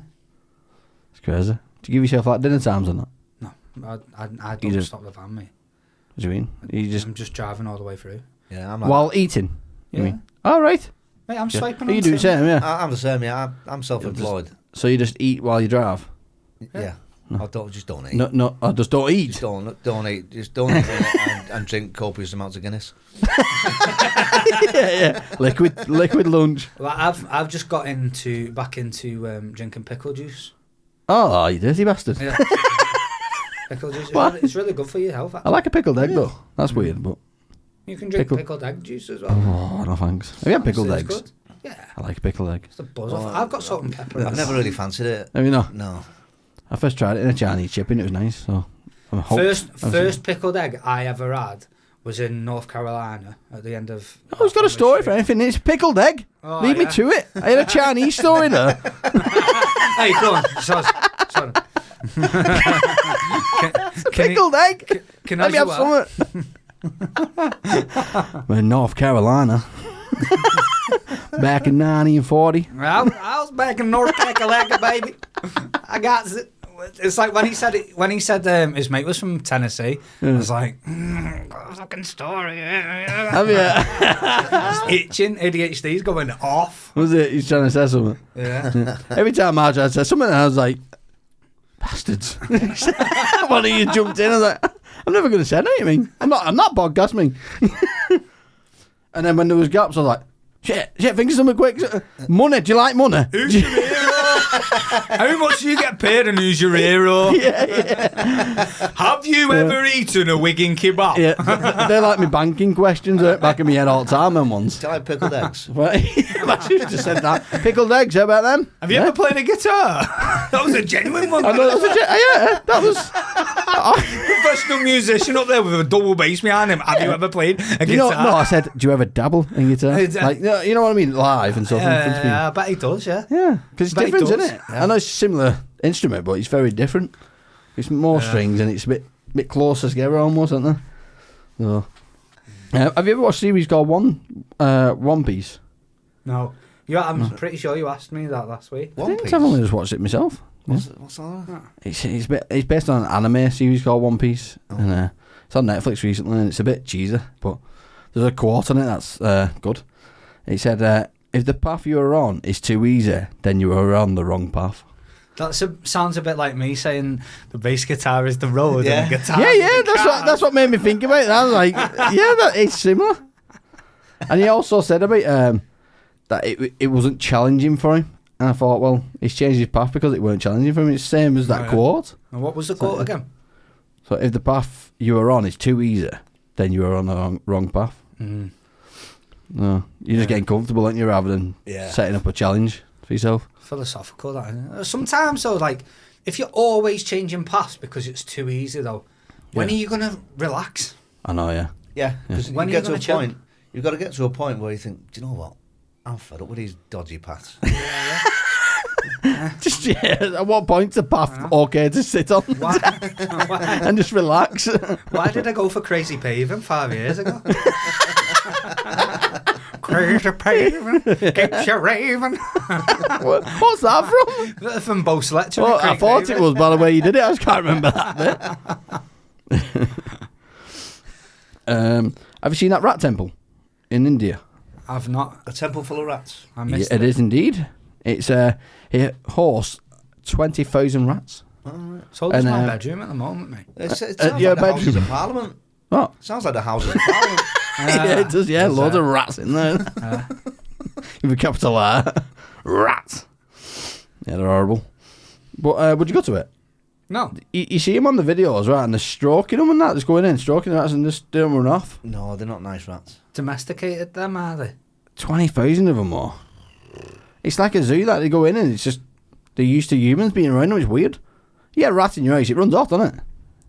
It's crazy. Do you give yourself like dinner times or not? No, I You don't just- stop the van, mate. What do you mean? You just I'm just driving all the way through. Yeah, I'm like while eating? You Yeah. mean? Oh, right. Mate, I'm Yeah. swiping Oh, you on do the Tinder. same, yeah. I'm the same. Yeah, I'm self-employed. So you just eat while you drive? Yeah. I don't eat. No, I just don't eat. Just don't eat. Just don't eat and drink copious amounts of Guinness. yeah. Liquid lunch. Well, I've just got back into drinking pickle juice. Oh, you dirty bastard. Yeah. Pickle juice. What? It's really good for your health. I like a pickled egg though. That's weird, but You can drink Pickle- pickled egg juice as well. oh no thanks. Have you had pickled Honestly, it's eggs? good. Yeah. I like a pickled egg. It's a buzz off. I've got salt and pepper. in I've it. never really fancied it. Have you not? No. I first tried it in a Chinese chip and it was nice, so I'm hooked. First pickled egg I ever had was in North Carolina at the end of. Oh, he's got a story for anything. It's pickled egg. Oh, Leave me yeah. to it. I had a Chinese story there. Hey, go on. Sorry. Pickled egg. Can Let me have some. We're in North Carolina. Back in 1940. I was back in North Carolina, baby. I got it. It's like when he said his mate was from Tennessee. I was like, fucking story. Have you? It's itching. ADHD's going off. Was it? He's trying to say something. Yeah. Every time I tried to say something, I was like, bastards. One of you jumped in. I was like, I'm never going to say anything. I'm not podcasting. And then when there was gaps, I was like, shit, think of something quick. Money, do you like money? Who's your hero? How much do you get paid and who's your hero? Yeah. Have you ever eaten a Wigan kebab? Yeah, they're like my banking questions back in my head all the time, them ones. Do you like pickled eggs? Right? I should have just said that. Pickled eggs, how about them? Have you ever played a guitar? That was a genuine one. I know, yeah, that was... Professional musician up there with a double bass behind him. Have you ever played a guitar? No, I said, do you ever dabble in guitar? Like, you know what I mean? Live and stuff. I bet he does, yeah. Yeah, because it's Bet he different, isn't does. it? I know it's a similar instrument, but it's very different. It's more strings and it's a bit closer together almost, isn't it? So, have you ever watched a series called One Piece? No. I'm pretty sure you asked me that last week. I think I've only just watched it myself. What's that? It's based on an anime series called One Piece, and it's on Netflix recently, and it's a bit cheesy, but there's a quote on it that's good. It said, "If the path you are on is too easy, then you are on the wrong path." That sounds a bit like me saying the bass guitar is the road and the guitar. Yeah, that's what made me think about it. I was like, it's similar. And he also said about that it wasn't challenging for him. And I thought, well, he's changed his path because it weren't challenging for him. It's the same as that quote. And what was the quote again? So if the path you are on is too easy, then you are on the wrong path. Mm. No, you're just getting comfortable, aren't you, rather than setting up a challenge for yourself. Philosophical, that, isn't it? Sometimes, though, like, if you're always changing paths because it's too easy, though, when are you going to relax? I know, yeah. Yeah, because When you are get you to a gonna point. You've got to get to a point where you think, do you know what? I'm fed up with these dodgy paths. Just at what point's the path okay to sit on Why? and just relax? Why did I go for crazy paving 5 years ago? Crazy paving keeps you raving. What's that from? From Bo Sletcher. Well, I thought it was by the way you did it. I just can't remember that bit. Have you seen that rat temple in India? I've not. A temple full of rats. I missed It is indeed. It's it hosts 20,000 rats. So there's And, my bedroom at the moment, mate. It sounds your like the Houses bedroom. of Parliament. What? Sounds like the Houses of Parliament. Yeah, it does. Yeah, loads of rats in there. With a capital R. Rats. Yeah, they're horrible. But would you go to it? No. You see them on the videos, right? And they're stroking them and that. Just going in, stroking the rats and just doing them run off. No, they're not nice rats. Domesticated them, are they? 20,000 of them more. It's like a zoo that they go in and it's just they're used to humans being around them. It's weird. You get a rat in your house, it runs off, doesn't it?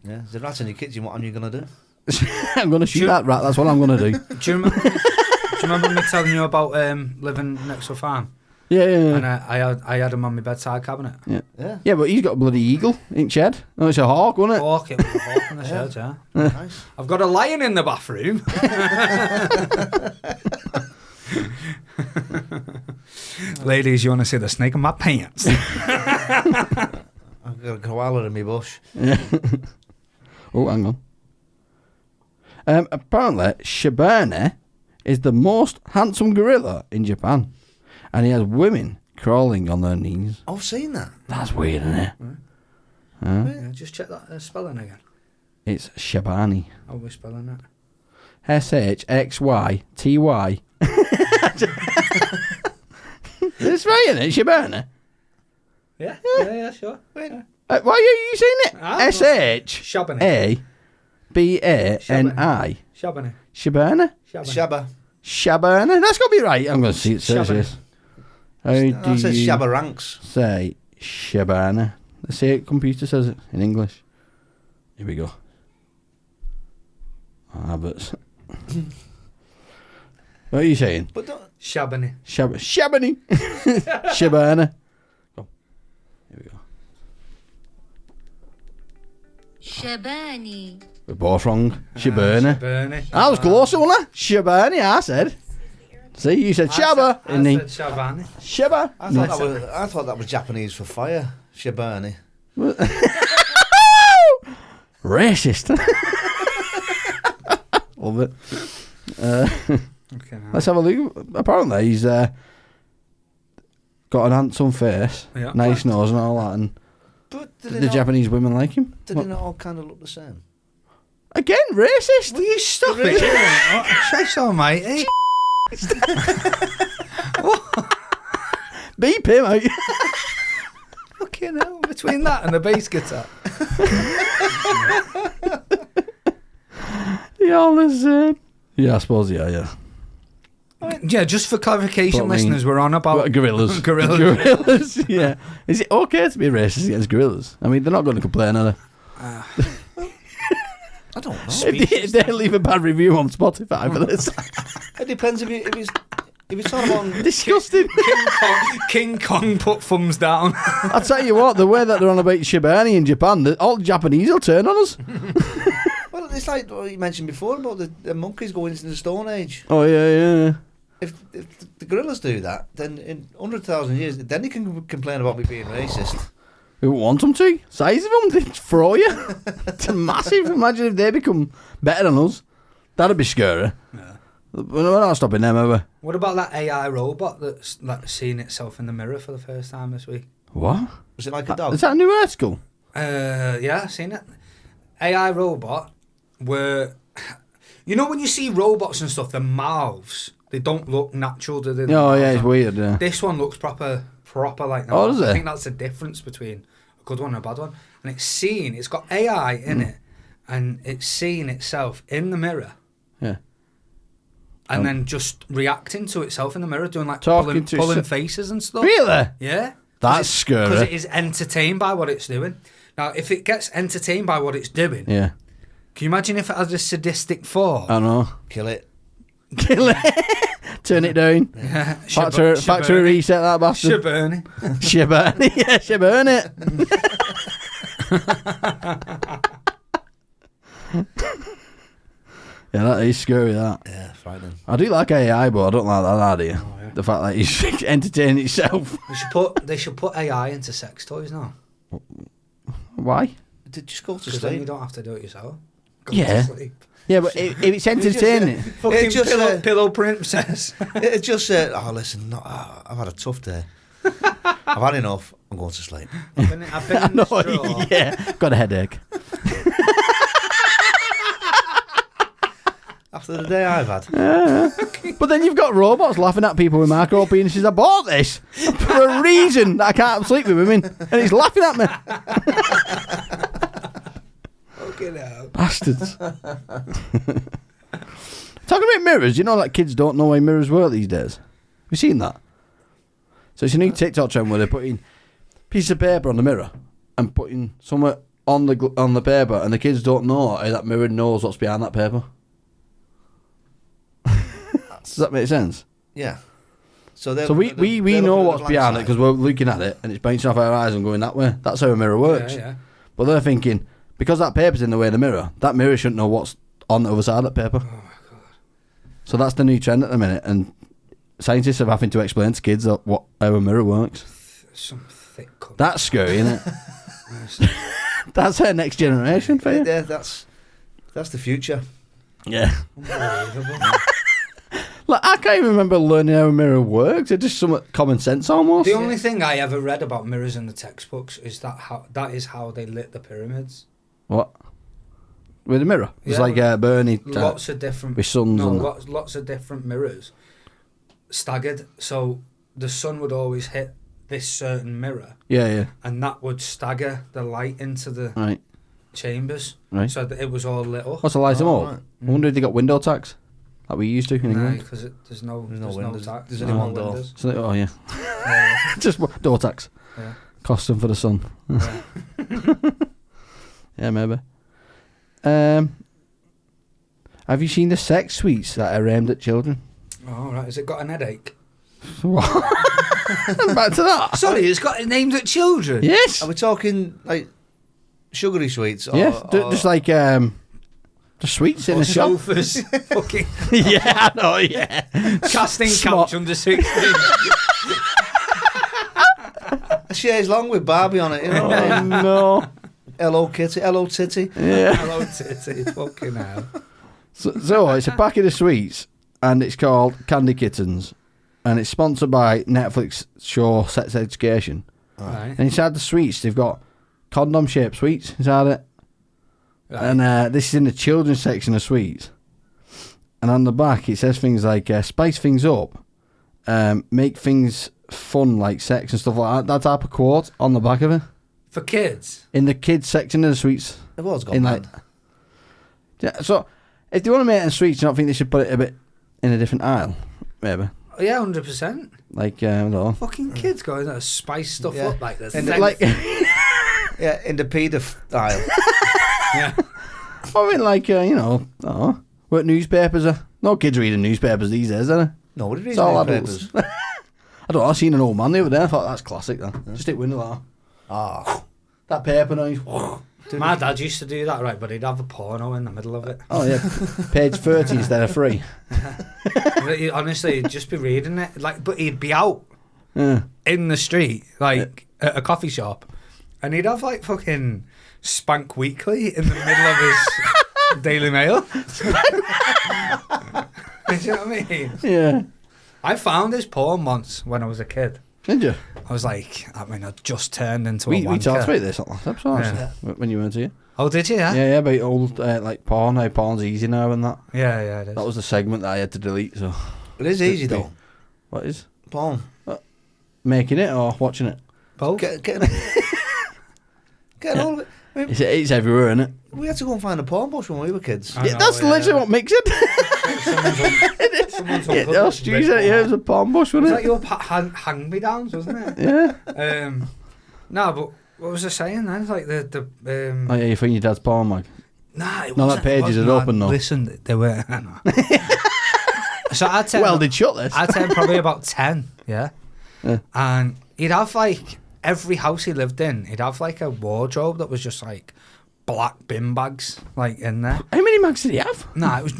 Yeah, there's a rat in your kitchen. What are you going to do? I'm going to shoot that rat. That's what I'm going to do. Do you remember me telling you about living next to a farm? Yeah. And I had him on my bedside cabinet. Yeah, but he's got a bloody eagle in shed. Oh, it's a hawk, wasn't it? Hawk, it was a hawk in the shed, yeah. Nice. I've got a lion in the bathroom. Ladies, you want to see the snake in my pants? I've got a koala in my bush. Oh, hang on. Apparently, Shibane is the most handsome gorilla in Japan. And he has women crawling on their knees. I've seen that. That's weird, isn't it? Yeah, just check that spelling again. It's Shabani. How are we spelling that? SHXYTY. It's right, isn't it? Shibane. Yeah, sure. Why are you saying it? Shabani. SHABANI. Shabani. Shabana? Shabba. Shabana? That's got to be right. I'm going to see it. Search this. How do That says you Shabba Ranks. say Shabana? Let's see it. Computer says it in English. Here we go. Habits. What are you saying? But don't, Shabani. Shabani. Shabana. Go. Here we go. Shabani. We're both wrong. Shabana. Shabani. I was closer, wasn't I? Shabani, I said. See, you said Shabba. I said Shabani. Shabba. I thought that was Japanese for fire. Shibani. Racist. Love it. Okay, Let's have a look. Apparently, he's got an handsome face, Yeah. nice nose, and all that. And But the Japanese women like him. Did they not all kind of look the same? Again, racist. Will you stop it? Christ almighty. Beep him out. Fucking hell. Between that and the bass guitar. You're all the same. Yeah, I suppose, yeah. Yeah, just for clarification, But I mean, listeners, we're on about gorillas. gorillas. Yeah. Is it okay to be racist against gorillas? I mean, they're not going to complain, are they? I don't know. If they leave a bad review on Spotify for this. It depends if he's talking about. Disgusting. King Kong put thumbs down. I'll tell you what, the way that they're on about Shibani in Japan, all the Japanese will turn on us. Well, it's like what you mentioned before about the monkeys going into the Stone Age. Oh, yeah. If the gorillas do that, then in 100,000 years, then they can complain about me being racist. We won't want them to. Size of them, they throw you. It's massive. Imagine if they become better than us. That'd be scary. Yeah. We're not stopping them, are we? What about that AI robot that's like seeing itself in the mirror for the first time this week? What? Was it like a dog? Is that a new article? Yeah, I've seen it. AI robot where, you know when you see robots and stuff, their mouths, they don't look natural, do they? Oh, yeah, it's weird, yeah. This one looks proper like that. Oh, does it? I think that's the difference between a good one and a bad one. And it's got AI in it, and it's seeing itself in the mirror. Yeah. And then just reacting to itself in the mirror, doing like Talking to pulling itself. faces and stuff. Really? Yeah. That's scary. Because it is entertained by what it's doing. Now, if it gets entertained by what it's doing, Yeah. can you imagine if it has a sadistic thought? I know. Kill it. Kill it. Turn it down. Yeah. Factory reset that bastard. Shabani. Shabani. Yeah, Shabani it. Yeah, that is scary, that. Yeah, frightening. I do like AI, but I don't like that idea. Oh, yeah. The fact that he's entertaining itself. They should put AI into sex toys now. Why? Just go to Because then you sleep. don't have to do it yourself. Go Yeah. to sleep. Yeah, but if it's entertaining... Fucking just, pillow princess. It just said, "Oh, listen, I've had a tough day. I've had enough. I'm going to sleep." I've been I in the straw. know, yeah. Got a headache. After the day I've had. But then you've got robots laughing at people with micro penises. I bought this for a reason that I can't sleep with women, and he's laughing at me. Fucking hell. Bastards. Talking about mirrors, you know, like kids don't know how mirrors work these days. Have you seen that? So it's a new TikTok trend where they're putting pieces of paper on the mirror and putting somewhere on the paper, and the kids don't know how that mirror knows what's behind that paper. Does that make sense? Yeah. So we know what's behind it because we're looking at it and it's bouncing off our eyes and going that way. That's how a mirror works. Yeah. But they're thinking, because that paper's in the way of the mirror, that mirror shouldn't know what's on the other side of that paper. Oh my God. So that's the new trend at the minute, and scientists are having to explain to kids how a mirror works. Some thick cunt. That's scary, isn't it? That's our next generation for you. Yeah, that's the future. Yeah. Unbelievable. Like, I can't even remember learning how a mirror works. It's just some common sense almost. The only thing I ever read about mirrors in the textbooks is that is how they lit the pyramids. What? With a mirror? It's Yeah, like Bernie. Lots of different. With suns and that. lots of different mirrors, staggered. So the sun would always hit this certain mirror, Yeah. and that would stagger the light into the Right. chambers, Right. so that it was all lit up. What's the light them all? Right. I wonder if they got window tax like we used to in No, England. because there's no windows. tax. There's no only one door. windows. So oh yeah, Yeah, just door tax. yeah. Cost them for the sun. Yeah. Yeah, maybe. Have you seen the sex sweets that are aimed at children? Oh, right. Has it got an headache? What? Back to that. Sorry, it's got named at children? Yes. Are we talking like sugary sweets? Or, Yes. Just like the sweets in Or the shop. sofas. Fucking Yeah, I know, yeah. casting Smart. couch under 16. shares long with Barbie on it, you know. Oh, no. Hello Kitty, hello Titty. Yeah. Hello, titty. Fucking hell. So it's a packet of sweets, and it's called Candy Kittens, and it's sponsored by Netflix show Sex Education. Right. And inside the sweets, they've got condom-shaped sweets inside it. Right. And this is in the children's section of sweets. And on the back, it says things like, spice things up, make things fun like sex and stuff like that. That type of quote on the back of it. For kids? In the kids section of the sweets. The world's gone In mad. Yeah, so, if they want to make it in sweets, you don't think they should put it a bit in a different aisle? Maybe. Oh, yeah, 100%. Like, I don't know. Fucking kids going to spice stuff Yeah. up like this. And Like, Yeah, in the paedophile. yeah. I mean, like, you know, what newspapers are. No kids reading newspapers these days, are they? Nobody reads It's all newspapers. adults. I don't know, I seen an old man the other day. I thought that's classic, then. Just stick window like Ah, that paper noise. My dad used to do that, right, but he'd have a porno in the middle of it. Oh, yeah. Page 30 instead of 3. Honestly, he'd just be reading it. But he'd be out Yeah. in the street, at a coffee shop, and he'd have, fucking Spank Weekly in the middle of his Daily Mail. Do you know what I mean? Yeah. I found his porn once when I was a kid. Did you? I was like, I just turned into a We wanker. talked about this on last episode, Yeah. when you weren't here. Oh, did you? Yeah, Yeah, about old, porn, how porn's easy now and that. yeah, it is. That was the segment that I had to delete, so. it is easy though. What is? Porn. Making it or watching it? Both. Getting all of it. I mean, It's everywhere, isn't it? we had to go and find a porn bush when we were kids. I Yeah, know, that's yeah. literally what makes it. Someone's Yeah, uncle that's was true, big yeah, it was a porn bush, Was wasn't that it? your hand-me-downs, wasn't it? Yeah. No, but what was I saying then? Like Oh, yeah, you think your dad's porn mag? Nah, it No, that wasn't. pages it are wasn't. open though. Listen, they were. So I'd say Well, they'd shut this. I'd say probably about 10, yeah? Yeah. And he'd have every house he lived in, he'd have a wardrobe that was just black bin bags in there. How many mags did he have? Nah, it was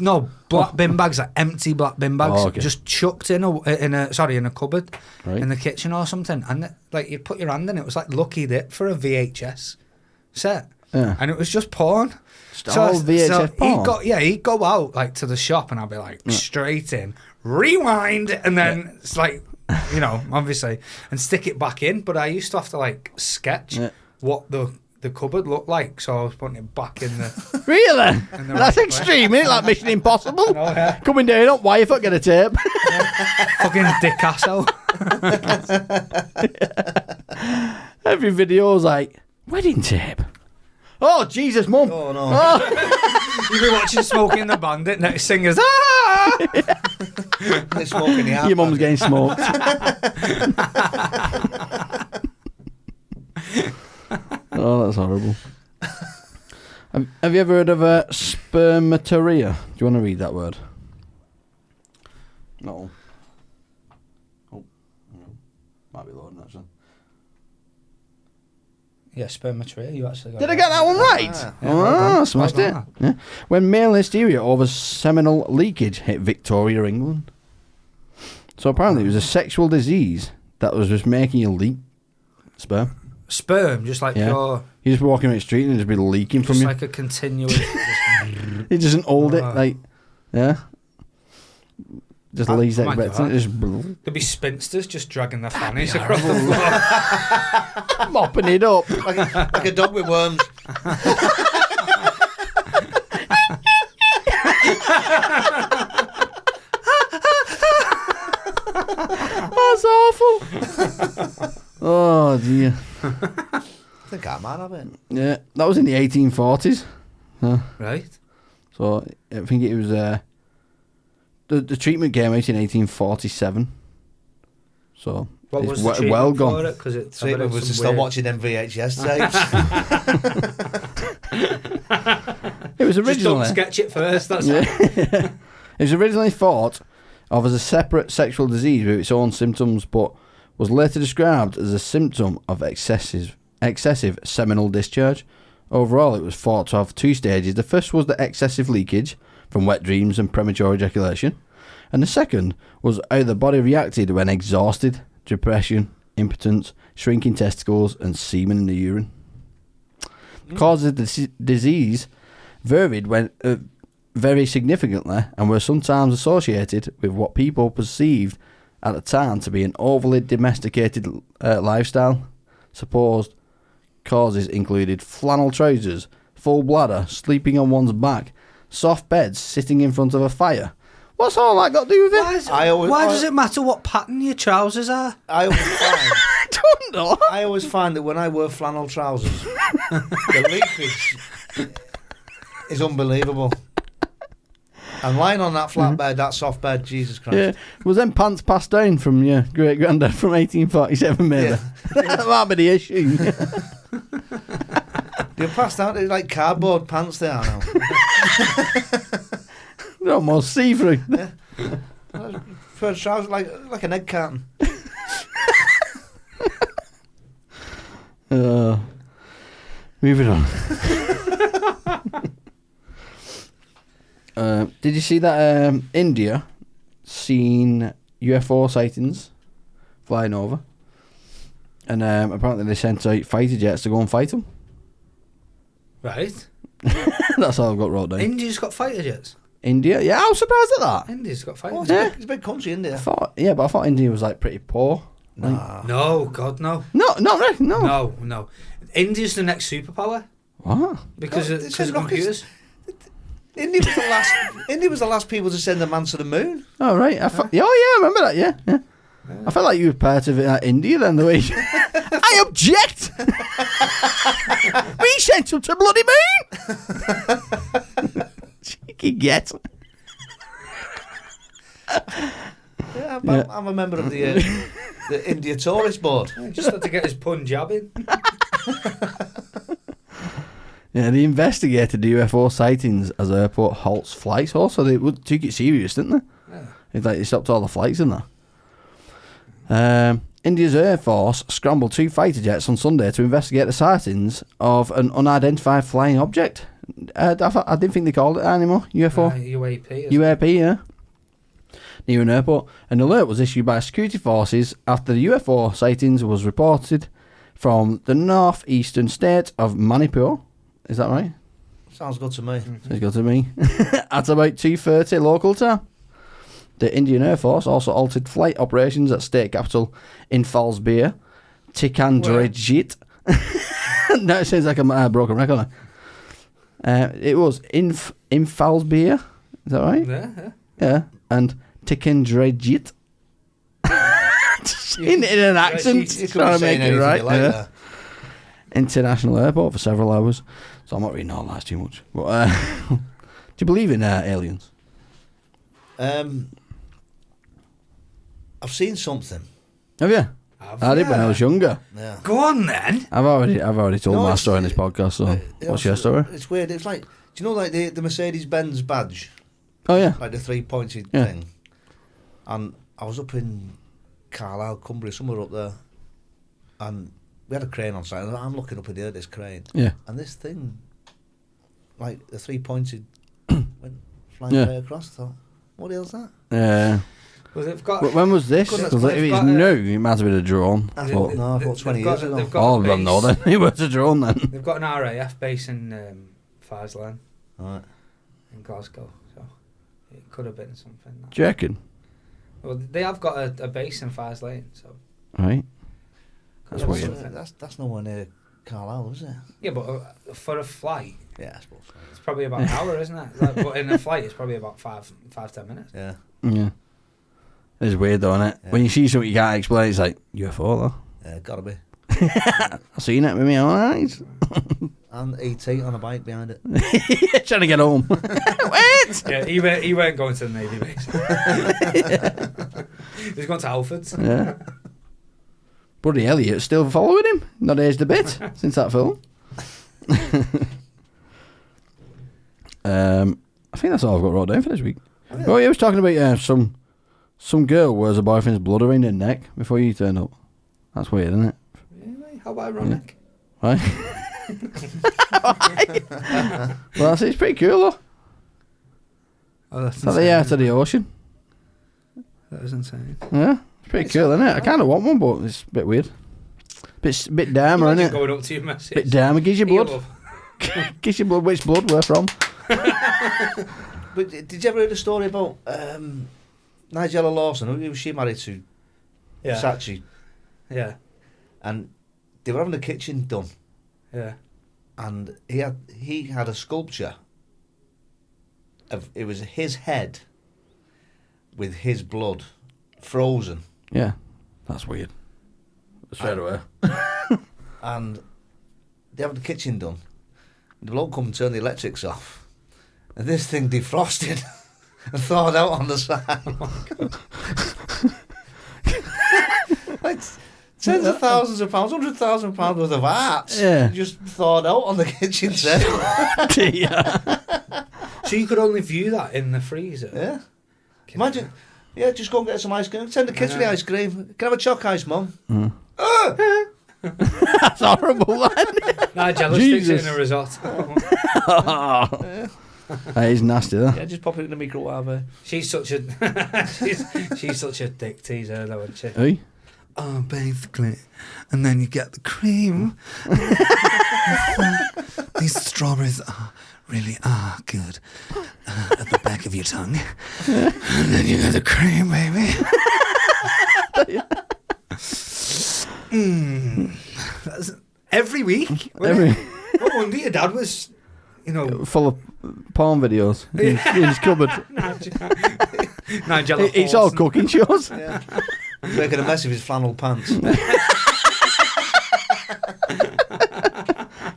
black bin bags, empty black bin bags, Oh, okay. just chucked in a cupboard Right. in the kitchen or something. And you'd put your hand in it, was like Lucky Dip for a VHS set. Yeah. And it was just porn. Just all VHS porn? He'd go out to the shop and I'd be straight in, rewind, and then it's obviously, and stick it back in. But I used to have to sketch what the cupboard looked like, so I was putting it back in the. Really? in the That's right extreme, isn't it? Like Mission Impossible. know, yeah. Coming down up, why you fucking a tape? place. Fucking Dick Asshole. Every video's like, wedding tape. Oh, Jesus, Mum. Oh no. You'd be watching Smoking the Bandit, next singers. Ah! They're smoking the Your mum's getting smoked. Oh, that's horrible. Have you ever heard of spermatorrhea? Do you want to read that word? No. Oh, might be loading actually. Yeah, spermatorrhea. You actually got Did I it. get that one right? Ah, yeah, well done. Smashed Well it. done. Yeah. When male hysteria over seminal leakage hit Victoria, England. So apparently it was a sexual disease that was just making you leak sperm. Sperm, just Yeah. pure, You just walking around the street and it'd just be leaking from just you. like a continuous. It doesn't hold it, Oh. yeah. Just Oh leaves my that bit. God. Just There'd be spinsters just dragging their fannies across the floor. mopping it up. like a dog with worms. That's awful. Oh dear. I think I might have it. Yeah, that was in the 1840s. Right? So I think it was the treatment came out in 1847. So What it's was the well treatment gone. for it? Because Treatment was to stop watching them VHS tapes. It was Just don't originally sketch it first. That's it. it was originally thought of as a separate sexual disease with its own symptoms, but was later described as a symptom of excessive seminal discharge. Overall, it was thought to have two stages. The first was the excessive leakage from wet dreams and premature ejaculation, and the second was how the body reacted when exhausted, depression, impotence, shrinking testicles, and semen in the urine. The causes of the disease varied very significantly and were sometimes associated with what people perceived at the time to be an overly domesticated lifestyle. Supposed causes included flannel trousers, full bladder, sleeping on one's back, soft beds, sitting in front of a fire. What's all that got to do with it? Why does it matter what pattern your trousers are? I don't know. I always find that when I wear flannel trousers, the leakage is unbelievable. And lying on that flat bed, that soft bed, Jesus Christ. Yeah. Was them pants passed down from your great granddad from 1847, maybe? Yeah. That might be the issue. They're passed out, they're like cardboard pants they are now. They're almost see-through. Yeah. For trousers, like an egg carton. Moving on. Did you see that India seen UFO sightings flying over? And apparently they sent out fighter jets to go and fight them. Right. That's all I've got wrote down. India's got fighter jets. India? Yeah, I was surprised at that. India's got fighter Oh, jets. it's a big country, India. I thought India was like pretty poor. Nah. No, God, no. No, not really. No. No. India's the next superpower What? because No, of it says computers. India was the last people to send a man to the moon. Oh, right. I remember that, yeah. I felt like you were part of it at India then, the way I object! We sent him to bloody moon! Cheeky get. Yeah, I'm a member of the India Tourist Board. He just had to get his Punjab in. Yeah, they investigated the UFO sightings as airport halts flights. Also, they took it serious, didn't they? Yeah. They stopped all the flights in there. India's Air Force scrambled 2 fighter jets on Sunday to investigate the sightings of an unidentified flying object. I didn't think they called it anymore. UFO? UAP. UAP, yeah. Near an airport. An alert was issued by security forces after the UFO sightings was reported from the northeastern state of Manipur. Is that right? Sounds good to me. Sounds good to me. At about 2:30 local time. The Indian Air Force also altered flight operations at state capital Infalsbir, Tikandrajit. No, it sounds like a broken record. It was Infalsbir. Is that right? Yeah. Yeah. And Tikandrajit. in an accent. You could trying be to make saying it anything right. you like Yeah. there. International airport for several hours. So I'm not reading all that too much. But do you believe in aliens? I've seen something. Have you? I did when I was younger. Yeah. Go on then. I've already told No, my it's- story in this podcast. So what's your story? It's weird. It's like, do you know, like the Mercedes-Benz badge, Oh yeah. like the 3-pointed Yeah. thing? And I was up in Carlisle, Cumbria, somewhere up there, and we had a crane on site. And I'm looking up in the air, this crane, Yeah. and this thing, like the 3-pointed, went flying Yeah. way across. I thought, what the hell's that? Yeah. Well, they've got. When was this? Couldn't Because if explain. it's Got a- new, it might have been a drone. I But thought, no, I thought 20 years ago. They've got all a of them know base. then. It was a drone then. They've got an RAF base in Farsland Right. in Glasgow, so it could have been something. Do you reckon? Well, they have got a base in Farslane, so. Right. could That's have weird. something. That's nowhere near Carlisle, is it? Yeah, but for a flight, Yeah, I suppose. So. it's probably about an hour, isn't it? Like, but in a flight, it's probably about 5-10 minutes. Yeah. Yeah. It's weird though, isn't it? Yeah. When you see something you can't explain, it's like UFO though. Yeah, gotta be. I've seen it with my own eyes. And E.T. on a bike behind it. Trying to get home. Wait! Yeah, he weren't going to the Navy base. He was going to Alfred's. Yeah. Buddy Elliot's still following him. Not aged a bit since that film. I think that's all I've got wrote down for this week. Oh, yeah, I was talking about some girl wears her boyfriend's blood around her neck before you turn up. That's weird, isn't it? Really? How ironic. Yeah. Right? Well, it's pretty cool, though. Oh, that's It's like the air to the ocean. That is insane. Yeah, it's pretty cool, isn't it? I kind of want one, but it's a bit weird. Bit dammer, isn't it? Going up to your message. Bit dammer. Gives you blood. Gives you blood. Which blood we're from? But did you ever hear the story about Nigella Lawson? Who was she married to? Yeah. Saatchi. Yeah. And they were having the kitchen done. Yeah. And he had a sculpture of, it was his head with his blood frozen. Yeah, that's weird. Straight away. And they have the kitchen done. The bloke come and turn the electrics off, and this thing defrosted and thawed out on the side. Like tens of thousands of pounds, £100,000 worth of art, just thawed out on the kitchen set. So you could only view that in the freezer. Yeah. Imagine. Yeah, just go and get some ice cream. Send the kids for the ice cream. Can I have a choc ice, Mum? That's horrible, man. Nigella sticks it in a risotto. That is nasty, though. Yeah, just pop it in the microwave. She's such a she's such a dick teaser, though, isn't she? Hey? Oh, basically. And then you get the cream. These strawberries really are good at the back of your tongue. And then you get the cream, baby. That's every week. Every... No wonder your dad was, full of porn videos in his cupboard. Nigella It's all cooking shows. Yeah. Making a mess of his flannel pants.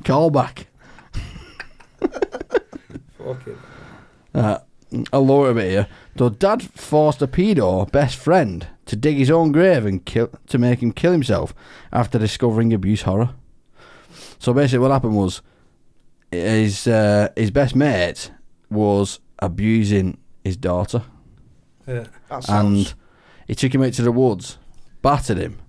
Call back. Fucking. I'll lower a bit here. So Dad forced a pedo best friend to dig his own grave and to make him kill himself after discovering abuse horror. So basically what happened was his best mate was abusing his daughter. Yeah. And he took him out to the woods, battered him,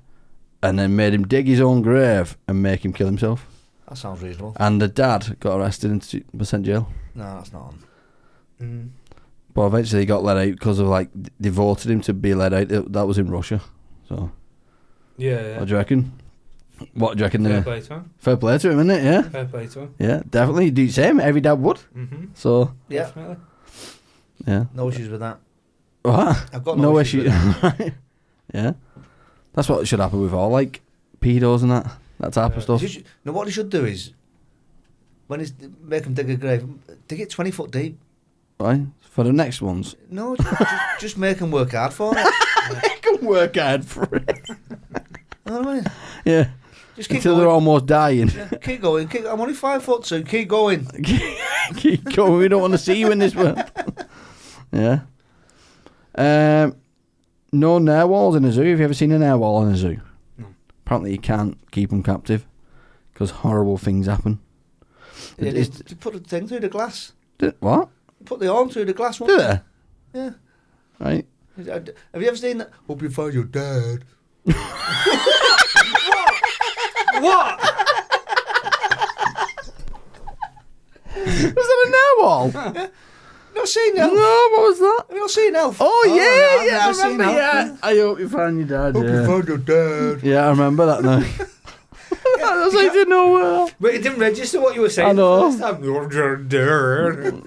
and then made him dig his own grave and make him kill himself. That sounds reasonable. And the dad got arrested and was sent jail. No, that's not on. But eventually he got let out because of, they voted him to be let out. That was in Russia. So, yeah. What do you reckon? What do you reckon? Fair play to him. Fair play to him, isn't it? Yeah. Fair play to him. Yeah, definitely. Do the same. Every dad would. Mm-hmm. So, yeah. Definitely. Yeah. No issues with that. What? I've got no issues with that. Yeah. That's what should happen with all, pedos and that type of stuff. No, what he should do is, when he's make him dig a grave, dig it 20 foot deep. Right? For the next ones. No, just make him work hard for it. Make them work hard for it. You know what I mean? Yeah. Just keep Until going. they're almost dying. Yeah, keep going. I'm only 5'2". Keep going. Keep going. We don't want to see you in this world. Yeah. No narwhals in a zoo. Have you ever seen a narwhal in a zoo? No. Apparently you can't keep them captive because horrible things happen. Yeah, you put the thing through the glass. What? You put the arm through the glass. Do they? Yeah. Right. Have you ever seen that? Hope you find your dad. What? Was that a narwhal? Not seen Elf? No, what was that? Have you not seen Elf? Oh, no, yeah, I've I never seen remember, Elf. yeah. I hope you find your dad, Hope you find your dad. Yeah, I remember that now. I was like, didn't know. But it didn't register what you were saying. I know. The first time.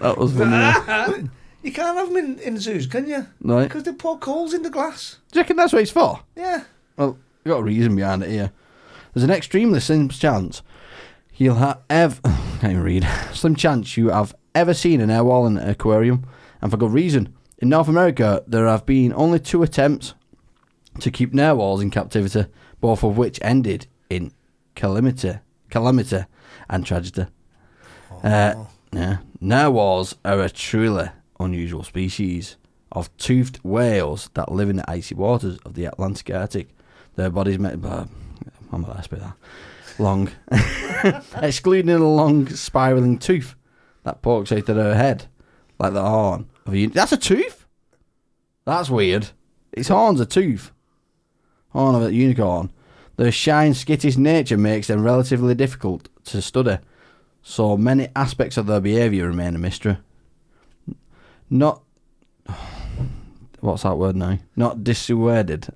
That was funny. You can't have them in zoos, can you? Right. Because they pour coals in the glass. Do you reckon that's what it's for? Yeah. Well, you've got a reason behind it here. There's an extremely slim chance you'll have can't even read. Slim chance you have ever seen an narwhal in an aquarium, and for good reason. In North America, there have been only 2 attempts to keep narwhals in captivity, both of which ended in calamity and tragedy. Yeah, narwhals are a truly unusual species of toothed whales that live in the icy waters of the Atlantic Arctic. Their bodies I'm not that long, excluding a long spiraling tooth. that pokes out of her head, like the horn of a That's a tooth? That's weird. Its horn's a tooth. Horn of a unicorn. Their shy, skittish nature makes them relatively difficult to study, so many aspects of their behaviour remain a mystery. Not... What's that word now? Not dissuaded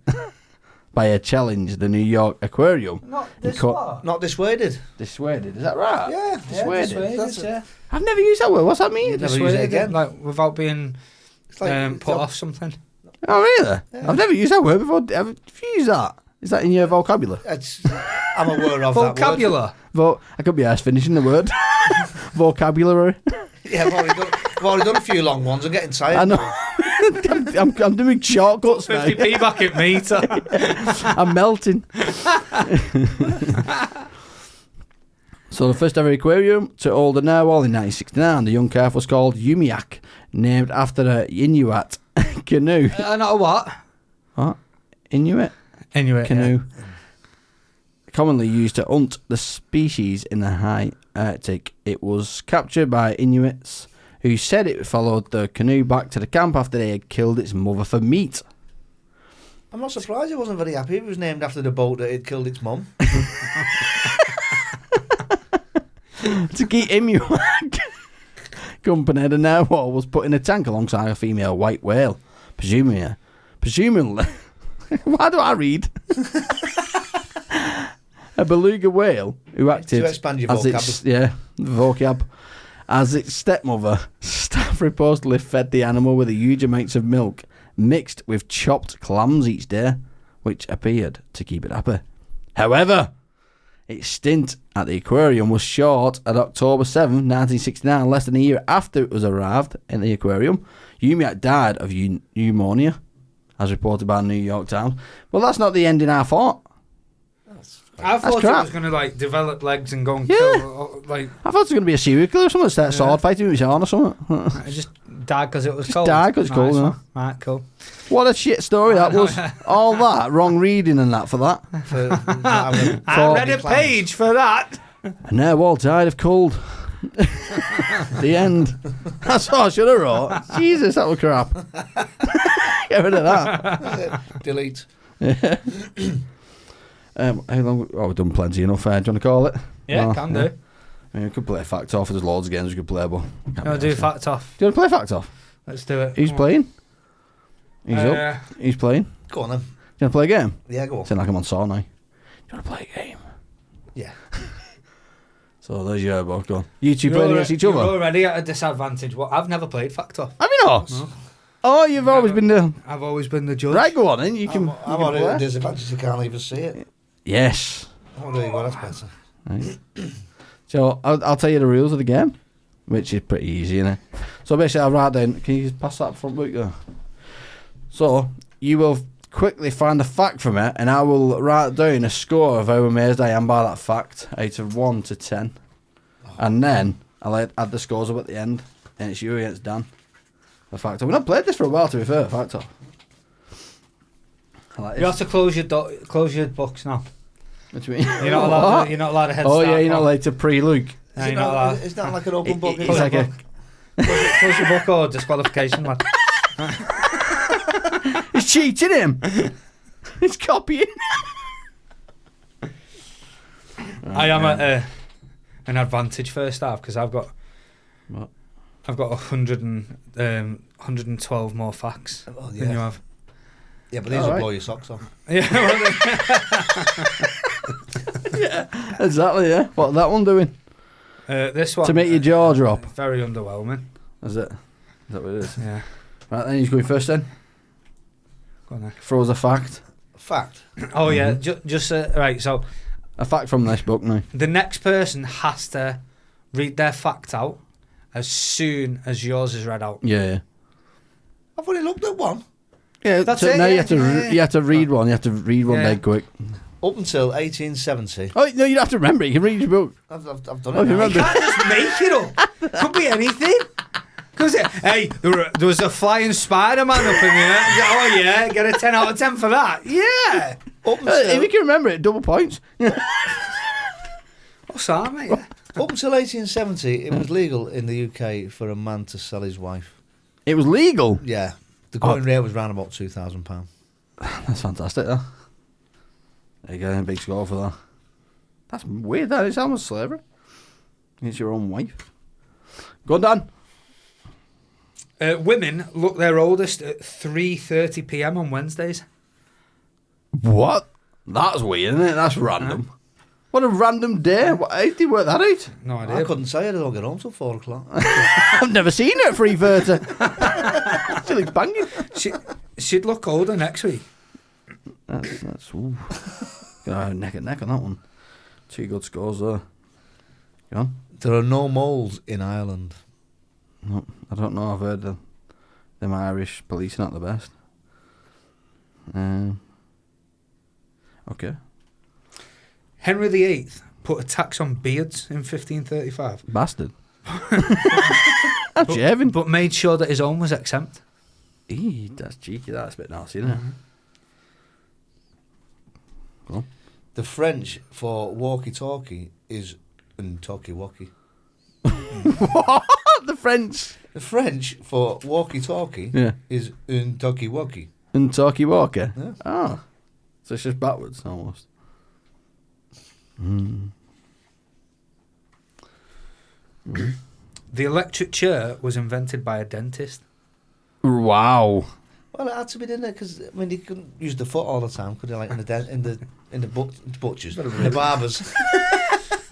by a challenge, the New York Aquarium. Not dissuaded. Not dissuaded. Dissuaded, is that right? Yeah, Dissuaded. Yeah. I've never used that word. What's that mean? You'd never use it again. Like, without being like, put off something. Oh, really? Yeah. I've never used that word before. Have you used that? Is that in your vocabulary? I'm aware of vocabulary. that word. I could be asked finishing the word. Vocabulary. Yeah, I've already done a few long ones. I'm getting tired. I know. I'm doing shortcuts now. 50p back at meter. I'm melting. So the first ever aquarium to hold a narwhal in 1969. The young calf was called Umiak, named after an Inuit canoe. Not a what? What? Inuit? Inuit Canoe. Yeah. Commonly used to hunt the species in the high Arctic. It was captured by Inuits who said it followed the canoe back to the camp after they had killed its mother for meat. I'm not surprised it wasn't very happy. It was named after the boat that had killed its mum. To keep Inuit company, the narwhal was put in a tank alongside a female white whale. Presumably, why do I read? A beluga whale who acted to expand your as vocab. As its stepmother, staff reportedly fed the animal with huge amounts of milk mixed with chopped clams each day, which appeared to keep it happy. However, its stint at the aquarium was short. At October 7, 1969, less than a year after it was arrived in the aquarium, Umiak died of pneumonia, as reported by the New York Times. Well, that's not the ending I thought. I thought it was going to like develop legs and go and kill. Like, I thought it was going to be a serial killer or something. Start sword fighting with his arm or something. It just died because it was cold. Died because it's cold. Nice, Yeah. Right, cool. What a shit story that was. All that wrong reading and that for that. I read a page for that. And narwhal died of cold. The end. That's all I should have wrote. Jesus, that was crap. Get rid of that. Delete. How long? Oh, we've done plenty enough. Do you want to call it? Yeah, can do. I mean, we could play Fact Off. There's loads of games we could play, but... You want to do Fact Off? Do you want to play Fact Off? Let's do it. Who's playing? He's up. He's playing. Go on then. Do you want to play a game? Yeah, go on. Sound like I'm on saw now. Do you want to play a game? Yeah. So there's your book. Go on. You two playing against each other? You're already at a disadvantage. Well, I've never played Fact Off. Have you not? No. Oh, you've always been the... I've always been the judge. Right, go on then. You can... I'm already at a disadvantage. You can't even see it. Yes. Oh, there you go. That's better. Right. So I'll tell you the rules of the game, which is pretty easy, isn't it? So basically, I'll write down. Can you just pass that front book there? So you will quickly find a fact from it, and I will write down a score of how amazed I am by that fact, out of 1 to 10, and then I'll add the scores up at the end, and it's you against Dan. The fact. We've not played this for a while, to be fair. Fact off. You have to close your books now. What do you mean? You're not allowed. You're not allowed to head. Oh yeah, you're not allowed to pre-look. No, you're not allowed. It's not like an open book. It's like a... Close your book or disqualification, lad. He's cheating him. He's copying. I am at an advantage first half because I've got. What? I've got 112 more facts than you have. Yeah, but these will blow your socks off. Yeah. Yeah, exactly. Yeah. What's that one doing? This one to make your jaw drop. Very underwhelming. Is it? Is that what it is? Yeah. Right then, he's going first then. Go on then. Throw us a fact. Fact. Oh yeah, just right. So a fact from this book now. The next person has to read their fact out as soon as yours is read out. Yeah. I've only looked at one. Yeah, that's so it. Now yeah, you have to read one. You have to read one dead quick. Up until 1870. Oh no, you don't have to remember it. You can read your book. I've done it. You can't just make it up. Could be anything. Because hey, there was a flying Spider-Man up in there. Oh yeah, get a 10 out of 10 for that. Yeah. If you can remember it, double points. What's that, mate? Up until 1870, it was legal in the UK for a man to sell his wife. It was legal? Yeah. The going rate was around about £2,000. That's fantastic, though. There you go, a big score for that. That's weird, that. It's almost slavery. It's your own wife. Go on, Dan. Women look their oldest at 3:30 p.m. on Wednesdays. What? That's weird, isn't it? That's random. What a random day. How did you work that out? No idea. I couldn't say it. I don't get home till 4 o'clock. I've never seen her at 3:30. She looks banging. She'd look older next week. That's ooh. Neck and neck on that one. 2 good scores there. Go on. There are no moles in Ireland. No, I don't know. I've heard them Irish police are not the best. Okay. Henry VIII put a tax on beards in 1535. Bastard. I'm shaving. But made sure that his own was exempt. That's cheeky. That's a bit nasty, isn't it? Go on. The French for walkie-talkie is talkie-walkie. What? The French? The French for walkie-talkie is talkie-walkie. And talkie walker? Yeah. Oh. So it's just backwards, almost. The electric chair was invented by a dentist. Wow. Well, it had to be, didn't it? Because I mean, you couldn't use the foot all the time, could you? Like in the butchers, the barbers.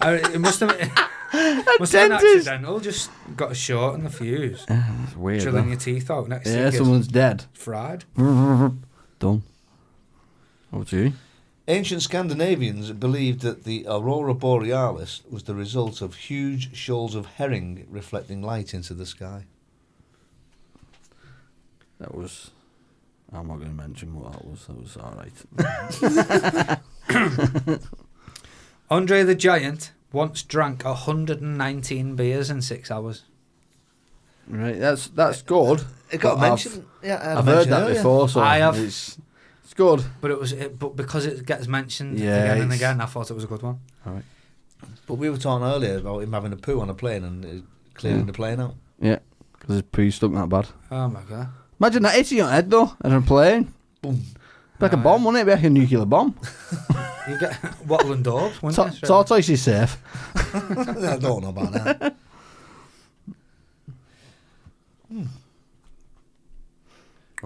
It must have been dentist. accidental. Just got a short on the fuse. That's weird. Drilling your teeth out next to Yeah, you. someone's dead. Fried. Done. Over to you. Ancient Scandinavians believed that the aurora borealis was the result of huge shoals of herring reflecting light into the sky. That was... I'm not going to mention what that was. That was alright. Andre the Giant once drank 119 beers in 6 hours. Right, that's good. It got But mentioned. I've heard that before, so I have. It's good. But because it gets mentioned Yeah, again and it's- again, I thought it was a good one. All right. But we were talking earlier about him having a poo on a plane and clearing the plane out. Yeah, because his poo stunk that bad. Oh my god! Imagine that hitting your head though, on a plane. Boom. Like a bomb, wouldn't it? Like a nuclear bomb. You get wattle and daubs, wouldn't you? Tortoise is safe. I don't know about that.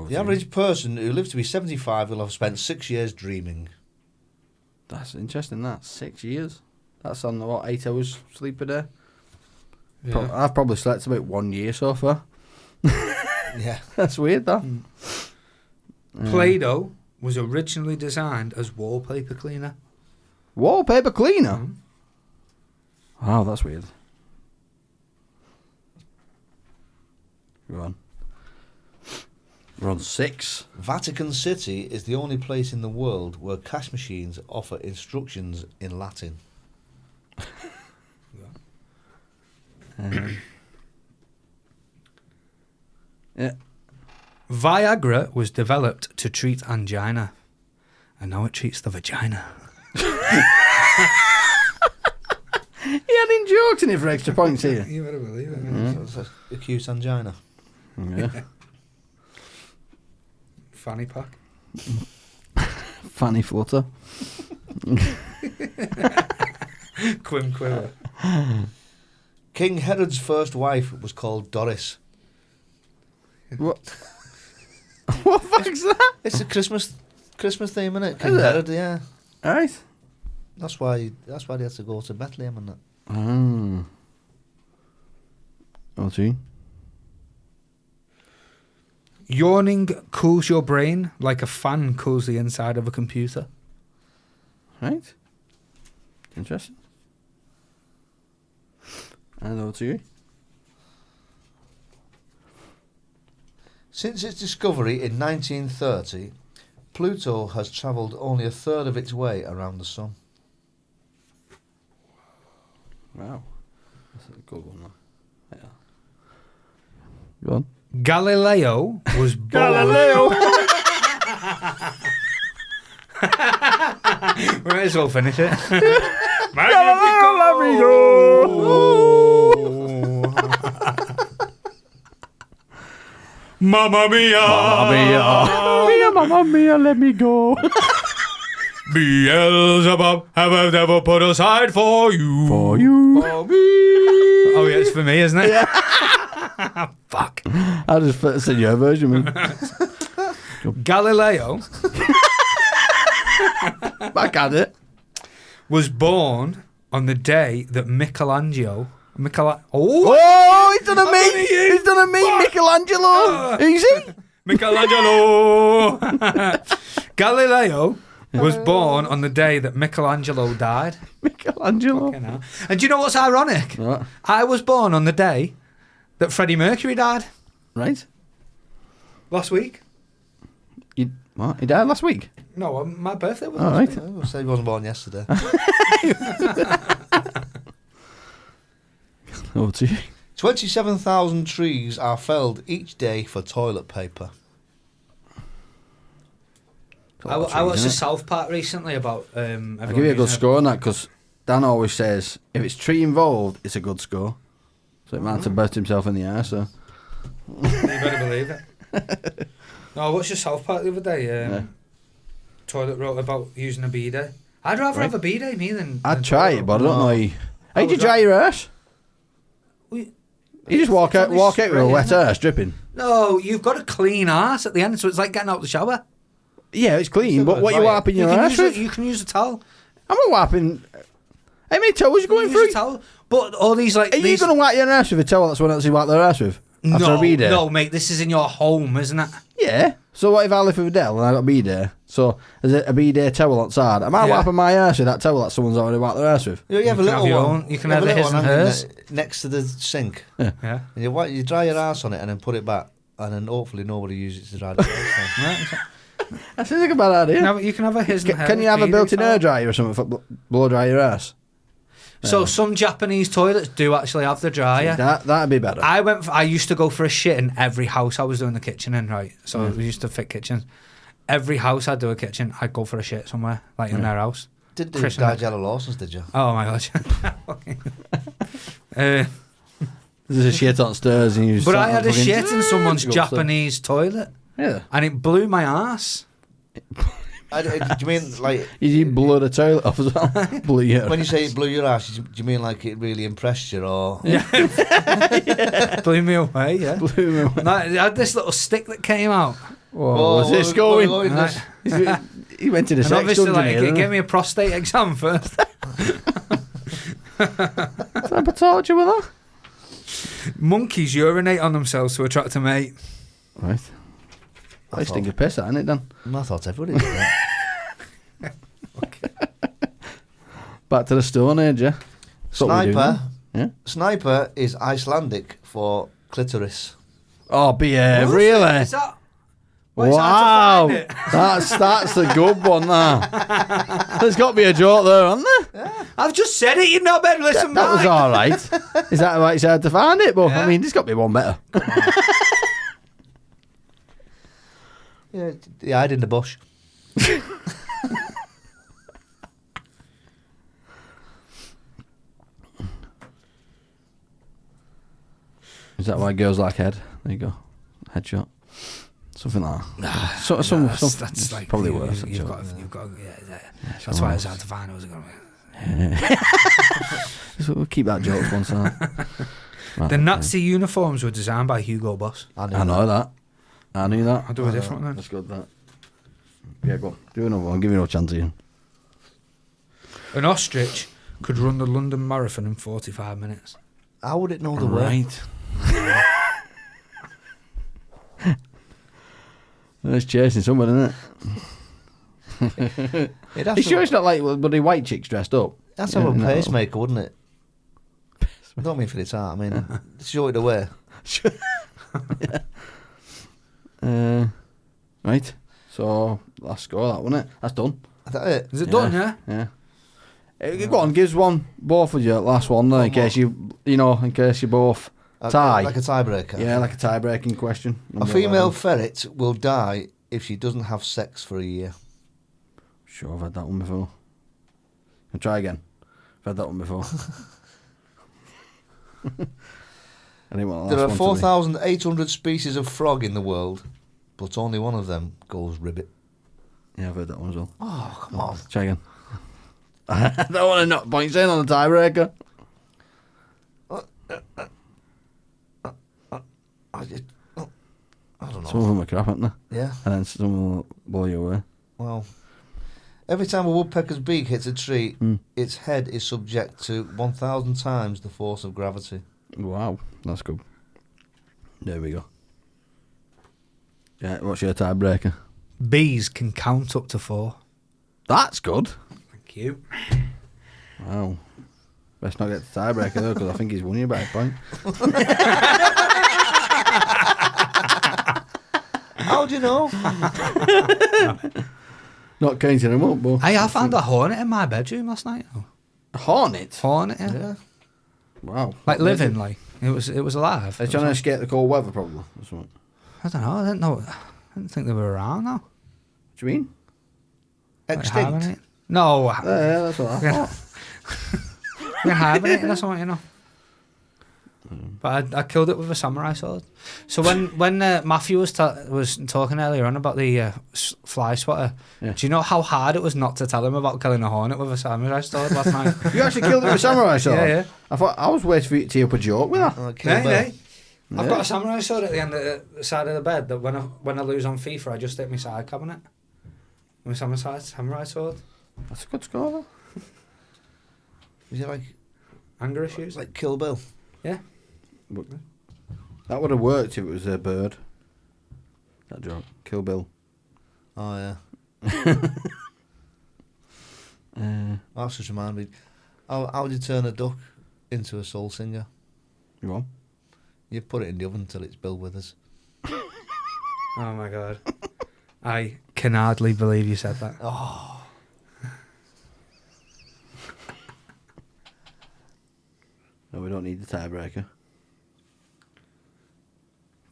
The average person who lives to be 75 will have spent 6 years dreaming. That's interesting, that. 6 years. That's on, what, 8 hours sleep a day? Yeah. I've probably slept about 1 year so far. Yeah. That's weird, that. Play-Doh was originally designed as wallpaper cleaner. Wallpaper cleaner? Wow, that's weird. Go on. We're on 6. Vatican City is the only place in the world where cash machines offer instructions in Latin. Yeah. Viagra was developed to treat angina, and now it treats the vagina. He had in jokes in it for extra points here. You better believe it. So it's acute angina. Yeah. Fanny pack. Fanny flutter. Quim quiver. King Herod's first wife was called Doris. What? What the fuck's that? It's a Christmas theme, isn't it? King Is it? Herod, yeah. Alright. That's why they had to go to Bethlehem and that. Oh, see. Yawning cools your brain like a fan cools the inside of a computer. Right. Interesting. And over to you. Since its discovery in 1930, Pluto has travelled only a third of its way around the Sun. Wow. That's a good one, though. Yeah. Go on. Galileo was born. Galileo! We might as well finish it. Mamma mia. Mamma mia, mamma mia, let me go. Beelzebub, have I never put aside for you? For you. For me. Oh, yeah, it's for me, isn't it? Yeah. Fuck. I just said your version, man. Galileo Back at it. was born on the day that Michelangelo. Oh, he's done a me. He's done a me, Michelangelo. Easy. Michelangelo. Galileo was born on the day that Michelangelo died. Michelangelo. You know. And do you know what's ironic? What? I was born on the day that Freddie Mercury died. Right. Last week. What? He died last week? No, my birthday was All last right. week. I said he wasn't born yesterday. Over to you. 27,000 trees are felled each day for toilet paper. I watched a South Park recently about. I'll give you a good score on that because Dan always says if it's tree involved, it's a good score. So it might have burst himself in the eye. So You better believe it. No, I watched a South Park the other day. Toilet wrote about using a bidet. I'd rather have a bidet me than. I'd try it, but I don't know. How do you was dry that? your ass? We- You just walk out with a wet ass dripping. No, you've got a clean arse at the end, so it's like getting out of the shower. Yeah, it's clean, but what you dry it. wiping your ass with? You can use a towel. I'm not wiping. How many towels you going Use through? a towel. But all these like. Are you going to wipe your ass with a towel that someone else wipe their ass with? After a bidet? No, mate. This is in your home, isn't it? Yeah. So what if I live with Adele and I got a bidet? So is it a bidet towel outside? Am I Yeah. wiping my ass with that towel that someone's already wiped their ass with? You have a can little have your one. own- you can a have little his and hanging hers. next to the sink. Yeah. And you dry your ass on it and then put it back. And then hopefully nobody uses it to dry the ass. That sounds like a bad idea. You can have a his and hers. Can you have a bidet built-in towel. hair dryer or something for blow dry your ass? So some Japanese toilets do actually have the dryer. That'd be better. I used to go for a shit in every house I was doing the kitchen in, right? So we used to fit kitchens. Every house I'd do a kitchen, I'd go for a shit somewhere, like in their house. Did do Chris and Nigella Lawson's, did you? Oh my god. There's a shit on stairs and you just But start I had a fucking- shit in someone's Go upstairs. Japanese toilet, Yeah. and it blew my ass. Do you mean like You blew the toilet off as well. Blew your when you say it blew your ass? Do you mean like it really impressed you, or Blew me away, yeah. blew me away. And I had this little stick that came out. Whoa, was this where we going? this? He went to the And sex obviously, dungeon like, here, it didn't gave me a prostate exam first. Type of torture with that? Monkeys urinate on themselves to attract a mate. Right. I stink of piss, ain't it, Dan? I thought everybody did that. Back to the Stone Age, yeah? That's what we do Sniper. now. Yeah? Sniper is Icelandic for clitoris. Oh, behave, really? Is that? Well, it's Wow, hard to find it. that's a good one. That there's got to be a joke there, hasn't there? I've just said it. You know better. Listen That was back. all right. Is that why it's hard to find it? But Yeah. I mean, there's got to be one better. Yeah, they hide in the bush. Is that why girls like head? There you go, headshot, something like that. That's like probably you, worse. You've got, that's why it's hard to find. Was it going So we'll keep that joke to one side. Right, The Nazi uniforms were designed by Hugo Boss. I know that. I knew that. I'll do a different one. That's good. That. Yeah, go on. Do another one. Give me no chance again. An ostrich could run the London Marathon in 45 minutes. How would it know the way? Right. It's chasing someone, isn't it? It'd have You to- sure it's not like bloody white chicks dressed up? That's have a no. pacemaker, wouldn't it? I don't mean for its art. I mean, show it away. Right. So last score, that wasn't it? That's done. Is that it? Is it done, yeah? Yeah. Go on, gives one, both of you, last one, in case in case you both tie. Like a tiebreaker. Yeah, like a tie-breaking question. A female ferret will die if she doesn't have sex for a year. Sure, I've had that one before. I'll try again. I've had that one before. Anyway, There are 4,800 species of frog in the world, but only one of them goes ribbit. Yeah, I've heard that one as well. Oh, come on. Try again. I don't want to knock points in on the tiebreaker. I don't know. Some of them are crap, aren't they? Yeah. And then some will blow you away. Well, every time a woodpecker's beak hits a tree, its head is subject to 1,000 times the force of gravity. Wow, that's good. There we go. Yeah, what's your tiebreaker? Bees can count up to 4. That's good. Thank you. Wow. Best not get the tiebreaker though, because I think he's won you by a point. How do you know? Not counting him up, but... Hey, I found a hornet in my bedroom last night. A hornet? Hornet, yeah. Yeah. Wow. Like living, like it was alive. They're trying to escape the cold weather, probably. Or something. I don't know. I didn't know. I didn't think they were around now. What do you mean? Like Extinct. hibernate? No, Yeah, that's what I thought. we're hibernating or something, you know. But I killed it with a samurai sword. So when Matthew was talking earlier on about the fly swatter, Yeah. do you know how hard it was not to tell him about killing a hornet with a samurai sword last night? You actually killed it with a samurai sword? Yeah, yeah. I thought I was waiting for you to tee up a joke with that. Okay, Nay. I've got a samurai sword at the end of the side of the bed that when I lose on FIFA, I just hit my side cabinet. My samurai sword. That's a good score, though. Is it like Anger issues. like Kill Bill? Yeah. But that would have worked if it was a bird. That joke. Kill Bill. Oh, yeah. That's just reminded me. How would you turn a duck into a soul singer? You on? You put it in the oven until it's Bill Withers. Oh my god. I can hardly believe you said that. Oh. No, we don't need the tiebreaker.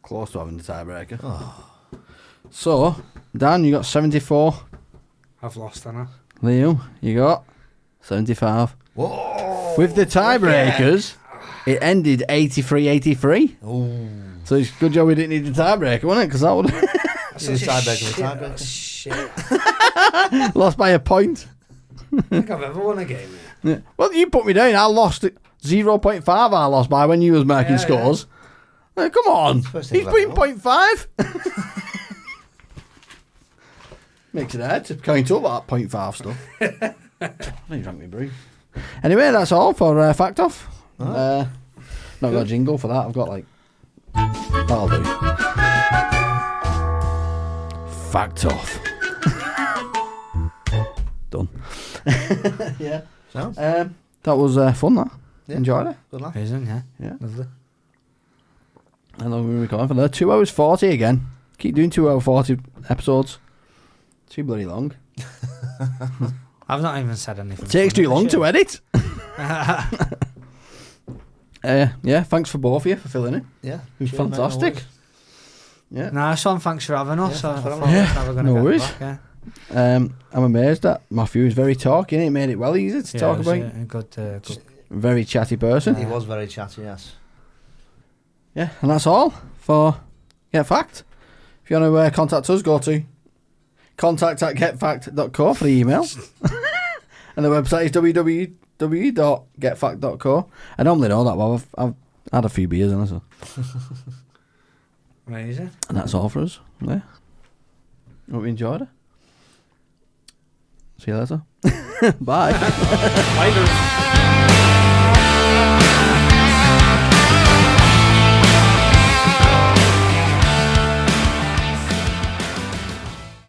Close to having the tiebreaker. Oh. So, Dan, you got 74. I've lost, haven't Leo, you got 75. Whoa! With the tiebreakers, it ended 83-83. Oh. So it's a good job we didn't need the tiebreaker, wasn't it? Because that would Tiebreaker. Shit. lost by a point. I think I've ever won a game here. Yeah. Well, you put me down. I lost 0.5. I lost by when you was marking scores. Come on, First thing he's I've putting ever won. 0.5. Makes it hard to count up that 0.5 stuff. I think drank me brew. Anyway, that's all for Fact Off. Not got a jingle for that. I've got like... That'll do. Fact Off. Done. Yeah. So? That was fun, that. Yeah. Enjoyed it. Good laugh. Amazing, yeah. Yeah. Lovely. How long have we been recording for there? 2 hours 40 again. Keep doing 2 hour 40 episodes. Too bloody long. I've not even said anything. Takes funny too long this to year. edit. Yeah, thanks for both of you for filling in. Yeah. It was Cheers, mate, fantastic. no Yeah. Nice one, thanks for having us. Yeah, I thanks for thought having us. we were gonna No get worries. back, yeah. I'm amazed that Matthew is very talky, and he made it well easy to Yeah, talk it was about. a good. Very chatty person. He was very chatty, yes. Yeah, and that's all for Get Fact. If you want to contact us, go to contact@getfact.co for the email. And the website is www.getfact.co. I normally know that, but I've had a few beers in it, so. Amazing. And that's all for us. Yeah. Hope you enjoyed it. See you later. Bye. Later.